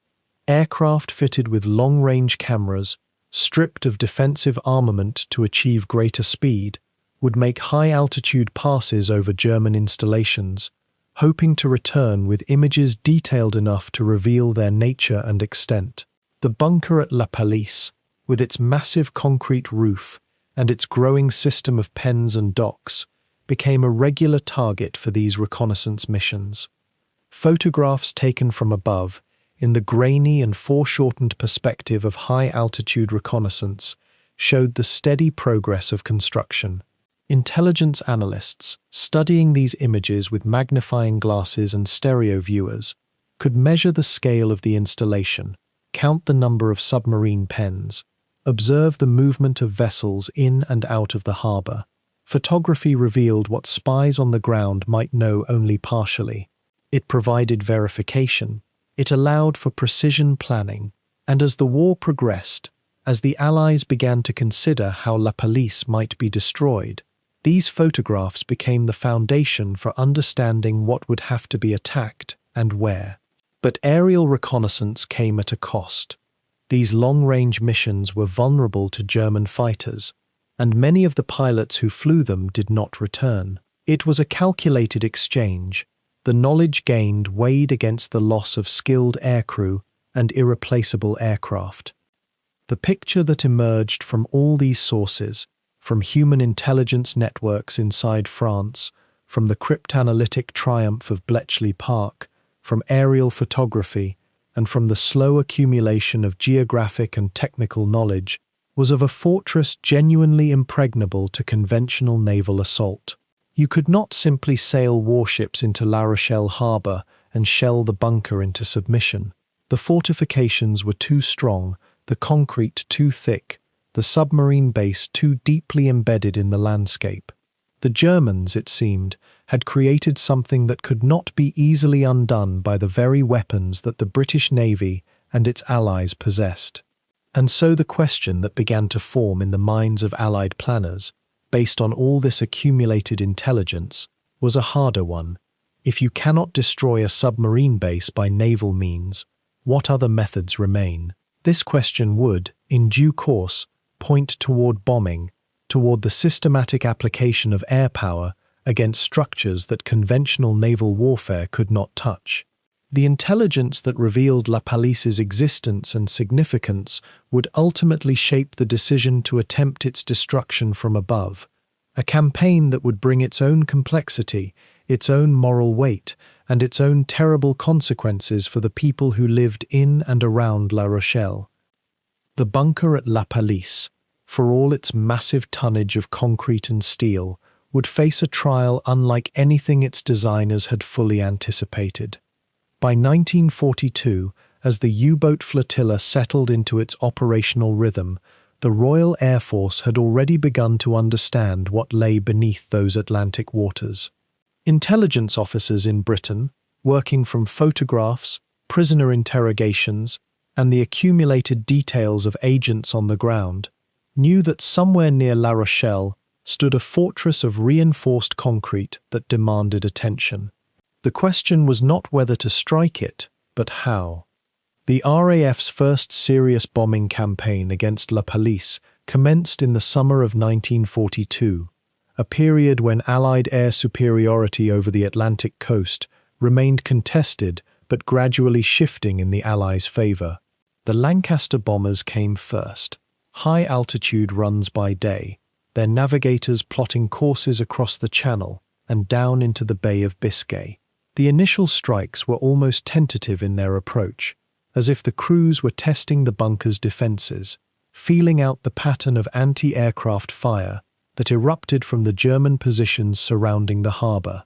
Aircraft fitted with long-range cameras, stripped of defensive armament to achieve greater speed, would make high-altitude passes over German installations, hoping to return with images detailed enough to reveal their nature and extent. The bunker at Pallice, with its massive concrete roof and its growing system of pens and docks, became a regular target for these reconnaissance missions. Photographs taken from above, in the grainy and foreshortened perspective of high-altitude reconnaissance, showed the steady progress of construction. Intelligence analysts, studying these images with magnifying glasses and stereo viewers, could measure the scale of the installation, count the number of submarine pens, observe the movement of vessels in and out of the harbour. Photography revealed what spies on the ground might know only partially. It provided verification. It allowed for precision planning. And as the war progressed, as the Allies began to consider how Pallice might be destroyed, these photographs became the foundation for understanding what would have to be attacked and where. But aerial reconnaissance came at a cost. These long-range missions were vulnerable to German fighters, and many of the pilots who flew them did not return. It was a calculated exchange. The knowledge gained weighed against the loss of skilled aircrew and irreplaceable aircraft. The picture that emerged from all these sources, from human intelligence networks inside France, from the cryptanalytic triumph of Bletchley Park, from aerial photography, and from the slow accumulation of geographic and technical knowledge, was of a fortress genuinely impregnable to conventional naval assault. You could not simply sail warships into La Rochelle harbour and shell the bunker into submission. The fortifications were too strong, the concrete too thick, the submarine base too deeply embedded in the landscape. The Germans, it seemed, had created something that could not be easily undone by the very weapons that the British Navy and its allies possessed. And so the question that began to form in the minds of Allied planners, based on all this accumulated intelligence, was a harder one. If you cannot destroy a submarine base by naval means, what other methods remain? This question would, in due course, point toward bombing, toward the systematic application of air power against structures that conventional naval warfare could not touch. The intelligence that revealed Pallice's existence and significance would ultimately shape the decision to attempt its destruction from above, a campaign that would bring its own complexity, its own moral weight, and its own terrible consequences for the people who lived in and around La Rochelle. The bunker at Pallice, for all its massive tonnage of concrete and steel, would face a trial unlike anything its designers had fully anticipated. By 1942, as the U-boat Flotilla settled into its operational rhythm, The Royal Air Force had already begun to understand what lay beneath those Atlantic waters. Intelligence officers in Britain, working from photographs, prisoner interrogations, and the accumulated details of agents on the ground, knew that somewhere near La Rochelle stood a fortress of reinforced concrete that demanded attention. The question was not whether to strike it, but how. The RAF's first serious bombing campaign against La Pallice commenced in the summer of 1942, a period when Allied air superiority over the Atlantic coast remained contested but gradually shifting in the Allies' favour. The Lancaster bombers came first, high-altitude runs by day, their navigators plotting courses across the Channel and down into the Bay of Biscay. The initial strikes were almost tentative in their approach, as if the crews were testing the bunker's defences, feeling out the pattern of anti-aircraft fire that erupted from the German positions surrounding the harbour.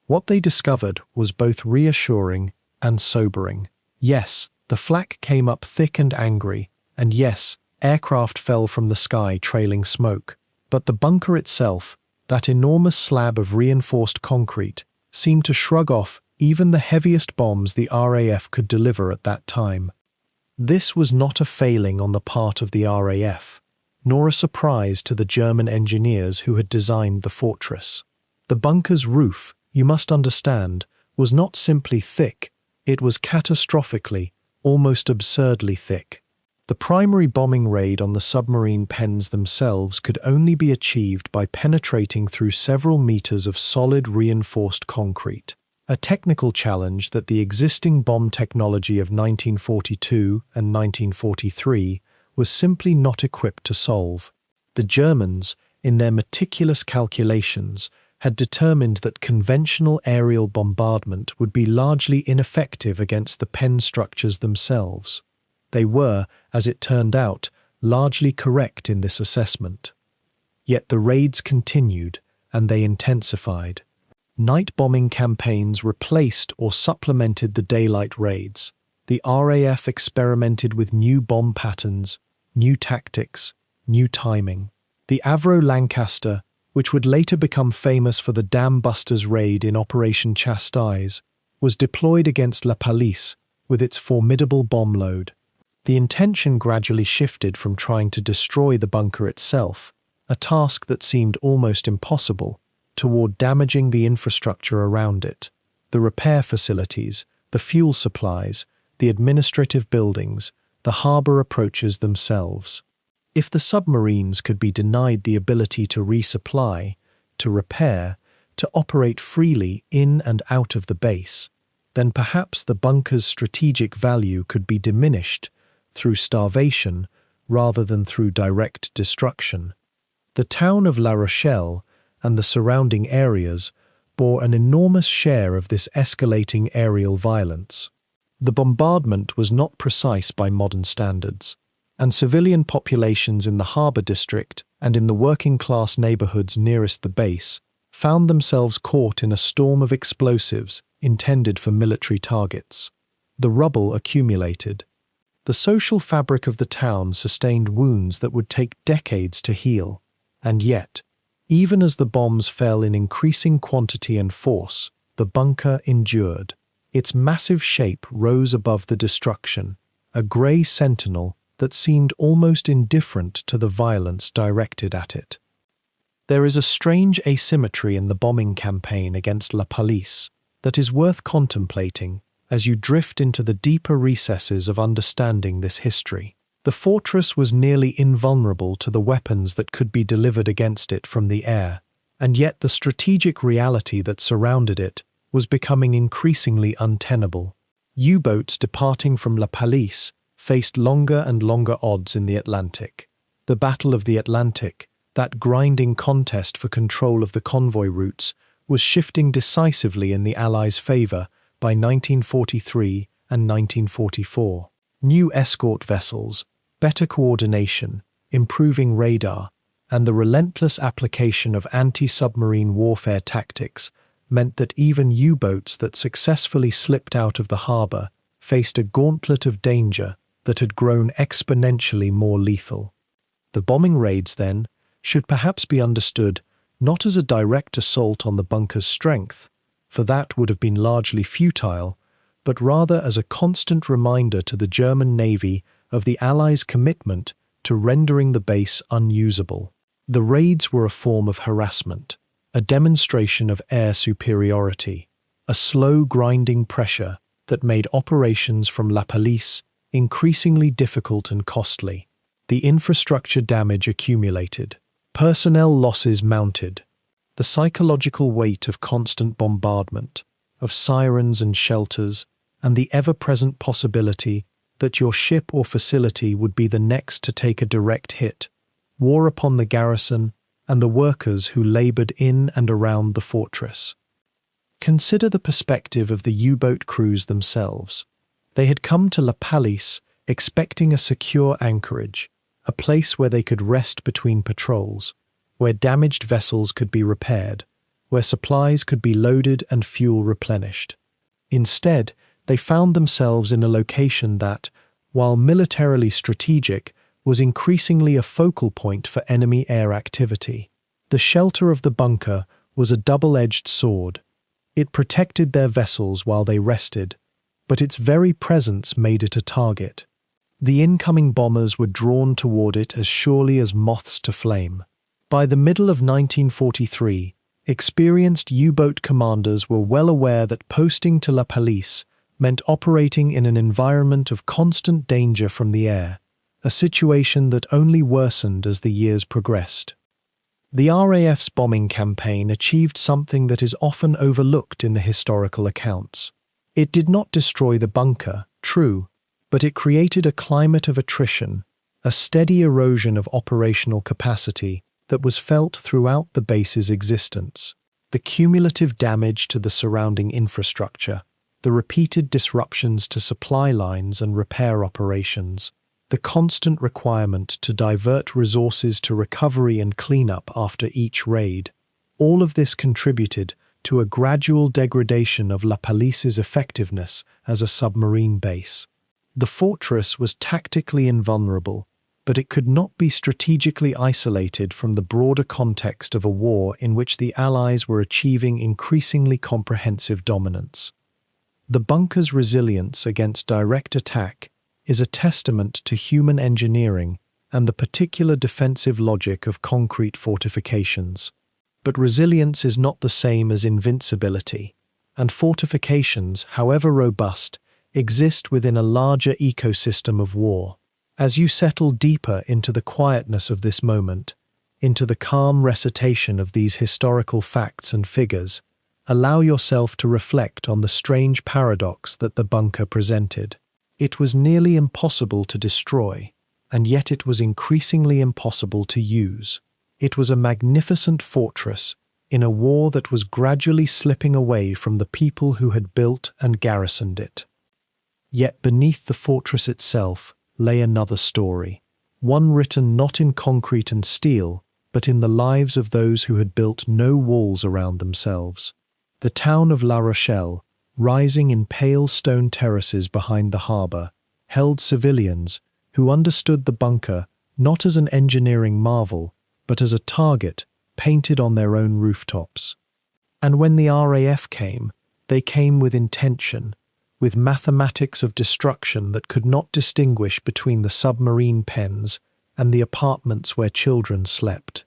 What they discovered was both reassuring and sobering. Yes, the flak came up thick and angry, and yes, aircraft fell from the sky trailing smoke. But the bunker itself, that enormous slab of reinforced concrete, seemed to shrug off even the heaviest bombs the RAF could deliver at that time. This was not a failing on the part of the RAF, nor a surprise to the German engineers who had designed the fortress. The bunker's roof, you must understand, was not simply thick, it was catastrophically, almost absurdly thick. The primary bombing raid on the submarine pens themselves could only be achieved by penetrating through several meters of solid reinforced concrete, a technical challenge that the existing bomb technology of 1942 and 1943 was simply not equipped to solve. The Germans, in their meticulous calculations, had determined that conventional aerial bombardment would be largely ineffective against the pen structures themselves. They were, as it turned out, largely correct in this assessment. Yet the raids continued, and they intensified. Night bombing campaigns replaced or supplemented the daylight raids. The RAF experimented with new bomb patterns, new tactics, new timing. The Avro Lancaster, which would later become famous for the Dam Busters raid in Operation Chastise, was deployed against La Pallice with its formidable bomb load. The intention gradually shifted from trying to destroy the bunker itself, a task that seemed almost impossible, toward damaging the infrastructure around it, the repair facilities, the fuel supplies, the administrative buildings, the harbour approaches themselves. If the submarines could be denied the ability to resupply, to repair, to operate freely in and out of the base, then perhaps the bunker's strategic value could be diminished through starvation rather than through direct destruction. The town of La Rochelle and the surrounding areas bore an enormous share of this escalating aerial violence. The bombardment was not precise by modern standards, and civilian populations in the harbour district and in the working-class neighbourhoods nearest the base found themselves caught in a storm of explosives intended for military targets. The rubble accumulated. The social fabric of the town sustained wounds that would take decades to heal, and yet, even as the bombs fell in increasing quantity and force, the bunker endured. Its massive shape rose above the destruction, a grey sentinel that seemed almost indifferent to the violence directed at it. There is a strange asymmetry in the bombing campaign against La Pallice that is worth contemplating as you drift into the deeper recesses of understanding this history. The fortress was nearly invulnerable to the weapons that could be delivered against it from the air, and yet the strategic reality that surrounded it was becoming increasingly untenable. U-boats departing from La Pallice faced longer and longer odds in the Atlantic. The Battle of the Atlantic, that grinding contest for control of the convoy routes, was shifting decisively in the Allies' favour by 1943 and 1944. New escort vessels, better coordination, improving radar, and the relentless application of anti-submarine warfare tactics meant that even U-boats that successfully slipped out of the harbour faced a gauntlet of danger that had grown exponentially more lethal. The bombing raids, then, should perhaps be understood not as a direct assault on the bunker's strength, for that would have been largely futile, but rather as a constant reminder to the German Navy of the Allies' commitment to rendering the base unusable. The raids were a form of harassment, a demonstration of air superiority, a slow grinding pressure that made operations from La Pallice increasingly difficult and costly. The infrastructure damage accumulated, personnel losses mounted, the psychological weight of constant bombardment, of sirens and shelters, and the ever-present possibility that your ship or facility would be the next to take a direct hit, wore upon the garrison and the workers who labored in and around the fortress. Consider the perspective of the U-boat crews themselves. They had come to La Pallice expecting a secure anchorage, a place where they could rest between patrols, where damaged vessels could be repaired, where supplies could be loaded and fuel replenished. Instead, they found themselves in a location that, while militarily strategic, was increasingly a focal point for enemy air activity. The shelter of the bunker was a double-edged sword. It protected their vessels while they rested, but its very presence made it a target. The incoming bombers were drawn toward it as surely as moths to flame. By the middle of 1943, experienced U-boat commanders were well aware that posting to La Pallice meant operating in an environment of constant danger from the air, a situation that only worsened as the years progressed. The RAF's bombing campaign achieved something that is often overlooked in the historical accounts. It did not destroy the bunker, true, but it created a climate of attrition, a steady erosion of operational capacity that was felt throughout the base's existence. The cumulative damage to the surrounding infrastructure, the repeated disruptions to supply lines and repair operations, the constant requirement to divert resources to recovery and cleanup after each raid, all of this contributed to a gradual degradation of La Pallice's effectiveness as a submarine base. The fortress was tactically invulnerable, but it could not be strategically isolated from the broader context of a war in which the Allies were achieving increasingly comprehensive dominance. The bunker's resilience against direct attack is a testament to human engineering and the particular defensive logic of concrete fortifications. But resilience is not the same as invincibility, and fortifications, however robust, exist within a larger ecosystem of war. As you settle deeper into the quietness of this moment, into the calm recitation of these historical facts and figures, allow yourself to reflect on the strange paradox that the bunker presented. It was nearly impossible to destroy, and yet it was increasingly impossible to use. It was a magnificent fortress in a war that was gradually slipping away from the people who had built and garrisoned it. Yet beneath the fortress itself lay another story, one written not in concrete and steel, but in the lives of those who had built no walls around themselves. The town of La Rochelle, rising in pale stone terraces behind the harbour, held civilians who understood the bunker not as an engineering marvel, but as a target painted on their own rooftops. And when the RAF came, they came with intention, with mathematics of destruction that could not distinguish between the submarine pens and the apartments where children slept.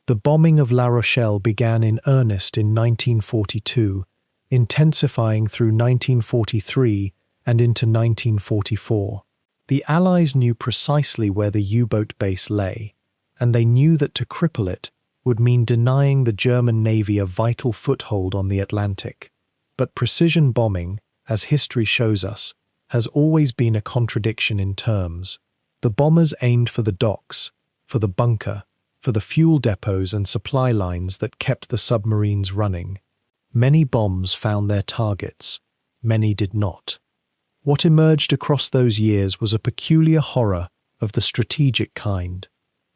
The bombing of La Rochelle began in earnest in 1942, intensifying through 1943 and into 1944. The Allies knew precisely where the U-boat base lay, and they knew that to cripple it would mean denying the German Navy a vital foothold on the Atlantic. But precision bombing, as history shows us, has always been a contradiction in terms. The bombers aimed for the docks, for the bunker, for the fuel depots and supply lines that kept the submarines running. Many bombs found their targets, many did not. What emerged across those years was a peculiar horror of the strategic kind,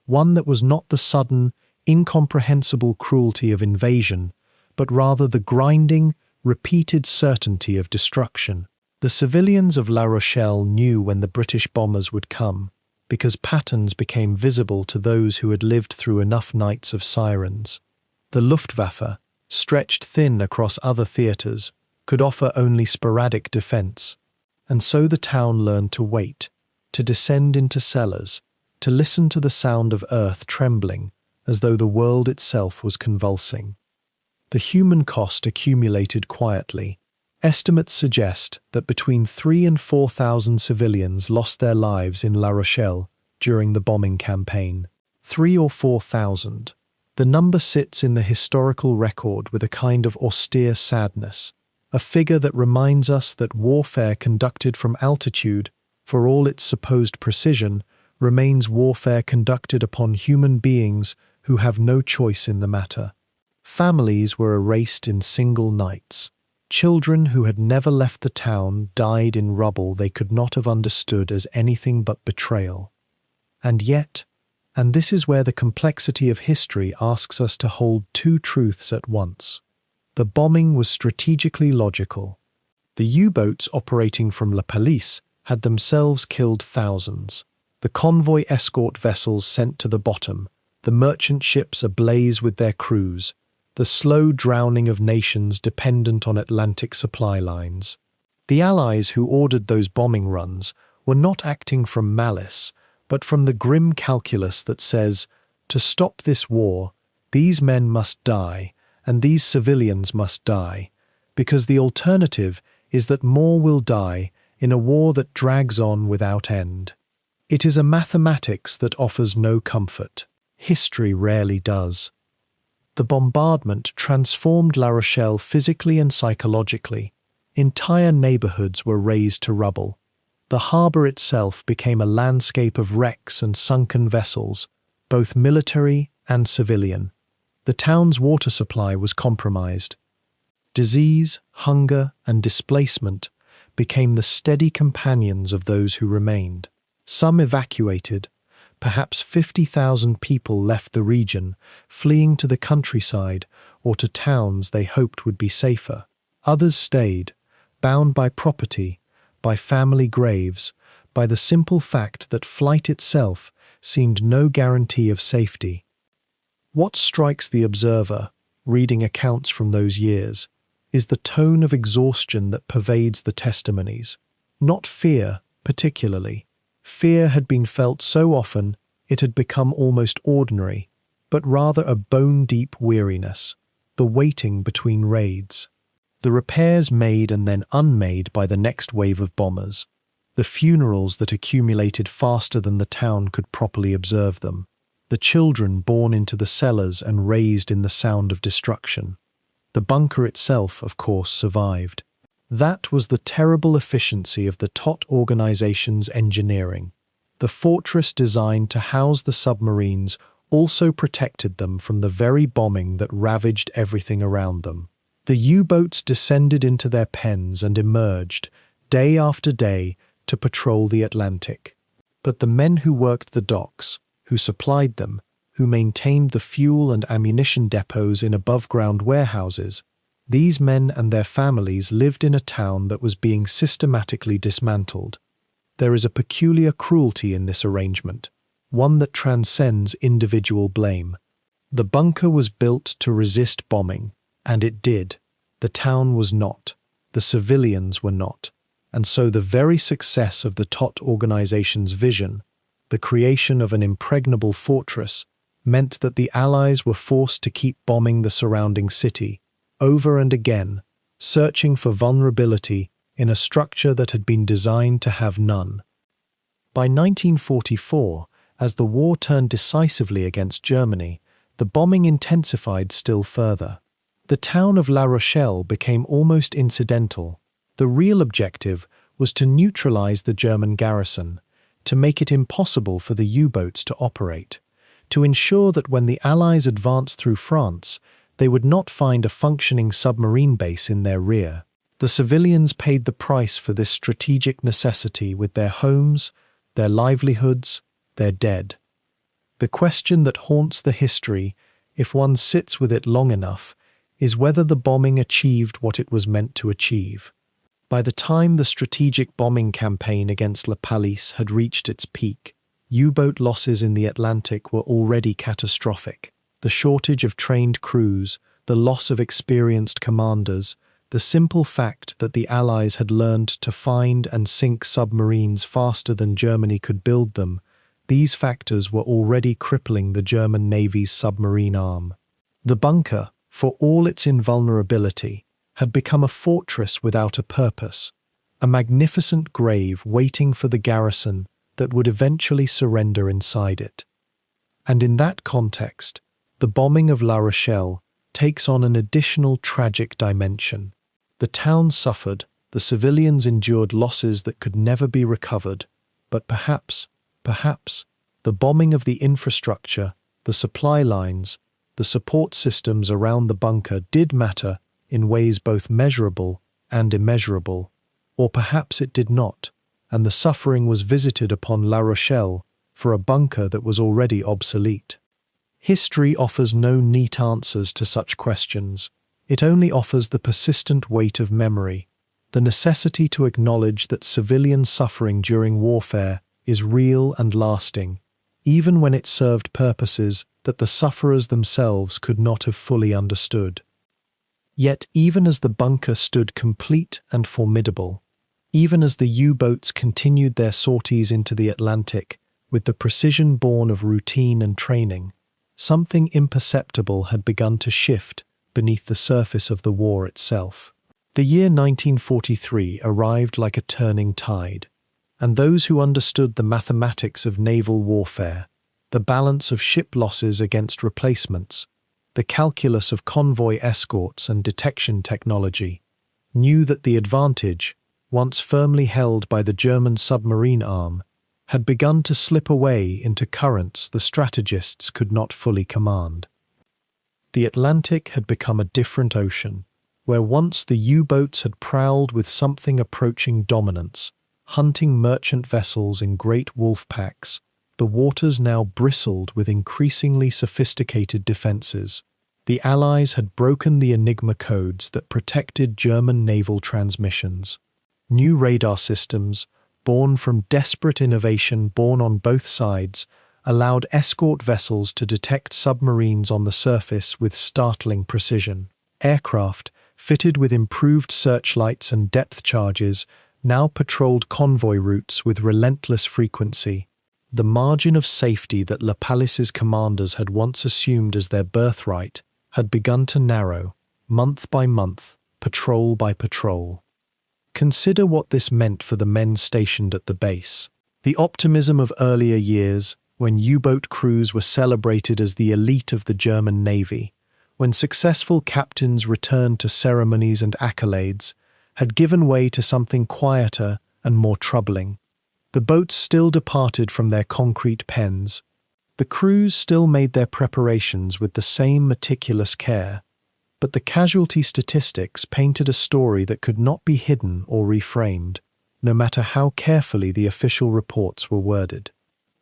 one that was not the sudden, incomprehensible cruelty of invasion, but rather the grinding, repeated certainty of destruction. The civilians of La Rochelle knew when the British bombers would come. because patterns became visible to those who had lived through enough nights of sirens. The Luftwaffe, stretched thin across other theatres, could offer only sporadic defence, and so the town learned to wait, to descend into cellars, to listen to the sound of earth trembling, as though the world itself was convulsing. The human cost accumulated quietly. Estimates suggest that between 3,000 and 4,000 civilians lost their lives in La Rochelle during the bombing campaign. 3,000 or 4,000. The number sits in the historical record with a kind of austere sadness, a figure that reminds us that warfare conducted from altitude, for all its supposed precision, remains warfare conducted upon human beings who have no choice in the matter. Families were erased in single nights. Children who had never left the town died in rubble they could not have understood as anything but betrayal. And yet, and this is where the complexity of history asks us to hold two truths at once. The bombing was strategically logical. The U-boats operating from La Pallice had themselves killed thousands. The convoy escort vessels sent to the bottom, the merchant ships ablaze with their crews, the slow drowning of nations dependent on Atlantic supply lines. The Allies who ordered those bombing runs were not acting from malice, but from the grim calculus that says, to stop this war, these men must die, and these civilians must die, because the alternative is that more will die in a war that drags on without end. It is a mathematics that offers no comfort. History rarely does. The bombardment transformed La Rochelle physically and psychologically. Entire neighborhoods were razed to rubble. The harbor itself became a landscape of wrecks and sunken vessels, both military and civilian. The town's water supply was compromised. Disease, hunger, and displacement became the steady companions of those who remained. Some evacuated. Perhaps 50,000 people left the region, fleeing to the countryside or to towns they hoped would be safer. Others stayed, bound by property, by family graves, by the simple fact that flight itself seemed no guarantee of safety. What strikes the observer, reading accounts from those years, is the tone of exhaustion that pervades the testimonies. Not fear, particularly. Fear had been felt so often it had become almost ordinary, but rather a bone-deep weariness, the waiting between raids, the repairs made and then unmade by the next wave of bombers, the funerals that accumulated faster than the town could properly observe them, the children born into the cellars and raised in the sound of destruction. The bunker itself, of course, survived. That was the terrible efficiency of the TOT organization's engineering. The fortress designed to house the submarines also protected them from the very bombing that ravaged everything around them. The U-boats descended into their pens and emerged, day after day, to patrol the Atlantic. But the men who worked the docks, who supplied them, who maintained the fuel and ammunition depots in above-ground warehouses, these men and their families lived in a town that was being systematically dismantled. There is a peculiar cruelty in this arrangement, one that transcends individual blame. The bunker was built to resist bombing, and it did. The town was not. The civilians were not. And so the very success of the TOT organization's vision, the creation of an impregnable fortress, meant that the Allies were forced to keep bombing the surrounding city, over and again, searching for vulnerability in a structure that had been designed to have none. By 1944, as the war turned decisively against Germany, the bombing intensified still further. The town of La Rochelle became almost incidental. The real objective was to neutralize the German garrison, to make it impossible for the U-boats to operate, to ensure that when the Allies advanced through France, they would not find a functioning submarine base in their rear. The civilians paid the price for this strategic necessity with their homes, their livelihoods, their dead. The question that haunts the history, if one sits with it long enough, is whether the bombing achieved what it was meant to achieve. By the time the strategic bombing campaign against La Pallice had reached its peak, U-boat losses in the Atlantic were already catastrophic. The shortage of trained crews, the loss of experienced commanders, the simple fact that the Allies had learned to find and sink submarines faster than Germany could build them, these factors were already crippling the German Navy's submarine arm. The bunker, for all its invulnerability, had become a fortress without a purpose, a magnificent grave waiting for the garrison that would eventually surrender inside it. And in that context, the bombing of La Rochelle takes on an additional tragic dimension. The town suffered, the civilians endured losses that could never be recovered, but perhaps, the bombing of the infrastructure, the supply lines, the support systems around the bunker did matter in ways both measurable and immeasurable, or perhaps it did not, and the suffering was visited upon La Rochelle for a bunker that was already obsolete. History offers no neat answers to such questions. It only offers the persistent weight of memory, the necessity to acknowledge that civilian suffering during warfare is real and lasting, even when it served purposes that the sufferers themselves could not have fully understood. Yet even as the bunker stood complete and formidable, even as the U-boats continued their sorties into the Atlantic with the precision born of routine and training, something imperceptible had begun to shift beneath the surface of the war itself. The year 1943 arrived like a turning tide, and those who understood the mathematics of naval warfare, the balance of ship losses against replacements, the calculus of convoy escorts and detection technology, knew that the advantage, once firmly held by the German submarine arm, had begun to slip away into currents the strategists could not fully command. The Atlantic had become a different ocean, where once the U-boats had prowled with something approaching dominance, hunting merchant vessels in great wolf packs. The waters now bristled with increasingly sophisticated defenses. The Allies had broken the Enigma codes that protected German naval transmissions. New radar systems, born from desperate innovation born on both sides, allowed escort vessels to detect submarines on the surface with startling precision. Aircraft, fitted with improved searchlights and depth charges, now patrolled convoy routes with relentless frequency. The margin of safety that La Pallice's commanders had once assumed as their birthright had begun to narrow, month by month, patrol by patrol. Consider what this meant for the men stationed at the base. The optimism of earlier years, when U-boat crews were celebrated as the elite of the German Navy, when successful captains returned to ceremonies and accolades, had given way to something quieter and more troubling. The boats still departed from their concrete pens. The crews still made their preparations with the same meticulous care, but the casualty statistics painted a story that could not be hidden or reframed, no matter how carefully the official reports were worded.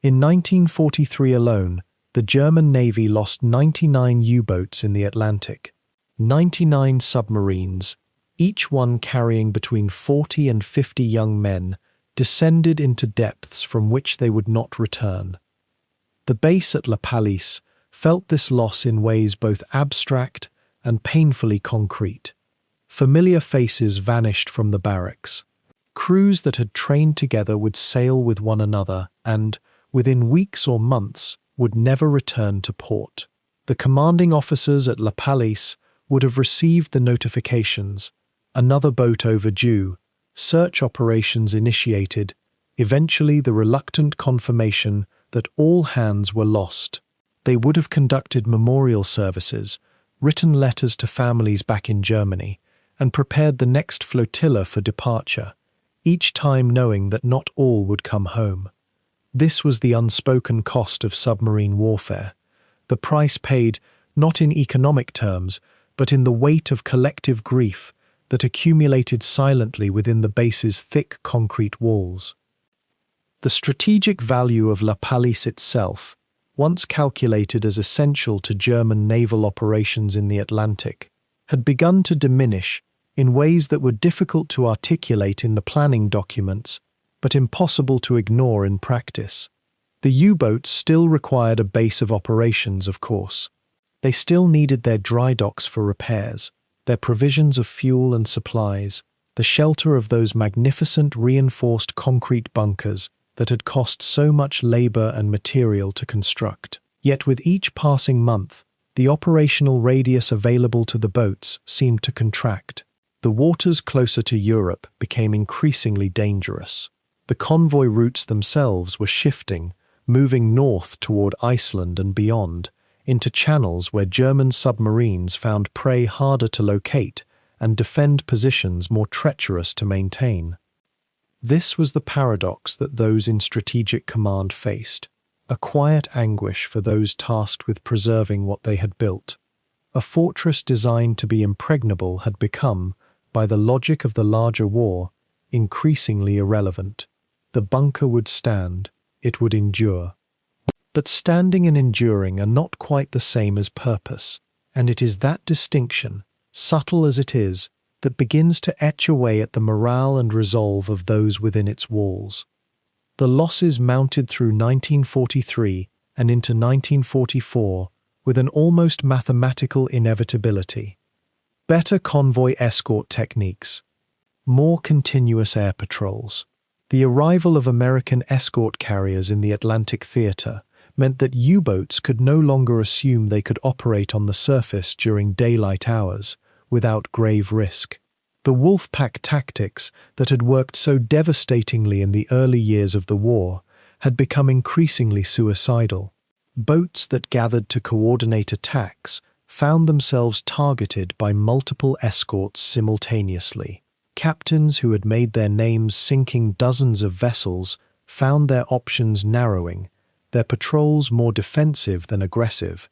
In 1943 alone, the German Navy lost 99 U-boats in the Atlantic, 99 submarines, each one carrying between 40 and 50 young men, descended into depths from which they would not return. The base at La Pallice felt this loss in ways both abstract and painfully concrete. Familiar faces vanished from the barracks. Crews that had trained together would sail with one another and, within weeks or months, would never return to port. The commanding officers at La Pallice would have received the notifications, another boat overdue, search operations initiated, eventually the reluctant confirmation that all hands were lost. They would have conducted memorial services, written letters to families back in Germany, and prepared the next flotilla for departure, each time knowing that not all would come home. This was the unspoken cost of submarine warfare, the price paid not in economic terms, but in the weight of collective grief that accumulated silently within the base's thick concrete walls. The strategic value of La Pallice itself, once calculated as essential to German naval operations in the Atlantic, had begun to diminish in ways that were difficult to articulate in the planning documents, but impossible to ignore in practice. The U-boats still required a base of operations, of course. They still needed their dry docks for repairs, their provisions of fuel and supplies, the shelter of those magnificent reinforced concrete bunkers that had cost so much labor and material to construct. Yet with each passing month, the operational radius available to the boats seemed to contract. The waters closer to Europe became increasingly dangerous. The convoy routes themselves were shifting, moving north toward Iceland and beyond, into channels where German submarines found prey harder to locate and defend positions more treacherous to maintain. This was the paradox that those in strategic command faced, a quiet anguish for those tasked with preserving what they had built. A fortress designed to be impregnable had become, by the logic of the larger war, increasingly irrelevant. The bunker would stand, it would endure. But standing and enduring are not quite the same as purpose, and it is that distinction, subtle as it is, that begins to etch away at the morale and resolve of those within its walls. The losses mounted through 1943 and into 1944 with an almost mathematical inevitability. Better convoy escort techniques, more continuous air patrols. The arrival of American escort carriers in the Atlantic theater meant that U-boats could no longer assume they could operate on the surface during daylight hours without grave risk. The wolf pack tactics that had worked so devastatingly in the early years of the war had become increasingly suicidal. Boats that gathered to coordinate attacks found themselves targeted by multiple escorts simultaneously. Captains who had made their names sinking dozens of vessels found their options narrowing, their patrols more defensive than aggressive,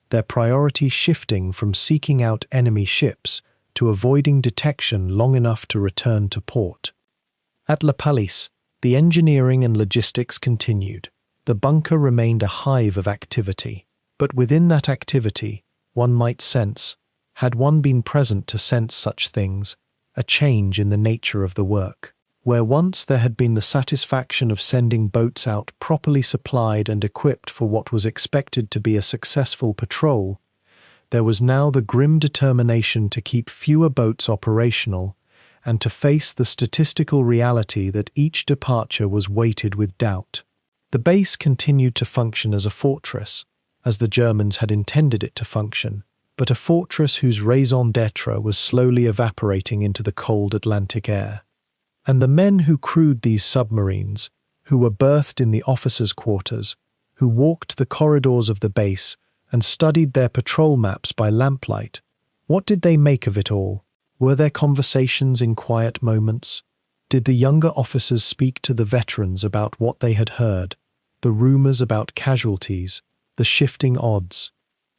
their priority shifting from seeking out enemy ships to avoiding detection long enough to return to port. At La Pallice, the engineering and logistics continued. The bunker remained a hive of activity, but within that activity, one might sense, had one been present to sense such things, a change in the nature of the work. Where once there had been the satisfaction of sending boats out properly supplied and equipped for what was expected to be a successful patrol, there was now the grim determination to keep fewer boats operational and to face the statistical reality that each departure was weighted with doubt. The base continued to function as a fortress, as the Germans had intended it to function, but a fortress whose raison d'etre was slowly evaporating into the cold Atlantic air. And the men who crewed these submarines, who were berthed in the officers' quarters, who walked the corridors of the base and studied their patrol maps by lamplight, what did they make of it all? Were there conversations in quiet moments? Did the younger officers speak to the veterans about what they had heard, the rumors about casualties, the shifting odds?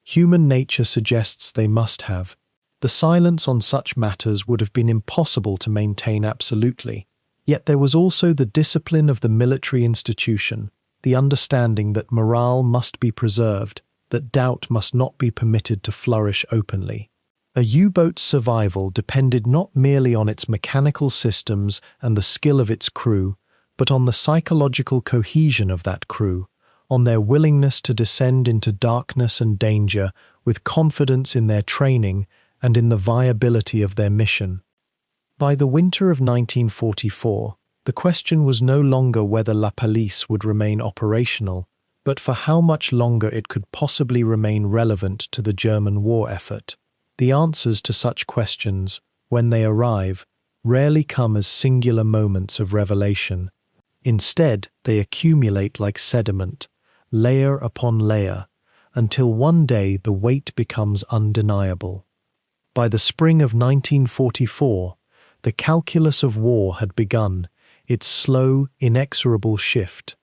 Human nature suggests they must have. The silence on such matters would have been impossible to maintain absolutely. Yet there was also the discipline of the military institution, the understanding that morale must be preserved, that doubt must not be permitted to flourish openly. A U-boat's survival depended not merely on its mechanical systems and the skill of its crew, but on the psychological cohesion of that crew, on their willingness to descend into darkness and danger with confidence in their training and in the viability of their mission. By the winter of 1944, the question was no longer whether La Pallice would remain operational, but for how much longer it could possibly remain relevant to the German war effort. The answers to such questions, when they arrive, rarely come as singular moments of revelation. Instead, they accumulate like sediment, layer upon layer, until one day the weight becomes undeniable. By the spring of 1944, the calculus of war had begun, its slow, inexorable shift.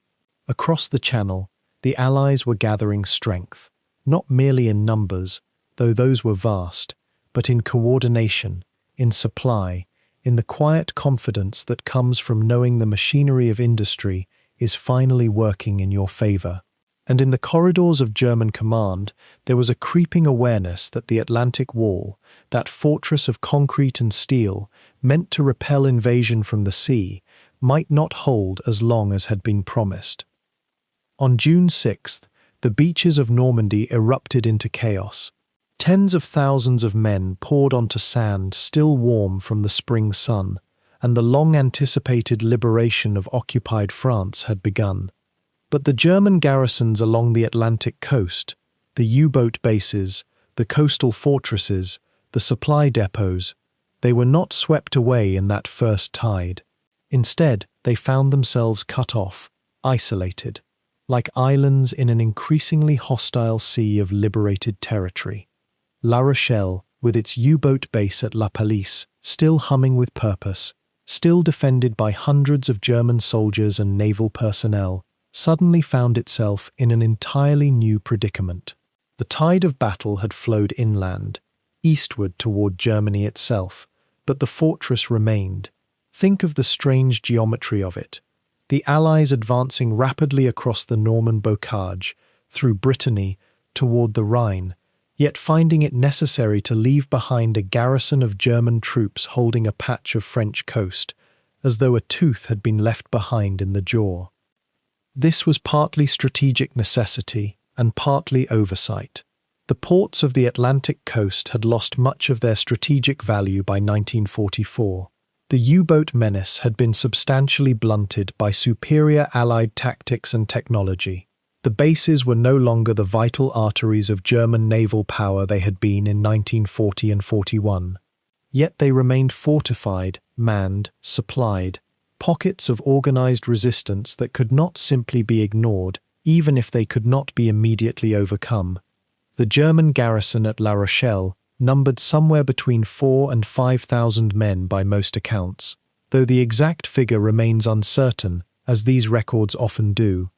Across the Channel, the Allies were gathering strength, not merely in numbers, though those were vast, but in coordination, in supply, in the quiet confidence that comes from knowing the machinery of industry is finally working in your favor. And in the corridors of German command, there was a creeping awareness that the Atlantic Wall, that fortress of concrete and steel, meant to repel invasion from the sea, might not hold as long as had been promised. On June 6th, the beaches of Normandy erupted into chaos. Tens of thousands of men poured onto sand still warm from the spring sun, and the long-anticipated liberation of occupied France had begun. But the German garrisons along the Atlantic coast, the U-boat bases, the coastal fortresses, the supply depots, they were not swept away in that first tide. Instead, they found themselves cut off, isolated, like islands in an increasingly hostile sea of liberated territory. La Rochelle, with its U-boat base at La Pallice, still humming with purpose, still defended by hundreds of German soldiers and naval personnel, suddenly found itself in an entirely new predicament. The tide of battle had flowed inland, eastward toward Germany itself, but the fortress remained. Think of the strange geometry of it. The Allies advancing rapidly across the Norman bocage, through Brittany, toward the Rhine, yet finding it necessary to leave behind a garrison of German troops holding a patch of French coast, as though a tooth had been left behind in the jaw. This was partly strategic necessity and partly oversight. The ports of the Atlantic coast had lost much of their strategic value by 1944. The U-boat menace had been substantially blunted by superior Allied tactics and technology. The bases were no longer the vital arteries of German naval power they had been in 1940 and 41. Yet they remained fortified, manned, supplied, pockets of organized resistance that could not simply be ignored, even if they could not be immediately overcome. The German garrison at La Rochelle numbered somewhere between 4,000 and 5,000 men by most accounts, though the exact figure remains uncertain, as these records often do.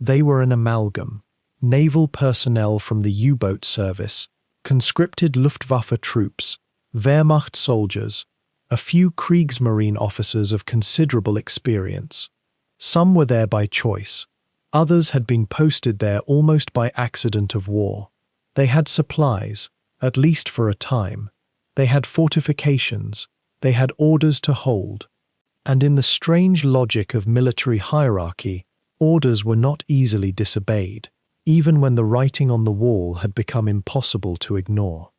They were an amalgam: naval personnel from the U-boat service, conscripted Luftwaffe troops, Wehrmacht soldiers, a few Kriegsmarine officers of considerable experience. Some were there by choice. Others had been posted there almost by accident of war. They had supplies, at least for a time. They had fortifications. They had orders to hold. And in the strange logic of military hierarchy, orders were not easily disobeyed, even when the writing on the wall had become impossible to ignore.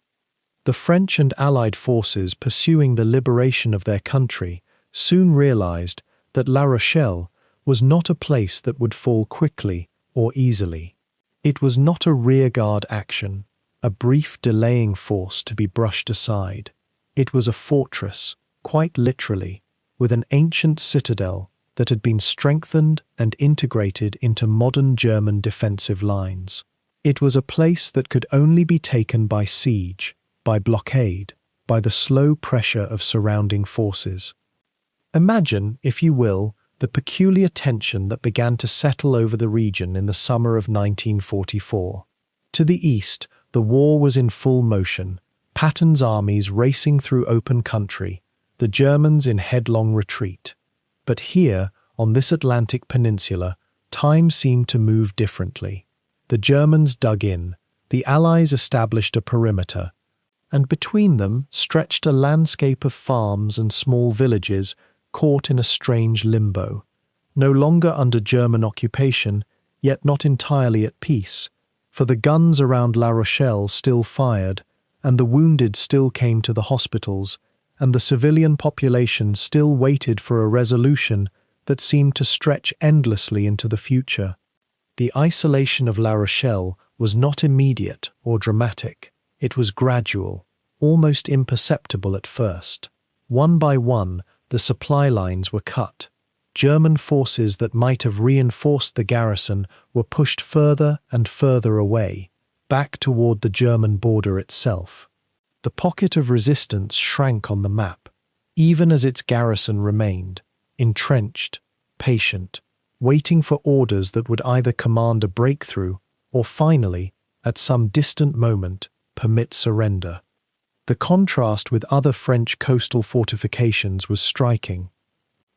The French and Allied forces pursuing the liberation of their country soon realized that La Rochelle was not a place that would fall quickly or easily. It was not a rearguard action, a brief delaying force to be brushed aside. It was a fortress, quite literally, with an ancient citadel that had been strengthened and integrated into modern German defensive lines. It was a place that could only be taken by siege, by blockade, by the slow pressure of surrounding forces. Imagine, if you will, the peculiar tension that began to settle over the region in the summer of 1944. To the east, the war was in full motion, Patton's armies racing through open country, the Germans in headlong retreat. But here, on this Atlantic peninsula, time seemed to move differently. The Germans dug in, the Allies established a perimeter, and between them stretched a landscape of farms and small villages caught in a strange limbo, no longer under German occupation, yet not entirely at peace, for the guns around La Rochelle still fired, and the wounded still came to the hospitals, and the civilian population still waited for a resolution that seemed to stretch endlessly into the future. The isolation of La Rochelle was not immediate or dramatic. It was gradual, almost imperceptible at first. One by one, the supply lines were cut. German forces that might have reinforced the garrison were pushed further and further away, back toward the German border itself. The pocket of resistance shrank on the map, even as its garrison remained, entrenched, patient, waiting for orders that would either command a breakthrough or finally, at some distant moment, permit surrender. The contrast with other French coastal fortifications was striking.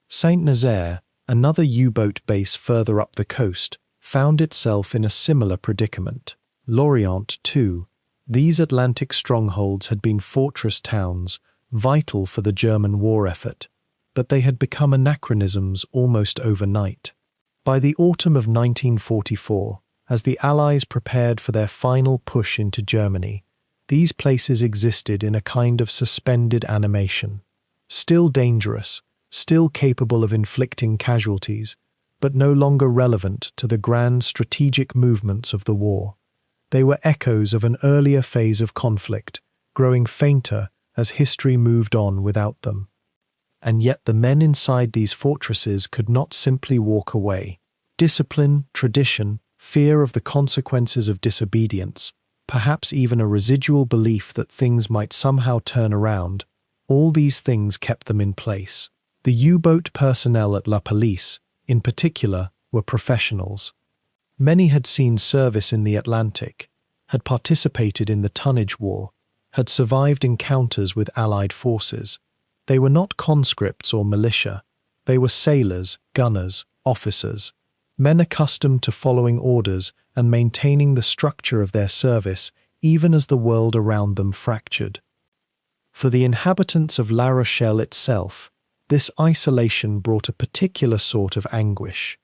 Saint-Nazaire, another U-boat base further up the coast, found itself in a similar predicament. Lorient, too. These Atlantic strongholds had been fortress towns, vital for the German war effort, but they had become anachronisms almost overnight. By the autumn of 1944, as the Allies prepared for their final push into Germany, these places existed in a kind of suspended animation. Still dangerous, still capable of inflicting casualties, but no longer relevant to the grand strategic movements of the war. They were echoes of an earlier phase of conflict, growing fainter as history moved on without them. And yet the men inside these fortresses could not simply walk away. Discipline, tradition, fear of the consequences of disobedience, perhaps even a residual belief that things might somehow turn around, all these things kept them in place. The U-boat personnel at La Pallice, in particular, were professionals. Many had seen service in the Atlantic, had participated in the tonnage war, had survived encounters with Allied forces. They were not conscripts or militia. They were sailors, gunners, officers, men accustomed to following orders and maintaining the structure of their service even as the world around them fractured. For the inhabitants of La Rochelle itself, this isolation brought a particular sort of anguish.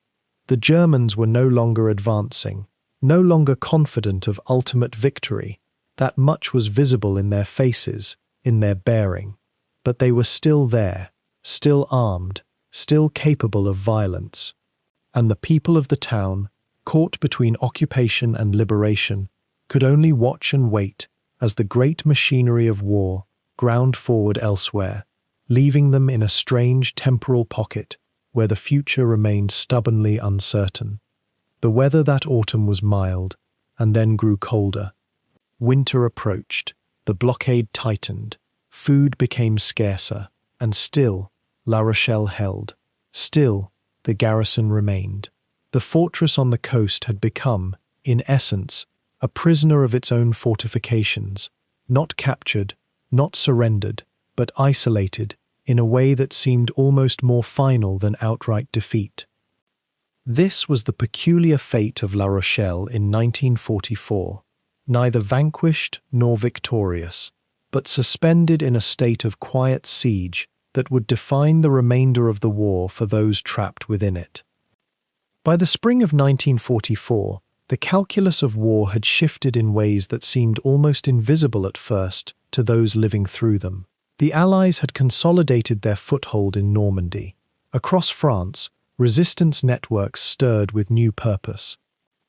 The Germans were no longer advancing, no longer confident of ultimate victory. That much was visible in their faces, in their bearing. But they were still there, still armed, still capable of violence. And the people of the town, caught between occupation and liberation, could only watch and wait as the great machinery of war ground forward elsewhere, leaving them in a strange temporal pocket where the future remained stubbornly uncertain. The weather that autumn was mild, and then grew colder. Winter approached, the blockade tightened, food became scarcer, and still La Rochelle held. Still, the garrison remained. The fortress on the coast had become, in essence, a prisoner of its own fortifications, not captured, not surrendered, but isolated in a way that seemed almost more final than outright defeat. This was the peculiar fate of La Rochelle in 1944, neither vanquished nor victorious, but suspended in a state of quiet siege that would define the remainder of the war for those trapped within it. By the spring of 1944, the calculus of war had shifted in ways that seemed almost invisible at first to those living through them. The Allies had consolidated their foothold in Normandy. Across France, resistance networks stirred with new purpose.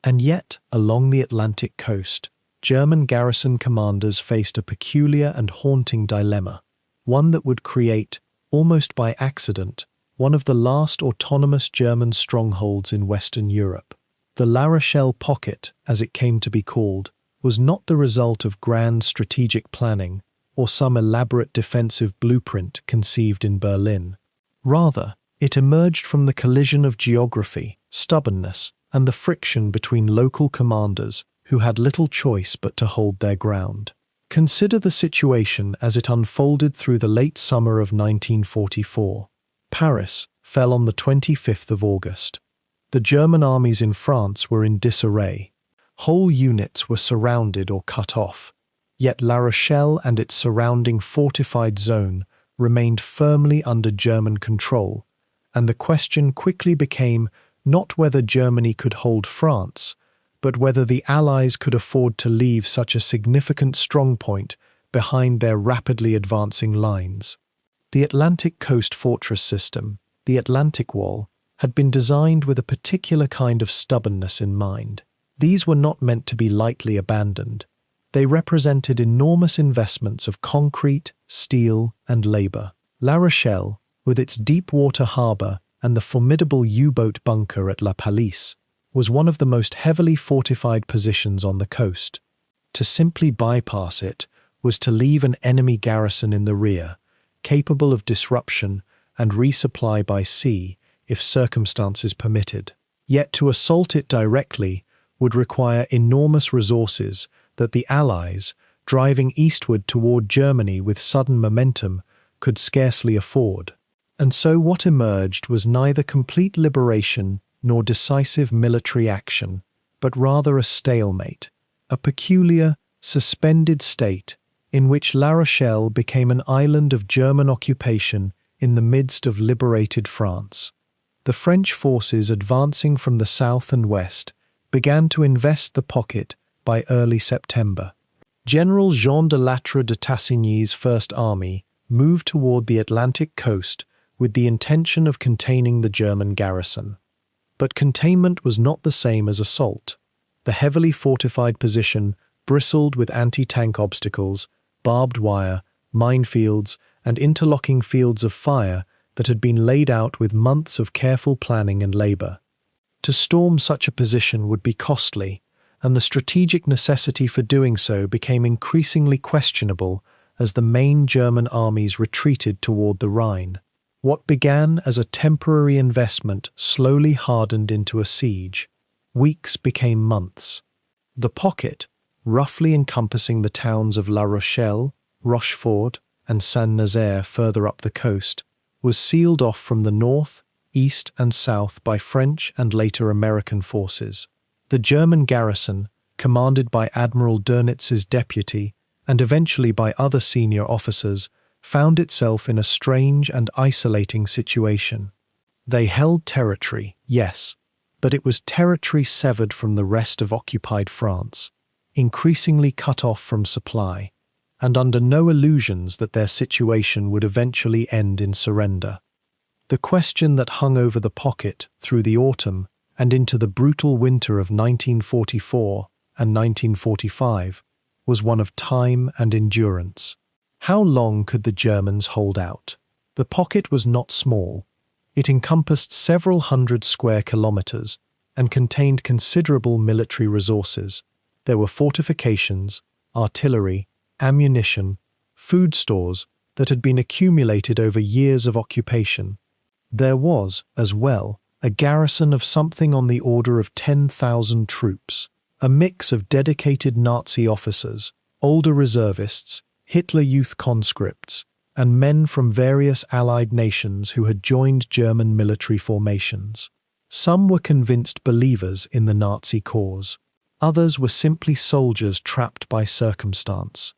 And yet, along the Atlantic coast, German garrison commanders faced a peculiar and haunting dilemma, one that would create, almost by accident, one of the last autonomous German strongholds in Western Europe. The La Rochelle Pocket, as it came to be called, was not the result of grand strategic planning or some elaborate defensive blueprint conceived in Berlin. Rather, it emerged from the collision of geography, stubbornness, and the friction between local commanders who had little choice but to hold their ground. Consider the situation as it unfolded through the late summer of 1944. Paris fell on the 25th of August. The German armies in France were in disarray. Whole units were surrounded or cut off. Yet La Rochelle and its surrounding fortified zone remained firmly under German control, and the question quickly became not whether Germany could hold France, but whether the Allies could afford to leave such a significant strongpoint behind their rapidly advancing lines. The Atlantic coast fortress system, the Atlantic Wall, had been designed with a particular kind of stubbornness in mind. These were not meant to be lightly abandoned. They represented enormous investments of concrete, steel, and labor. La Rochelle, with its deep-water harbor and the formidable U-boat bunker at La Pallice, was one of the most heavily fortified positions on the coast. To simply bypass it was to leave an enemy garrison in the rear, capable of disruption and resupply by sea if circumstances permitted. Yet to assault it directly would require enormous resources that the Allies, driving eastward toward Germany with sudden momentum, could scarcely afford. And so what emerged was neither complete liberation nor decisive military action, but rather a stalemate, a peculiar, suspended state in which La Rochelle became an island of German occupation in the midst of liberated France. The The French forces advancing from the south and west began to invest the pocket by early September. General Jean de Lattre de Tassigny's First Army moved toward the Atlantic coast with the intention of containing the German garrison. But containment was not the same as assault. The heavily fortified position bristled with anti-tank obstacles, barbed wire, minefields, and interlocking fields of fire that had been laid out with months of careful planning and labor. To storm such a position would be costly, and the strategic necessity for doing so became increasingly questionable as the main German armies retreated toward the Rhine. What began as a temporary investment slowly hardened into a siege. Weeks became months. The pocket, roughly encompassing the towns of La Rochelle, Rochefort, and Saint-Nazaire further up the coast, was sealed off from the north, east, and south by French and later American forces. The German garrison, commanded by Admiral Dönitz's deputy, and eventually by other senior officers, found itself in a strange and isolating situation. They held territory, yes, but it was territory severed from the rest of occupied France, increasingly cut off from supply, and under no illusions that their situation would eventually end in surrender. The question that hung over the pocket through the autumn and into the brutal winter of 1944 and 1945 was one of time and endurance. How long could the Germans hold out? The pocket was not small. It encompassed several hundred square kilometers and contained considerable military resources. There were fortifications, artillery, ammunition, food stores that had been accumulated over years of occupation. There was, as well, a garrison of something on the order of 10,000 troops, a mix of dedicated Nazi officers, older reservists, Hitler Youth conscripts, and men from various Allied nations who had joined German military formations. Some were convinced believers in the Nazi cause. Others were simply soldiers trapped by circumstance.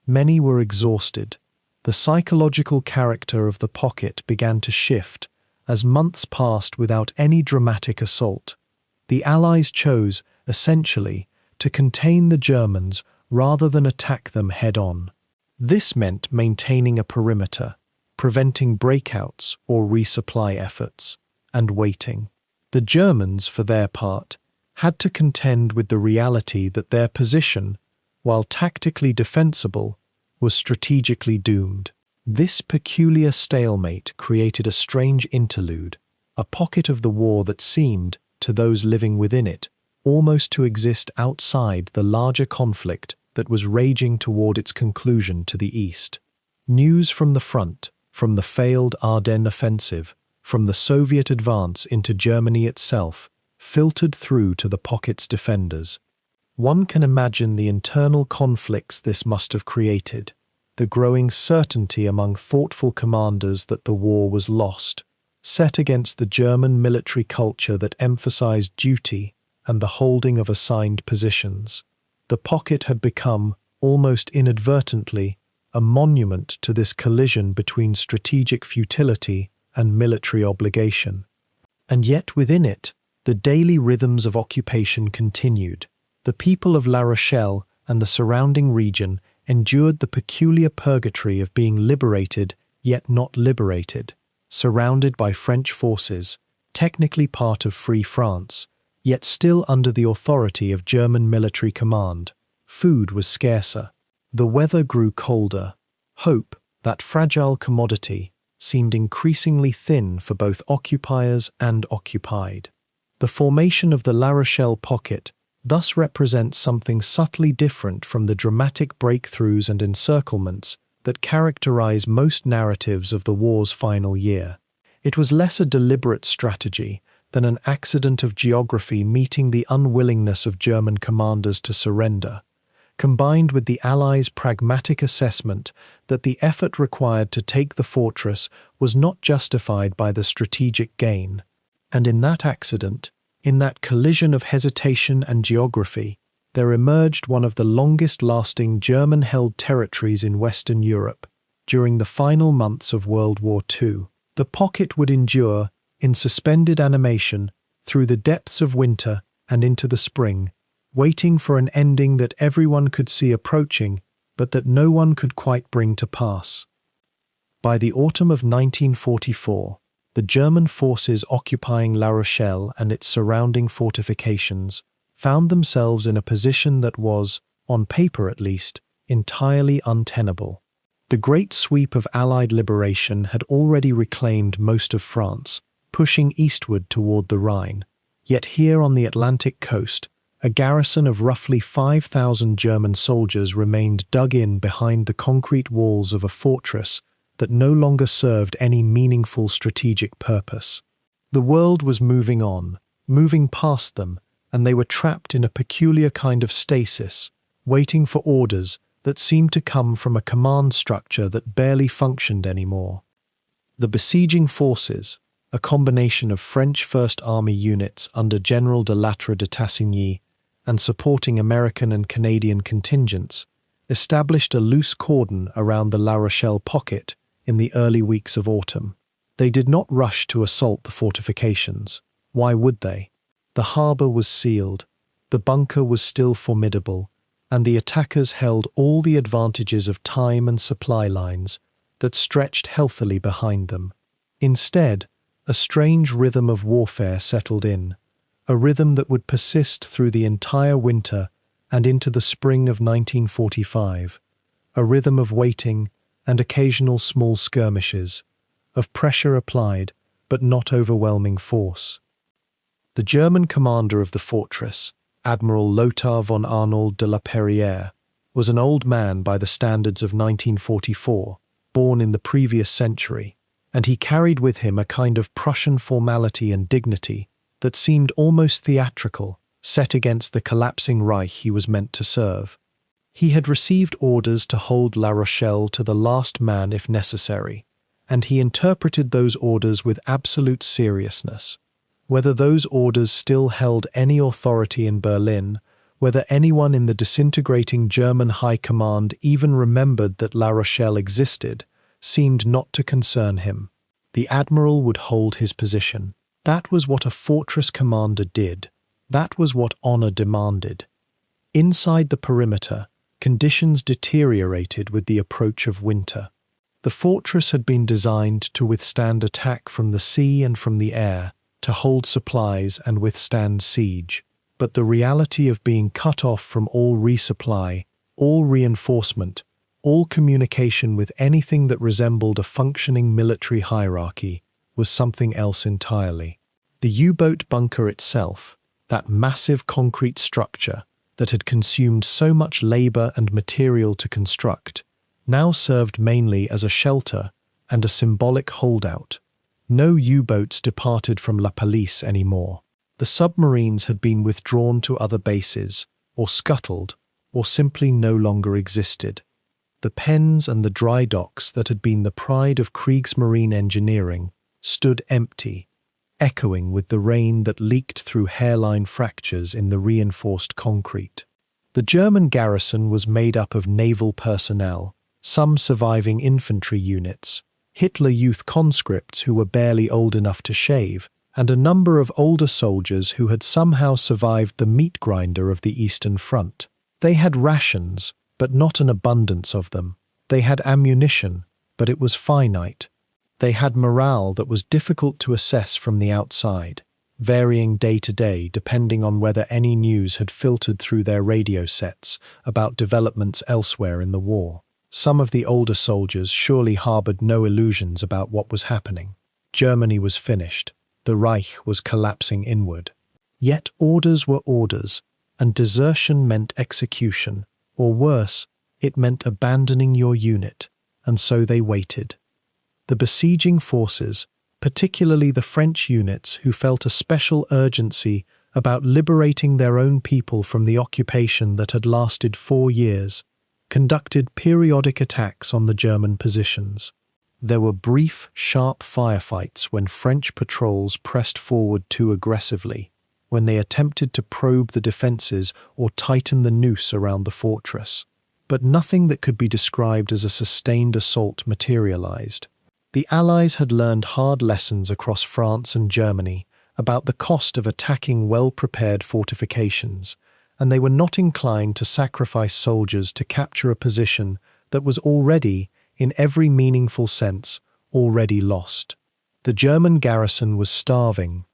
Many were exhausted. The psychological character of the pocket began to shift as months passed without any dramatic assault. The Allies chose, essentially, to contain the Germans rather than attack them head-on. This meant maintaining a perimeter, preventing breakouts or resupply efforts, and waiting. The Germans, for their part, had to contend with the reality that their position, while tactically defensible, was strategically doomed. This peculiar stalemate created a strange interlude, a pocket of the war that seemed, to those living within it, almost to exist outside the larger conflict that was raging toward its conclusion to the east. News from the front, from the failed Ardennes offensive, from the Soviet advance into Germany itself, filtered through to the pocket's defenders. One can imagine the internal conflicts this must have created, the growing certainty among thoughtful commanders that the war was lost, set against the German military culture that emphasized duty and the holding of assigned positions. The pocket had become, almost inadvertently, a monument to this collision between strategic futility and military obligation. And yet within it, the daily rhythms of occupation continued. The people of La Rochelle and the surrounding region endured the peculiar purgatory of being liberated yet not liberated, surrounded by French forces, technically part of Free France, yet still under the authority of German military command. Food was scarcer. The weather grew colder. Hope, that fragile commodity, seemed increasingly thin for both occupiers and occupied. The formation of the La Rochelle pocket thus represents something subtly different from the dramatic breakthroughs and encirclements that characterize most narratives of the war's final year. It was less a deliberate strategy than an accident of geography meeting the unwillingness of German commanders to surrender, combined with the Allies' pragmatic assessment that the effort required to take the fortress was not justified by the strategic gain. And in that accident, in that collision of hesitation and geography, there emerged one of the longest-lasting German-held territories in Western Europe during the final months of World War II. The pocket would endure in suspended animation, through the depths of winter and into the spring, waiting for an ending that everyone could see approaching, but that no one could quite bring to pass. By the autumn of 1944, the German forces occupying La Rochelle and its surrounding fortifications found themselves in a position that was, on paper at least, entirely untenable. The great sweep of Allied liberation had already reclaimed most of France, pushing eastward toward the Rhine. Yet here on the Atlantic coast, a garrison of roughly 5,000 German soldiers remained dug in behind the concrete walls of a fortress that no longer served any meaningful strategic purpose. The world was moving on, moving past them, and they were trapped in a peculiar kind of stasis, waiting for orders that seemed to come from a command structure that barely functioned anymore. The besieging forces, a combination of French First Army units under General de Lattre de Tassigny and supporting American and Canadian contingents, established a loose cordon around the La Rochelle pocket in the early weeks of autumn. They did not rush to assault the fortifications. Why would they? The harbour was sealed, the bunker was still formidable, and the attackers held all the advantages of time and supply lines that stretched healthily behind them. Instead, a strange rhythm of warfare settled in, a rhythm that would persist through the entire winter and into the spring of 1945, a rhythm of waiting and occasional small skirmishes, of pressure applied but not overwhelming force. The German commander of the fortress, Admiral Lothar von Arnold de la Perrière, was an old man by the standards of 1944, born in the previous century, and he carried with him a kind of Prussian formality and dignity that seemed almost theatrical, set against the collapsing Reich he was meant to serve. He had received orders to hold La Rochelle to the last man if necessary, and he interpreted those orders with absolute seriousness. Whether those orders still held any authority in Berlin, whether anyone in the disintegrating German high command even remembered that La Rochelle existed, seemed not to concern him. The admiral would hold his position. That was what a fortress commander did. That was what honor demanded. Inside the perimeter, conditions deteriorated with the approach of winter. The fortress had been designed to withstand attack from the sea and from the air, to hold supplies and withstand siege. But the reality of being cut off from all resupply, all reinforcement, all communication with anything that resembled a functioning military hierarchy, was something else entirely. The U-boat bunker itself, that massive concrete structure that had consumed so much labor and material to construct, now served mainly as a shelter and a symbolic holdout. No U-boats departed from La Pallice anymore. The submarines had been withdrawn to other bases, or scuttled, or simply no longer existed. The pens and the dry docks that had been the pride of Kriegsmarine engineering stood empty, echoing with the rain that leaked through hairline fractures in the reinforced concrete. The German garrison was made up of naval personnel, some surviving infantry units, Hitler Youth conscripts who were barely old enough to shave, and a number of older soldiers who had somehow survived the meat grinder of the Eastern Front. They had rations, but not an abundance of them. They had ammunition, but it was finite. They had morale that was difficult to assess from the outside, varying day to day depending on whether any news had filtered through their radio sets about developments elsewhere in the war. Some of the older soldiers surely harbored no illusions about what was happening. Germany was finished. The Reich was collapsing inward. Yet orders were orders, and desertion meant execution, or worse, it meant abandoning your unit, and so they waited. The besieging forces, particularly the French units who felt a special urgency about liberating their own people from the occupation that had lasted 4 years, conducted periodic attacks on the German positions. There were brief, sharp firefights when French patrols pressed forward too aggressively, when they attempted to probe the defences or tighten the noose around the fortress. But nothing that could be described as a sustained assault materialized. The Allies had learned hard lessons across France and Germany about the cost of attacking well-prepared fortifications, and they were not inclined to sacrifice soldiers to capture a position that was already, in every meaningful sense, already lost. The German garrison was starving.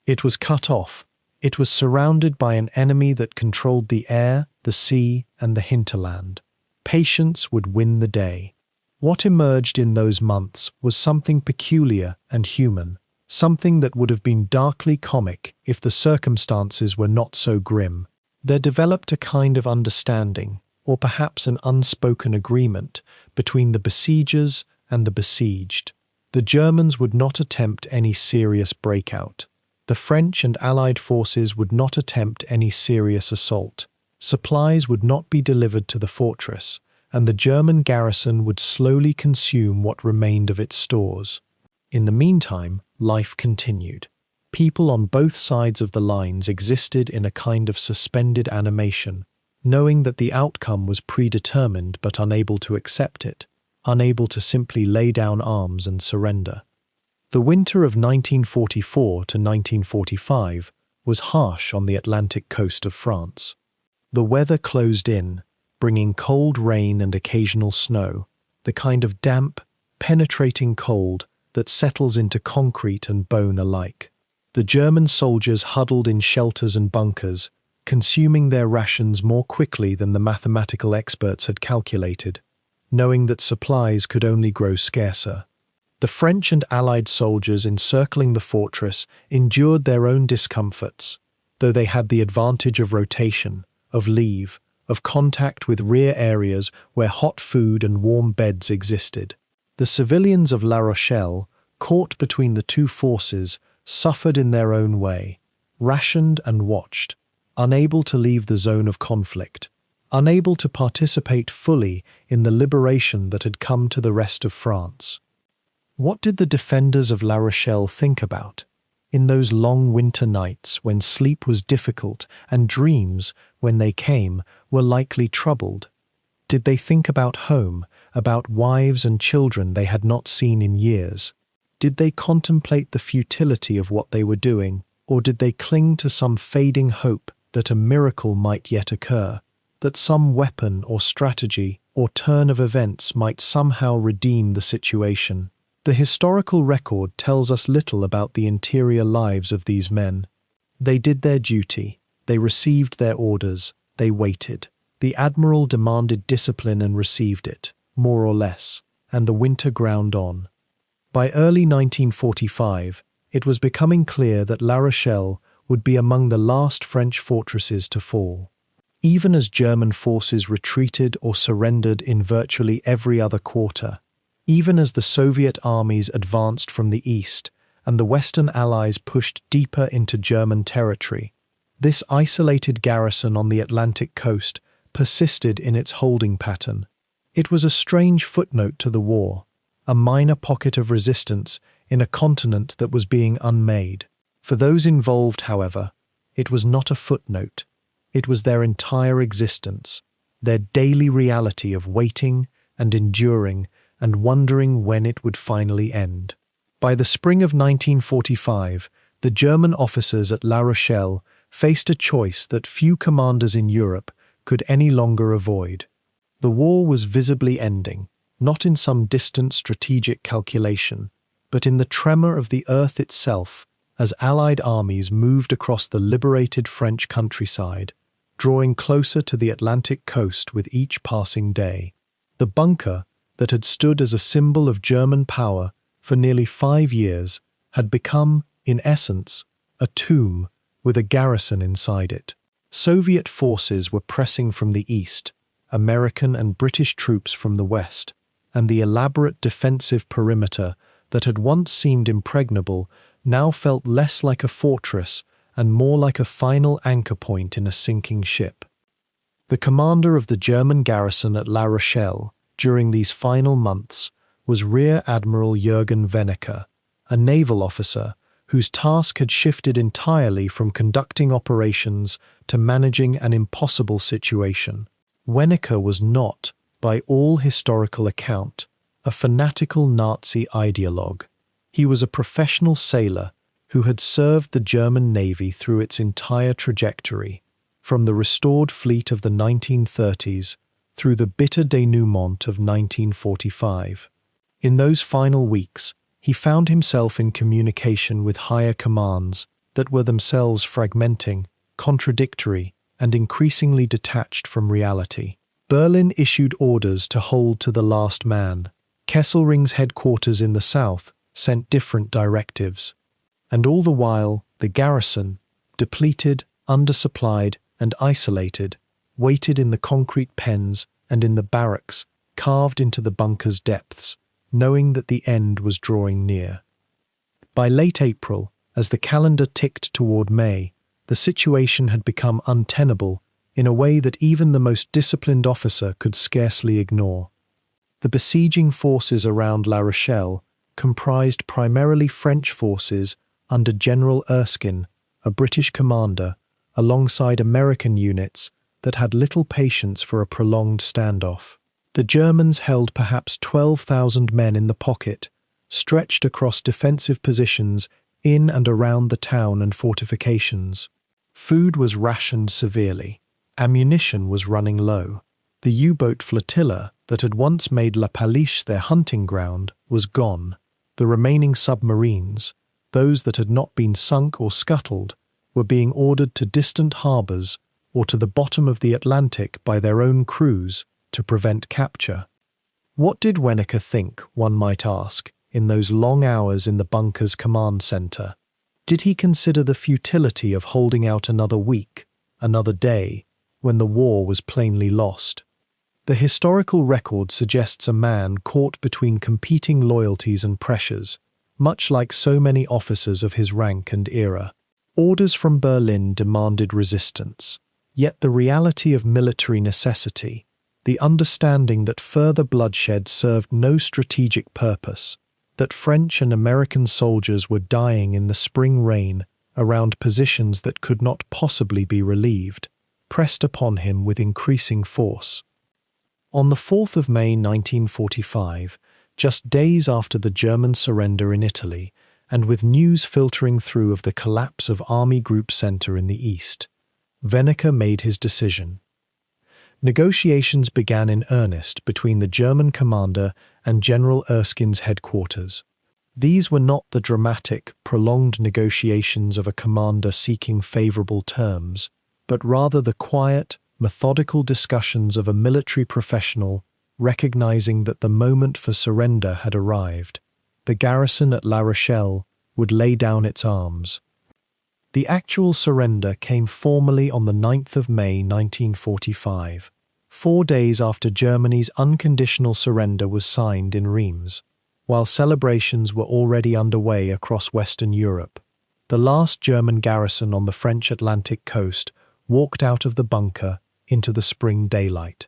It was cut off. It was surrounded by an enemy that controlled the air, the sea, and the hinterland. Patience would win the day. What emerged in those months was something peculiar and human, something that would have been darkly comic if the circumstances were not so grim. There developed a kind of understanding, or perhaps an unspoken agreement, between the besiegers and the besieged. The Germans would not attempt any serious breakout. The French and Allied forces would not attempt any serious assault. Supplies would not be delivered to the fortress, and the German garrison would slowly consume what remained of its stores. In the meantime, life continued. People on both sides of the lines existed in a kind of suspended animation, knowing that the outcome was predetermined but unable to accept it, unable to simply lay down arms and surrender. The winter of 1944 to 1945 was harsh on the Atlantic coast of France. The weather closed in, bringing cold rain and occasional snow, the kind of damp, penetrating cold that settles into concrete and bone alike. The German soldiers huddled in shelters and bunkers, consuming their rations more quickly than the mathematical experts had calculated, knowing that supplies could only grow scarcer. The French and Allied soldiers encircling the fortress endured their own discomforts, though they had the advantage of rotation, of leave, of contact with rear areas where hot food and warm beds existed. The civilians of La Rochelle, caught between the two forces, suffered in their own way, rationed and watched, unable to leave the zone of conflict, unable to participate fully in the liberation that had come to the rest of France. What did the defenders of La Rochelle think about? In those long winter nights when sleep was difficult and dreams, when they came, were likely troubled? Did they think about home, about wives and children they had not seen in years? Did they contemplate the futility of what they were doing, or did they cling to some fading hope that a miracle might yet occur, that some weapon or strategy or turn of events might somehow redeem the situation? The historical record tells us little about the interior lives of these men. They did their duty, they received their orders, they waited. The admiral demanded discipline and received it, more or less, and the winter ground on. By early 1945, it was becoming clear that La Rochelle would be among the last French fortresses to fall. Even as German forces retreated or surrendered in virtually every other quarter, even as the Soviet armies advanced from the east and the Western Allies pushed deeper into German territory, this isolated garrison on the Atlantic coast persisted in its holding pattern. It was a strange footnote to the war, a minor pocket of resistance in a continent that was being unmade. For those involved, however, it was not a footnote. It was their entire existence, their daily reality of waiting and enduring and wondering when it would finally end. By the spring of 1945, the German officers at La Rochelle faced a choice that few commanders in Europe could any longer avoid. The war was visibly ending, not in some distant strategic calculation, but in the tremor of the earth itself as Allied armies moved across the liberated French countryside, drawing closer to the Atlantic coast with each passing day. The bunker, that had stood as a symbol of German power for nearly 5 years, had become, in essence, a tomb with a garrison inside it. Soviet forces were pressing from the east, American and British troops from the west, and the elaborate defensive perimeter that had once seemed impregnable now felt less like a fortress and more like a final anchor point in a sinking ship. The commander of the German garrison at La Rochelle during these final months was Rear Admiral Jürgen Wenneker, a naval officer whose task had shifted entirely from conducting operations to managing an impossible situation. Wenneker was not, by all historical account, a fanatical Nazi ideologue. He was a professional sailor who had served the German Navy through its entire trajectory, from the restored fleet of the 1930s through the bitter denouement of 1945. In those final weeks, he found himself in communication with higher commands that were themselves fragmenting, contradictory, and increasingly detached from reality. Berlin issued orders to hold to the last man. Kesselring's headquarters in the south sent different directives. And all the while, the garrison, depleted, undersupplied, and isolated, waited in the concrete pens and in the barracks carved into the bunker's depths, knowing that the end was drawing near. By late April, as the calendar ticked toward May, the situation had become untenable in a way that even the most disciplined officer could scarcely ignore. The besieging forces around La Rochelle comprised primarily French forces under General Erskine, a British commander, alongside American units that had little patience for a prolonged standoff. The Germans held perhaps 12,000 men in the pocket, stretched across defensive positions in and around the town and fortifications. Food was rationed severely. Ammunition was running low. The U-boat Flotilla that had once made La Pallice their hunting ground was gone. The remaining submarines, those that had not been sunk or scuttled, were being ordered to distant harbours or to the bottom of the Atlantic by their own crews to prevent capture. What did Weniker think, one might ask, in those long hours in the bunker's command centre? Did he consider the futility of holding out another week, another day, when the war was plainly lost? The historical record suggests a man caught between competing loyalties and pressures, much like so many officers of his rank and era. Orders from Berlin demanded resistance, yet the reality of military necessity, the understanding that further bloodshed served no strategic purpose, that French and American soldiers were dying in the spring rain around positions that could not possibly be relieved, pressed upon him with increasing force. On the 4th of May 1945, just days after the German surrender in Italy, and with news filtering through of the collapse of Army Group Center in the east, Weniker made his decision. Negotiations began in earnest between the German commander and General Erskine's headquarters. These were not the dramatic, prolonged negotiations of a commander seeking favorable terms, but rather the quiet, methodical discussions of a military professional recognizing that the moment for surrender had arrived. The garrison at La Rochelle would lay down its arms. The actual surrender came formally on the 9th of May 1945, 4 days after Germany's unconditional surrender was signed in Reims. While celebrations were already underway across Western Europe, the last German garrison on the French Atlantic coast walked out of the bunker into the spring daylight.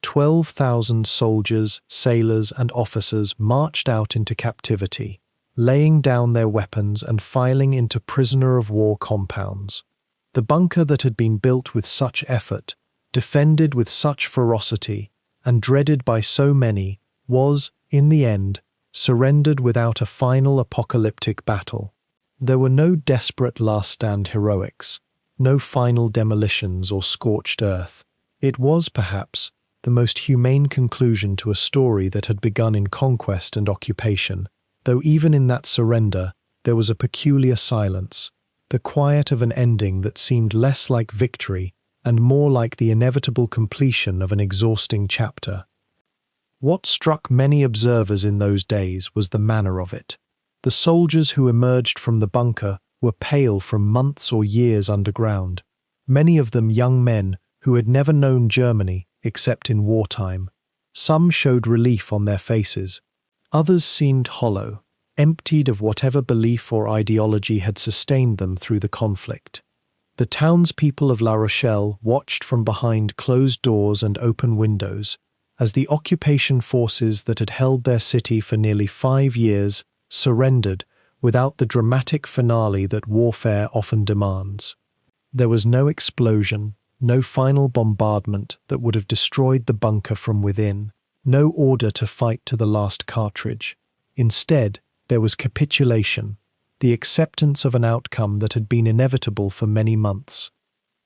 12,000 soldiers, sailors, and officers marched out into captivity, laying down their weapons and filing into prisoner-of-war compounds. The bunker that had been built with such effort, defended with such ferocity, and dreaded by so many, was, in the end, surrendered without a final apocalyptic battle. There were no desperate last-stand heroics, no final demolitions or scorched earth. It was, perhaps, the most humane conclusion to a story that had begun in conquest and occupation, though even in that surrender there was a peculiar silence, the quiet of an ending that seemed less like victory and more like the inevitable completion of an exhausting chapter. What struck many observers in those days was the manner of it. The soldiers who emerged from the bunker were pale from months or years underground, many of them young men who had never known Germany except in wartime. Some showed relief on their faces. Others seemed hollow, emptied of whatever belief or ideology had sustained them through the conflict. The townspeople of La Rochelle watched from behind closed doors and open windows as the occupation forces that had held their city for nearly 5 years surrendered without the dramatic finale that warfare often demands. There was no explosion, no final bombardment that would have destroyed the bunker from within. no order to fight to the last cartridge. Instead, there was capitulation, the acceptance of an outcome that had been inevitable for many months.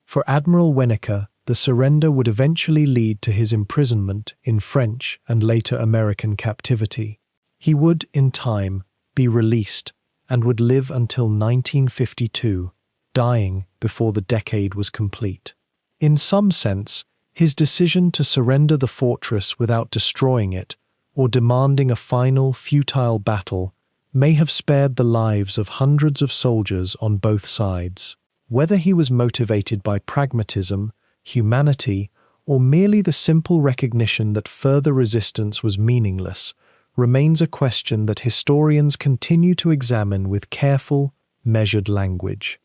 For Admiral Weniker, the surrender would eventually lead to his imprisonment in French and later American captivity. He would, in time, be released and would live until 1952, dying before the decade was complete. In some sense, his decision to surrender the fortress without destroying it or demanding a final, futile battle may have spared the lives of hundreds of soldiers on both sides. Whether he was motivated by pragmatism, humanity, or merely the simple recognition that further resistance was meaningless, remains a question that historians continue to examine with careful, measured language.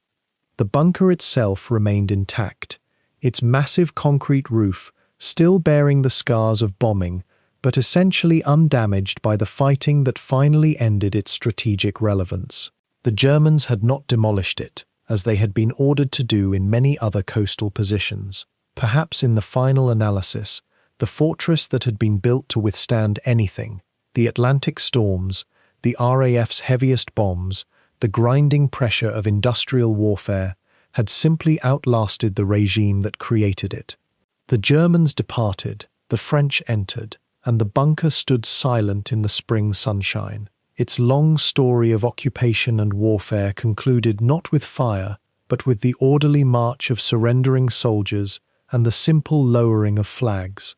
The bunker itself remained intact, its massive concrete roof still bearing the scars of bombing, but essentially undamaged by the fighting that finally ended its strategic relevance. The Germans had not demolished it, as they had been ordered to do in many other coastal positions. Perhaps in the final analysis, the fortress that had been built to withstand anything, the Atlantic storms, the RAF's heaviest bombs, the grinding pressure of industrial warfare, had simply outlasted the regime that created it. The Germans departed, the French entered, and the bunker stood silent in the spring sunshine. Its long story of occupation and warfare concluded not with fire, but with the orderly march of surrendering soldiers and the simple lowering of flags.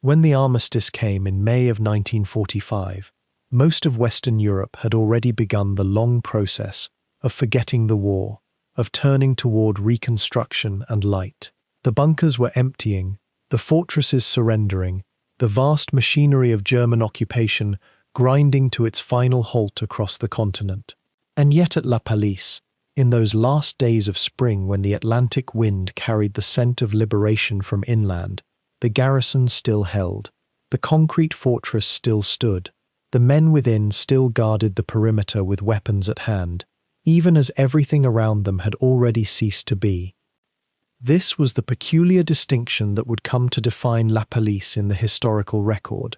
When the armistice came in May of 1945, most of Western Europe had already begun the long process of forgetting the war, of turning toward reconstruction and light. The bunkers were emptying, the fortresses surrendering, the vast machinery of German occupation grinding to its final halt across the continent. And yet at La Pallice, in those last days of spring when the Atlantic wind carried the scent of liberation from inland, the garrison still held, the concrete fortress still stood, the men within still guarded the perimeter with weapons at hand, even as everything around them had already ceased to be. This was the peculiar distinction that would come to define La Pallice in the historical record,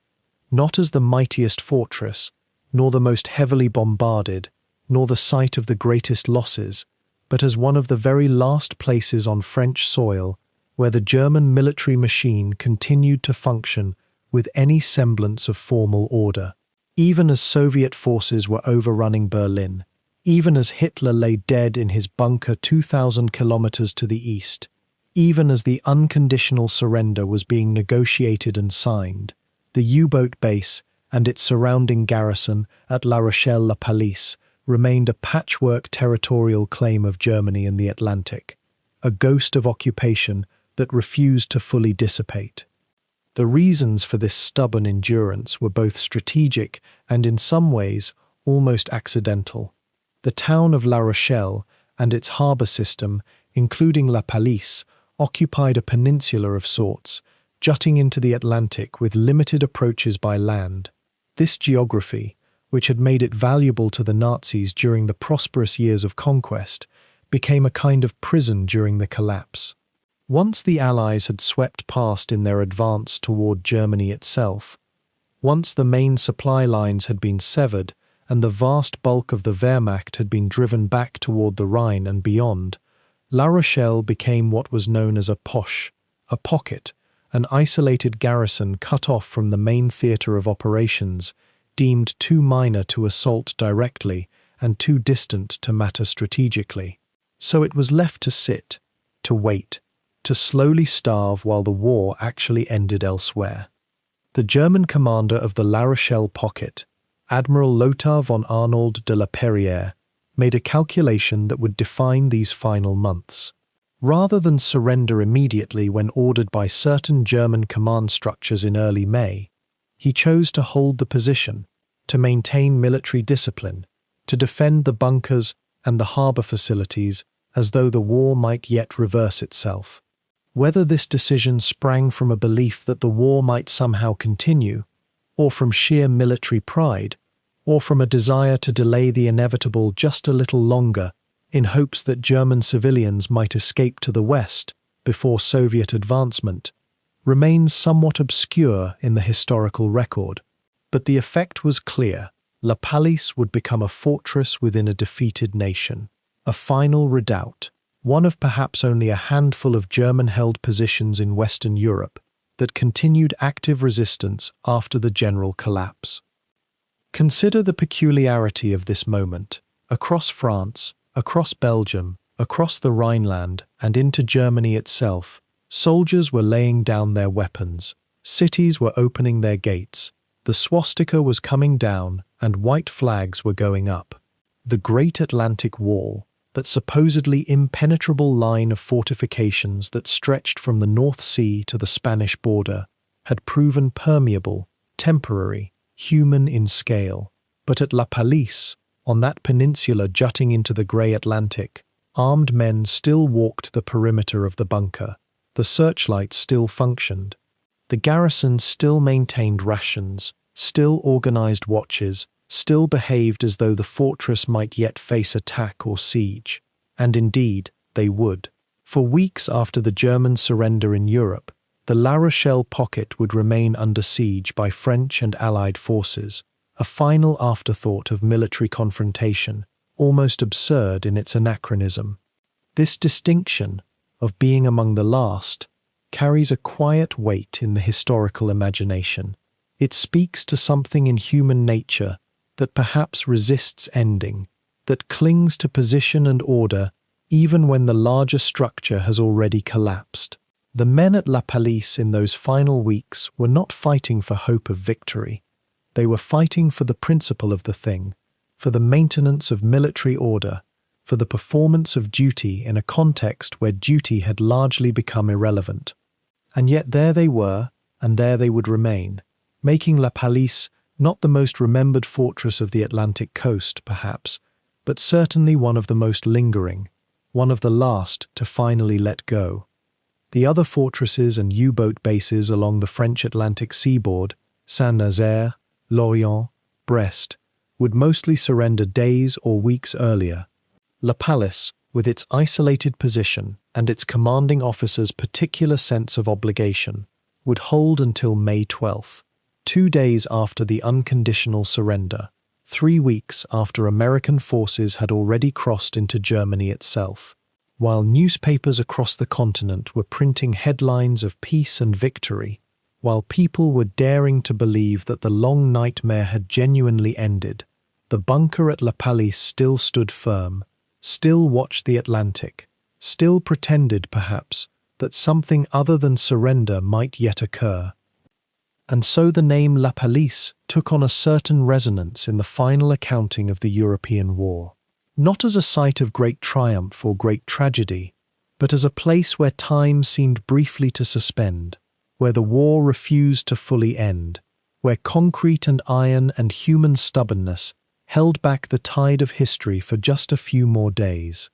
not as the mightiest fortress, nor the most heavily bombarded, nor the site of the greatest losses, but as one of the very last places on French soil where the German military machine continued to function with any semblance of formal order. Even as Soviet forces were overrunning Berlin, even as Hitler lay dead in his bunker 2,000 kilometers to the east, even as the unconditional surrender was being negotiated and signed, the U-boat base and its surrounding garrison at La Rochelle-La Pallice remained a patchwork territorial claim of Germany in the Atlantic, a ghost of occupation that refused to fully dissipate. The reasons for this stubborn endurance were both strategic and in some ways almost accidental. The town of La Rochelle and its harbour system, including La Pallice, occupied a peninsula of sorts, jutting into the Atlantic with limited approaches by land. This geography, which had made it valuable to the Nazis during the prosperous years of conquest, became a kind of prison during the collapse. Once the Allies had swept past in their advance toward Germany itself, once the main supply lines had been severed and the vast bulk of the Wehrmacht had been driven back toward the Rhine and beyond, La Rochelle became what was known as a poche, a pocket, an isolated garrison cut off from the main theatre of operations, deemed too minor to assault directly and too distant to matter strategically. So it was left to sit, to wait, to slowly starve while the war actually ended elsewhere. The German commander of the La Rochelle pocket, Admiral Lothar von Arnold de la Perrière, made a calculation that would define these final months. Rather than surrender immediately when ordered by certain German command structures in early May, he chose to hold the position, to maintain military discipline, to defend the bunkers and the harbour facilities as though the war might yet reverse itself. Whether this decision sprang from a belief that the war might somehow continue, or from sheer military pride, or from a desire to delay the inevitable just a little longer in hopes that German civilians might escape to the west before Soviet advancement, remains somewhat obscure in the historical record. But the effect was clear. La Pallice would become a fortress within a defeated nation, a final redoubt, one of perhaps only a handful of German-held positions in Western Europe that continued active resistance after the general collapse. Consider the peculiarity of this moment. Across France, across Belgium, across the Rhineland, and into Germany itself, soldiers were laying down their weapons, cities were opening their gates, the swastika was coming down, and white flags were going up. The Great Atlantic Wall, that supposedly impenetrable line of fortifications that stretched from the North Sea to the Spanish border, had proven permeable, temporary, human in scale. But at La Pallice, on that peninsula jutting into the grey Atlantic, armed men still walked the perimeter of the bunker. The searchlights still functioned. The garrison still maintained rations, still organized watches, still behaved as though the fortress might yet face attack or siege. And indeed, they would. For weeks after the German surrender in Europe, the La Rochelle pocket would remain under siege by French and Allied forces, a final afterthought of military confrontation, almost absurd in its anachronism. This distinction, of being among the last, carries a quiet weight in the historical imagination. It speaks to something in human nature that perhaps resists ending, that clings to position and order even when the larger structure has already collapsed. The men at La Pallice in those final weeks were not fighting for hope of victory. They were fighting for the principle of the thing, for the maintenance of military order, for the performance of duty in a context where duty had largely become irrelevant. And yet there they were, and there they would remain, making La Pallice not the most remembered fortress of the Atlantic coast, perhaps, but certainly one of the most lingering, one of the last to finally let go. The other fortresses and U-boat bases along the French Atlantic seaboard, Saint-Nazaire, Lorient, Brest, would mostly surrender days or weeks earlier. La Pallice, with its isolated position and its commanding officer's particular sense of obligation, would hold until May 12th, 2 days after the unconditional surrender, 3 weeks after American forces had already crossed into Germany itself. While newspapers across the continent were printing headlines of peace and victory, while people were daring to believe that the long nightmare had genuinely ended, the bunker at La Pallice still stood firm, still watched the Atlantic, still pretended, perhaps, that something other than surrender might yet occur. And so the name La Pallice took on a certain resonance in the final accounting of the European war. Not as a site of great triumph or great tragedy, but as a place where time seemed briefly to suspend, where the war refused to fully end, where concrete and iron and human stubbornness held back the tide of history for just a few more days.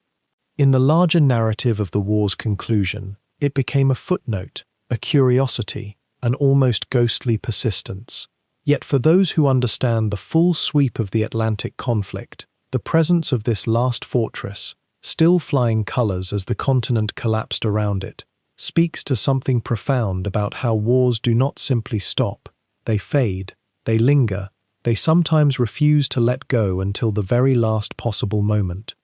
In the larger narrative of the war's conclusion, it became a footnote, a curiosity, an almost ghostly persistence. Yet for those who understand the full sweep of the Atlantic conflict, the presence of this last fortress, still flying colors as the continent collapsed around it, speaks to something profound about how wars do not simply stop. They fade, they linger, they sometimes refuse to let go until the very last possible moment.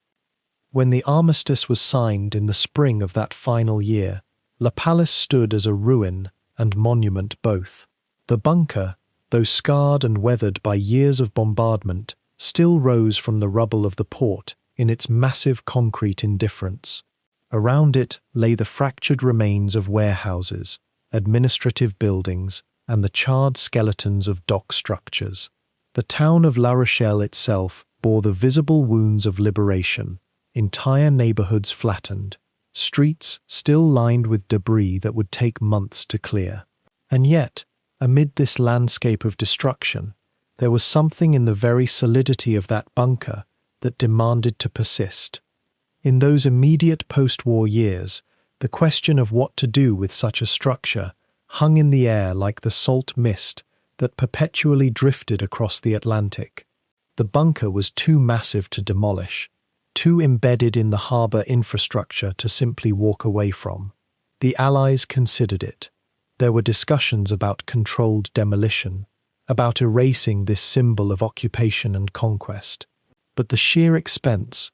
When the armistice was signed in the spring of that final year, La Pallice stood as a ruin and monument both. The bunker, though scarred and weathered by years of bombardment, still rose from the rubble of the port in its massive concrete indifference. Around it lay the fractured remains of warehouses, administrative buildings, and the charred skeletons of dock structures. The town of La Rochelle itself bore the visible wounds of liberation, entire neighborhoods flattened, streets still lined with debris that would take months to clear. And yet, amid this landscape of destruction, there was something in the very solidity of that bunker that demanded to persist. In those immediate post-war years, the question of what to do with such a structure hung in the air like the salt mist that perpetually drifted across the Atlantic. The bunker was too massive to demolish, too embedded in the harbour infrastructure to simply walk away from. The Allies considered it. There were discussions about controlled demolition, about erasing this symbol of occupation and conquest. But the sheer expense,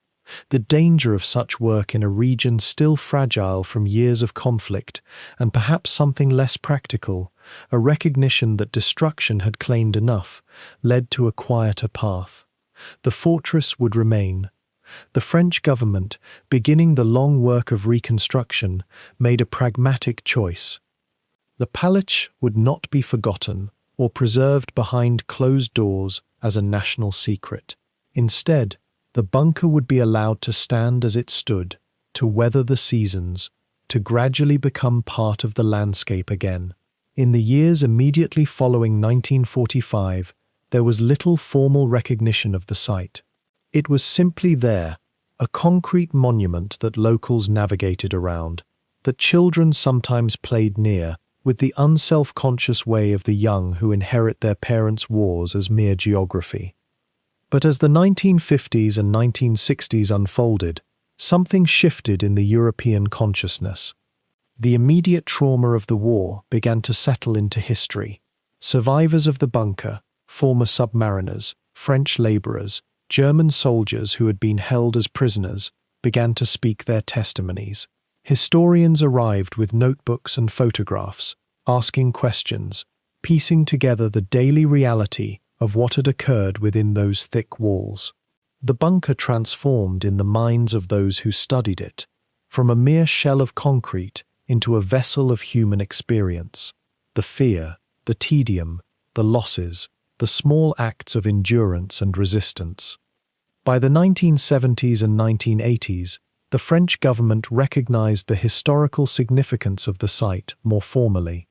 the danger of such work in a region still fragile from years of conflict, and perhaps something less practical, a recognition that destruction had claimed enough, led to a quieter path. The fortress would remain. The French government, beginning the long work of reconstruction, made a pragmatic choice. The Pallice would not be forgotten or preserved behind closed doors as a national secret. Instead, the bunker would be allowed to stand as it stood, to weather the seasons, to gradually become part of the landscape again. In the years immediately following 1945, there was little formal recognition of the site. It was simply there, a concrete monument that locals navigated around, that children sometimes played near, with the unself-conscious way of the young who inherit their parents' wars as mere geography. But as the 1950s and 1960s unfolded, something shifted in the European consciousness. The immediate trauma of the war began to settle into history. Survivors of the bunker, former submariners, French laborers, German soldiers who had been held as prisoners, began to speak their testimonies. Historians arrived with notebooks and photographs, asking questions, piecing together the daily reality of what had occurred within those thick walls. The bunker transformed in the minds of those who studied it, from a mere shell of concrete into a vessel of human experience. The fear, the tedium, the losses, the small acts of endurance and resistance. By the 1970s and 1980s, the French government recognized the historical significance of the site more formally.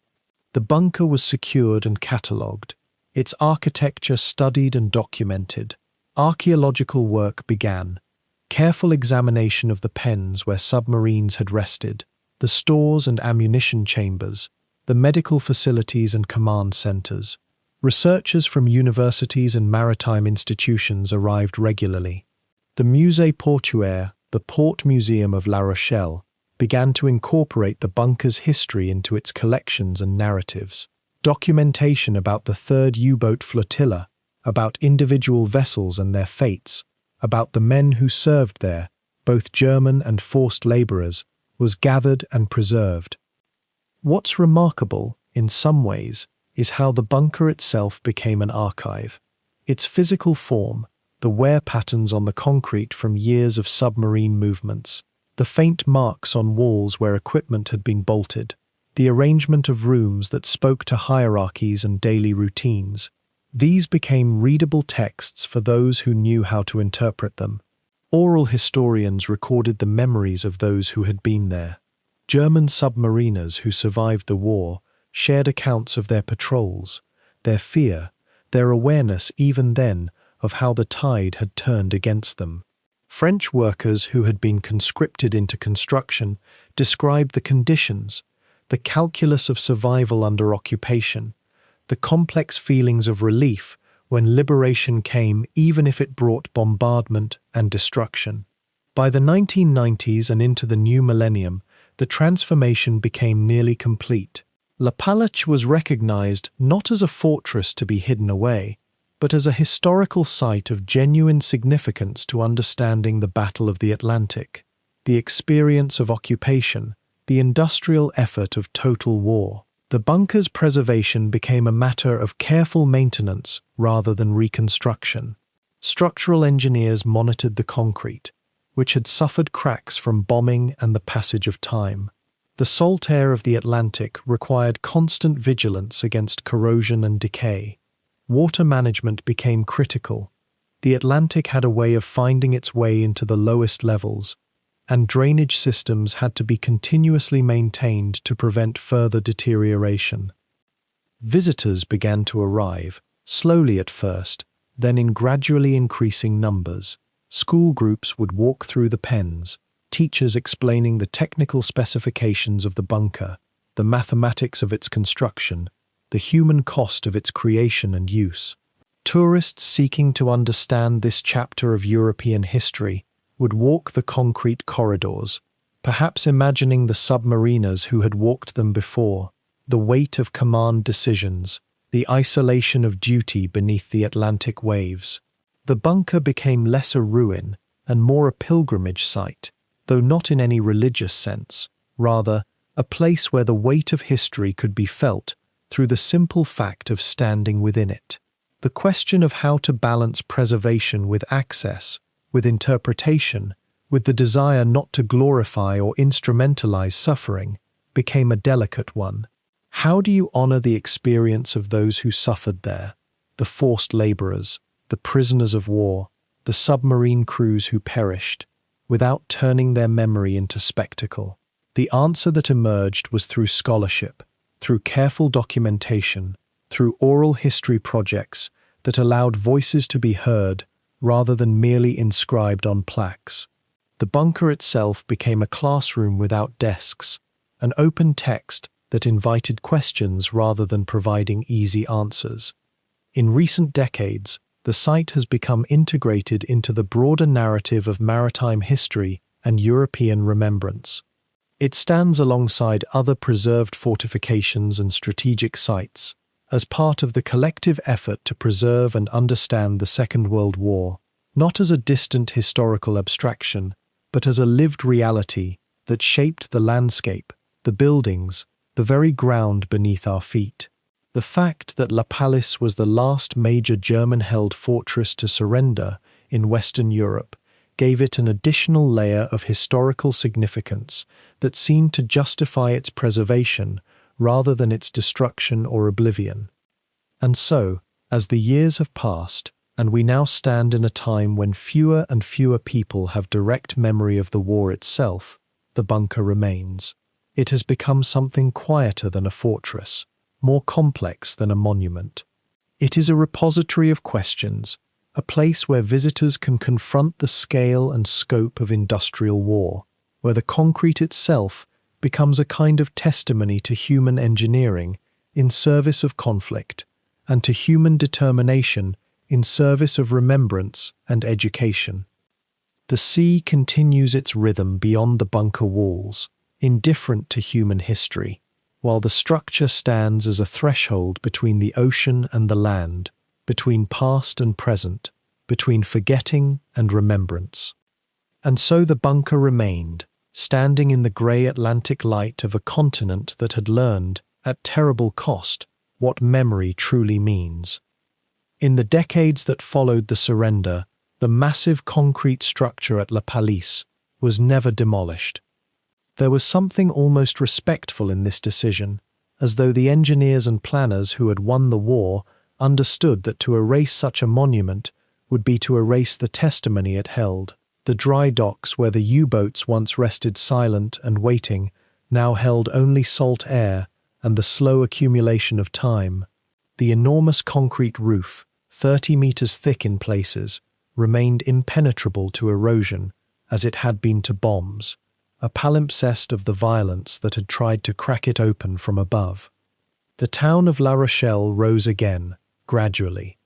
The bunker was secured and catalogued, its architecture studied and documented. Archaeological work began. Careful examination of the pens where submarines had rested, the stores and ammunition chambers, the medical facilities and command centers. Researchers from universities and maritime institutions arrived regularly. The Musée Portuaire, the Port Museum of La Rochelle, began to incorporate the bunker's history into its collections and narratives. Documentation about the Third U-boat Flotilla, about individual vessels and their fates, about the men who served there, both German and forced laborers, was gathered and preserved. What's remarkable, in some ways, is how the bunker itself became an archive. Its physical form, the wear patterns on the concrete from years of submarine movements, the faint marks on walls where equipment had been bolted, the arrangement of rooms that spoke to hierarchies and daily routines. These became readable texts for those who knew how to interpret them. Oral historians recorded the memories of those who had been there. German submariners who survived the war shared accounts of their patrols, their fear, their awareness even then of how the tide had turned against them. French workers who had been conscripted into construction described the conditions, the calculus of survival under occupation, the complex feelings of relief when liberation came even if it brought bombardment and destruction. By the 1990s and into the new millennium, the transformation became nearly complete. La Pallice was recognized not as a fortress to be hidden away, but as a historical site of genuine significance to understanding the Battle of the Atlantic, the experience of occupation, the industrial effort of total war. The bunker's preservation became a matter of careful maintenance rather than reconstruction. Structural engineers monitored the concrete, which had suffered cracks from bombing and the passage of time. The salt air of the Atlantic required constant vigilance against corrosion and decay. Water management became critical. The Atlantic had a way of finding its way into the lowest levels, and drainage systems had to be continuously maintained to prevent further deterioration. Visitors began to arrive, slowly at first, then in gradually increasing numbers. School groups would walk through the pens, teachers explaining the technical specifications of the bunker, the mathematics of its construction, the human cost of its creation and use. Tourists seeking to understand this chapter of European history would walk the concrete corridors, perhaps imagining the submariners who had walked them before, the weight of command decisions, the isolation of duty beneath the Atlantic waves. The bunker became less a ruin and more a pilgrimage site, though not in any religious sense, rather a place where the weight of history could be felt through the simple fact of standing within it. The question of how to balance preservation with access, with interpretation, with the desire not to glorify or instrumentalize suffering, became a delicate one. How do you honor the experience of those who suffered there, the forced laborers, the prisoners of war, the submarine crews who perished, without turning their memory into spectacle? The answer that emerged was through scholarship, through careful documentation, through oral history projects that allowed voices to be heard rather than merely inscribed on plaques. The bunker itself became a classroom without desks, an open text that invited questions rather than providing easy answers. In recent decades, the site has become integrated into the broader narrative of maritime history and European remembrance. It stands alongside other preserved fortifications and strategic sites, as part of the collective effort to preserve and understand the Second World War, not as a distant historical abstraction, but as a lived reality that shaped the landscape, the buildings, the very ground beneath our feet. The fact that La Pallice was the last major German-held fortress to surrender in Western Europe gave it an additional layer of historical significance that seemed to justify its preservation rather than its destruction or oblivion. And so, as the years have passed, and we now stand in a time when fewer and fewer people have direct memory of the war itself, the bunker remains. It has become something quieter than a fortress, more complex than a monument. It is a repository of questions, a place where visitors can confront the scale and scope of industrial war, where the concrete itself becomes a kind of testimony to human engineering in service of conflict, and to human determination in service of remembrance and education. The sea continues its rhythm beyond the bunker walls, indifferent to human history, while the structure stands as a threshold between the ocean and the land, between past and present, between forgetting and remembrance. And so the bunker remained, standing in the grey Atlantic light of a continent that had learned, at terrible cost, what memory truly means. In the decades that followed the surrender, the massive concrete structure at La Pallice was never demolished. There was something almost respectful in this decision, as though the engineers and planners who had won the war understood that to erase such a monument would be to erase the testimony it held. The dry docks where the U-boats once rested silent and waiting now held only salt air and the slow accumulation of time. The enormous concrete roof, 30 meters thick in places, remained impenetrable to erosion as it had been to bombs, a palimpsest of the violence that had tried to crack it open from above. The town of La Rochelle rose again, gradually.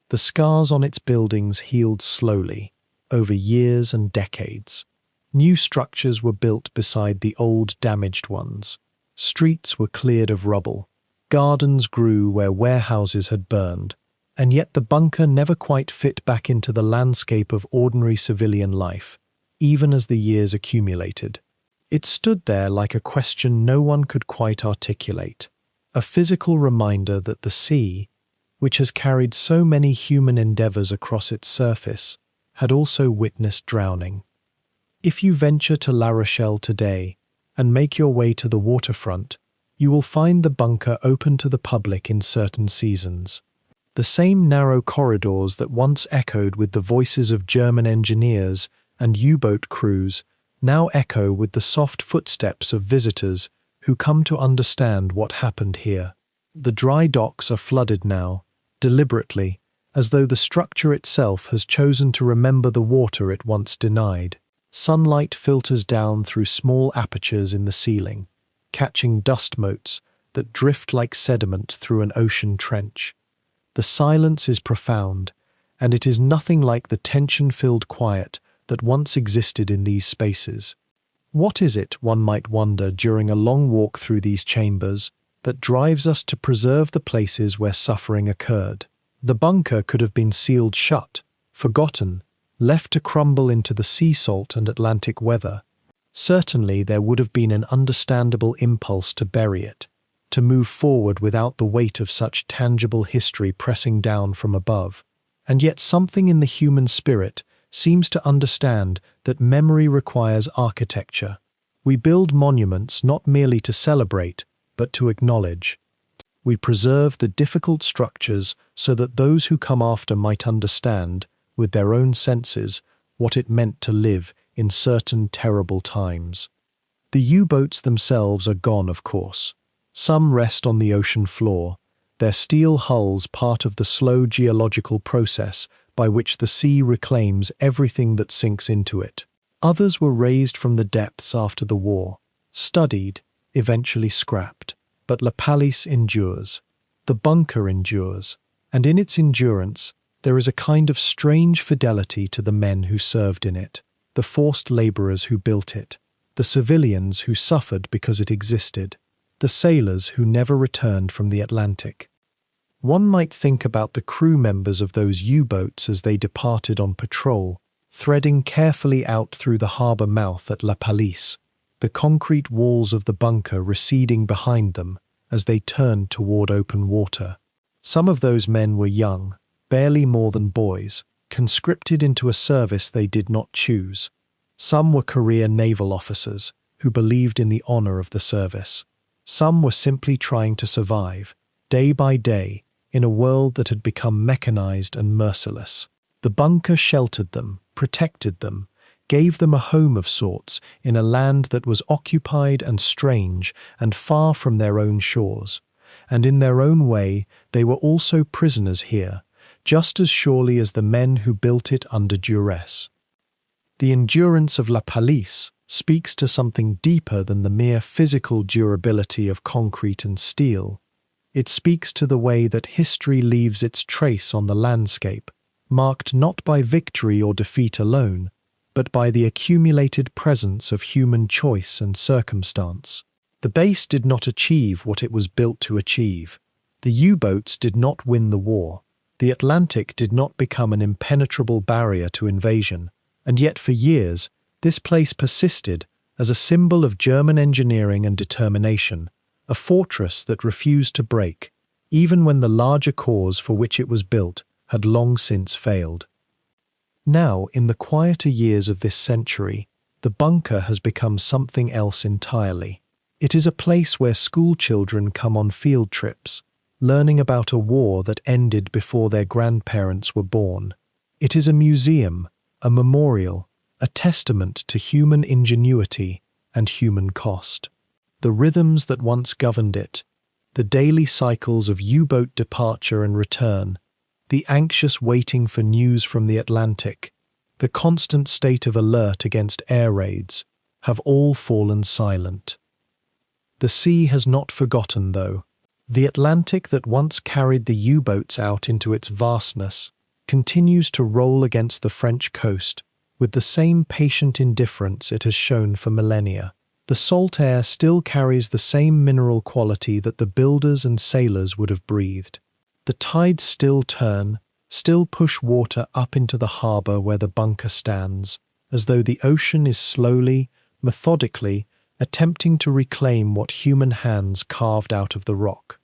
The scars on its buildings healed slowly, over years and decades. New structures were built beside the old damaged ones. Streets were cleared of rubble. Gardens grew where warehouses had burned, and yet the bunker never quite fit back into the landscape of ordinary civilian life, even as the years accumulated. It stood there like a question no one could quite articulate, a physical reminder that the sea, which has carried so many human endeavors across its surface, had also witnessed drowning. If you venture to La Rochelle today and make your way to the waterfront, you will find the bunker open to the public in certain seasons. The same narrow corridors that once echoed with the voices of German engineers and U-boat crews now echo with the soft footsteps of visitors who come to understand what happened here. The dry docks are flooded now, deliberately, as though the structure itself has chosen to remember the water it once denied. Sunlight filters down through small apertures in the ceiling, catching dust motes that drift like sediment through an ocean trench. The silence is profound, and it is nothing like the tension-filled quiet that once existed in these spaces. What is it, one might wonder, during a long walk through these chambers, that drives us to preserve the places where suffering occurred. The bunker could have been sealed shut, forgotten, left to crumble into the sea salt and Atlantic weather. Certainly there would have been an understandable impulse to bury it, to move forward without the weight of such tangible history pressing down from above. And yet something in the human spirit seems to understand that memory requires architecture. We build monuments not merely to celebrate, but to acknowledge. We preserve the difficult structures so that those who come after might understand, with their own senses, what it meant to live in certain terrible times. The U-boats themselves are gone, of course. Some rest on the ocean floor, their steel hulls part of the slow geological process by which the sea reclaims everything that sinks into it. Others were raised from the depths after the war, studied, eventually scrapped. But La Pallice endures. The bunker endures. And in its endurance, there is a kind of strange fidelity to the men who served in it, the forced laborers who built it, the civilians who suffered because it existed, the sailors who never returned from the Atlantic. One might think about the crew members of those U-boats as they departed on patrol, threading carefully out through the harbour mouth at La Pallice, the concrete walls of the bunker receding behind them as they turned toward open water. Some of those men were young, barely more than boys, conscripted into a service they did not choose. Some were career naval officers who believed in the honor of the service. Some were simply trying to survive, day by day, in a world that had become mechanized and merciless. The bunker sheltered them, protected them, gave them a home of sorts in a land that was occupied and strange and far from their own shores. And in their own way, they were also prisoners here, just as surely as the men who built it under duress. The endurance of La Pallice speaks to something deeper than the mere physical durability of concrete and steel. It speaks to the way that history leaves its trace on the landscape, marked not by victory or defeat alone, but by the accumulated presence of human choice and circumstance. The base did not achieve what it was built to achieve. The U-boats did not win the war. The Atlantic did not become an impenetrable barrier to invasion. And yet for years, this place persisted as a symbol of German engineering and determination, a fortress that refused to break, even when the larger cause for which it was built had long since failed. Now, in the quieter years of this century, the bunker has become something else entirely. It is a place where school children come on field trips, learning about a war that ended before their grandparents were born. It is a museum, a memorial, a testament to human ingenuity and human cost. The rhythms that once governed it, the daily cycles of U-boat departure and return, the anxious waiting for news from the Atlantic, the constant state of alert against air raids, have all fallen silent. The sea has not forgotten, though. The Atlantic that once carried the U-boats out into its vastness continues to roll against the French coast with the same patient indifference it has shown for millennia. The salt air still carries the same mineral quality that the builders and sailors would have breathed. The tides still turn, still push water up into the harbour where the bunker stands, as though the ocean is slowly, methodically, attempting to reclaim what human hands carved out of the rock.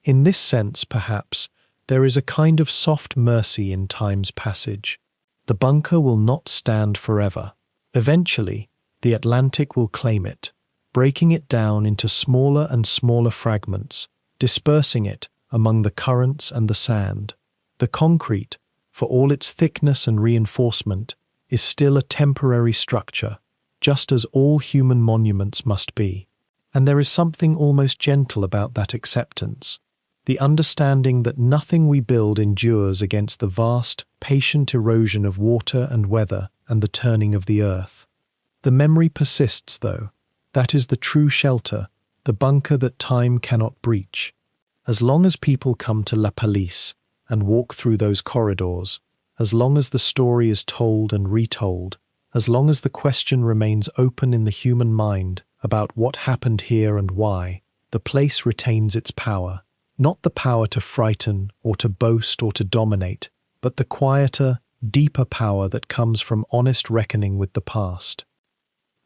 In this sense, perhaps, there is a kind of soft mercy in time's passage. The bunker will not stand forever. Eventually, the Atlantic will claim it, breaking it down into smaller and smaller fragments, dispersing it among the currents and the sand. The concrete, for all its thickness and reinforcement, is still a temporary structure, just as all human monuments must be. And there is something almost gentle about that acceptance, the understanding that nothing we build endures against the vast, patient erosion of water and weather and the turning of the earth. The memory persists, though. That is the true shelter, the bunker that time cannot breach. As long as people come to La Pallice and walk through those corridors, as long as the story is told and retold, as long as the question remains open in the human mind about what happened here and why, the place retains its power. Not the power to frighten or to boast or to dominate, but the quieter, deeper power that comes from honest reckoning with the past.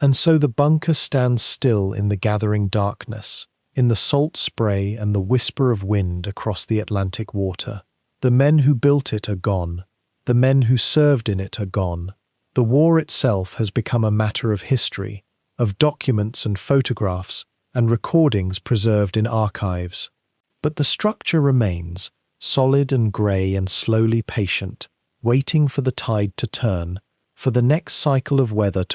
And so the bunker stands still in the gathering darkness, in the salt spray and the whisper of wind across the Atlantic water. The men who built it are gone. The men who served in it are gone. The war itself has become a matter of history, of documents and photographs and recordings preserved in archives. But the structure remains, solid and grey and slowly patient, waiting for the tide to turn, for the next cycle of weather to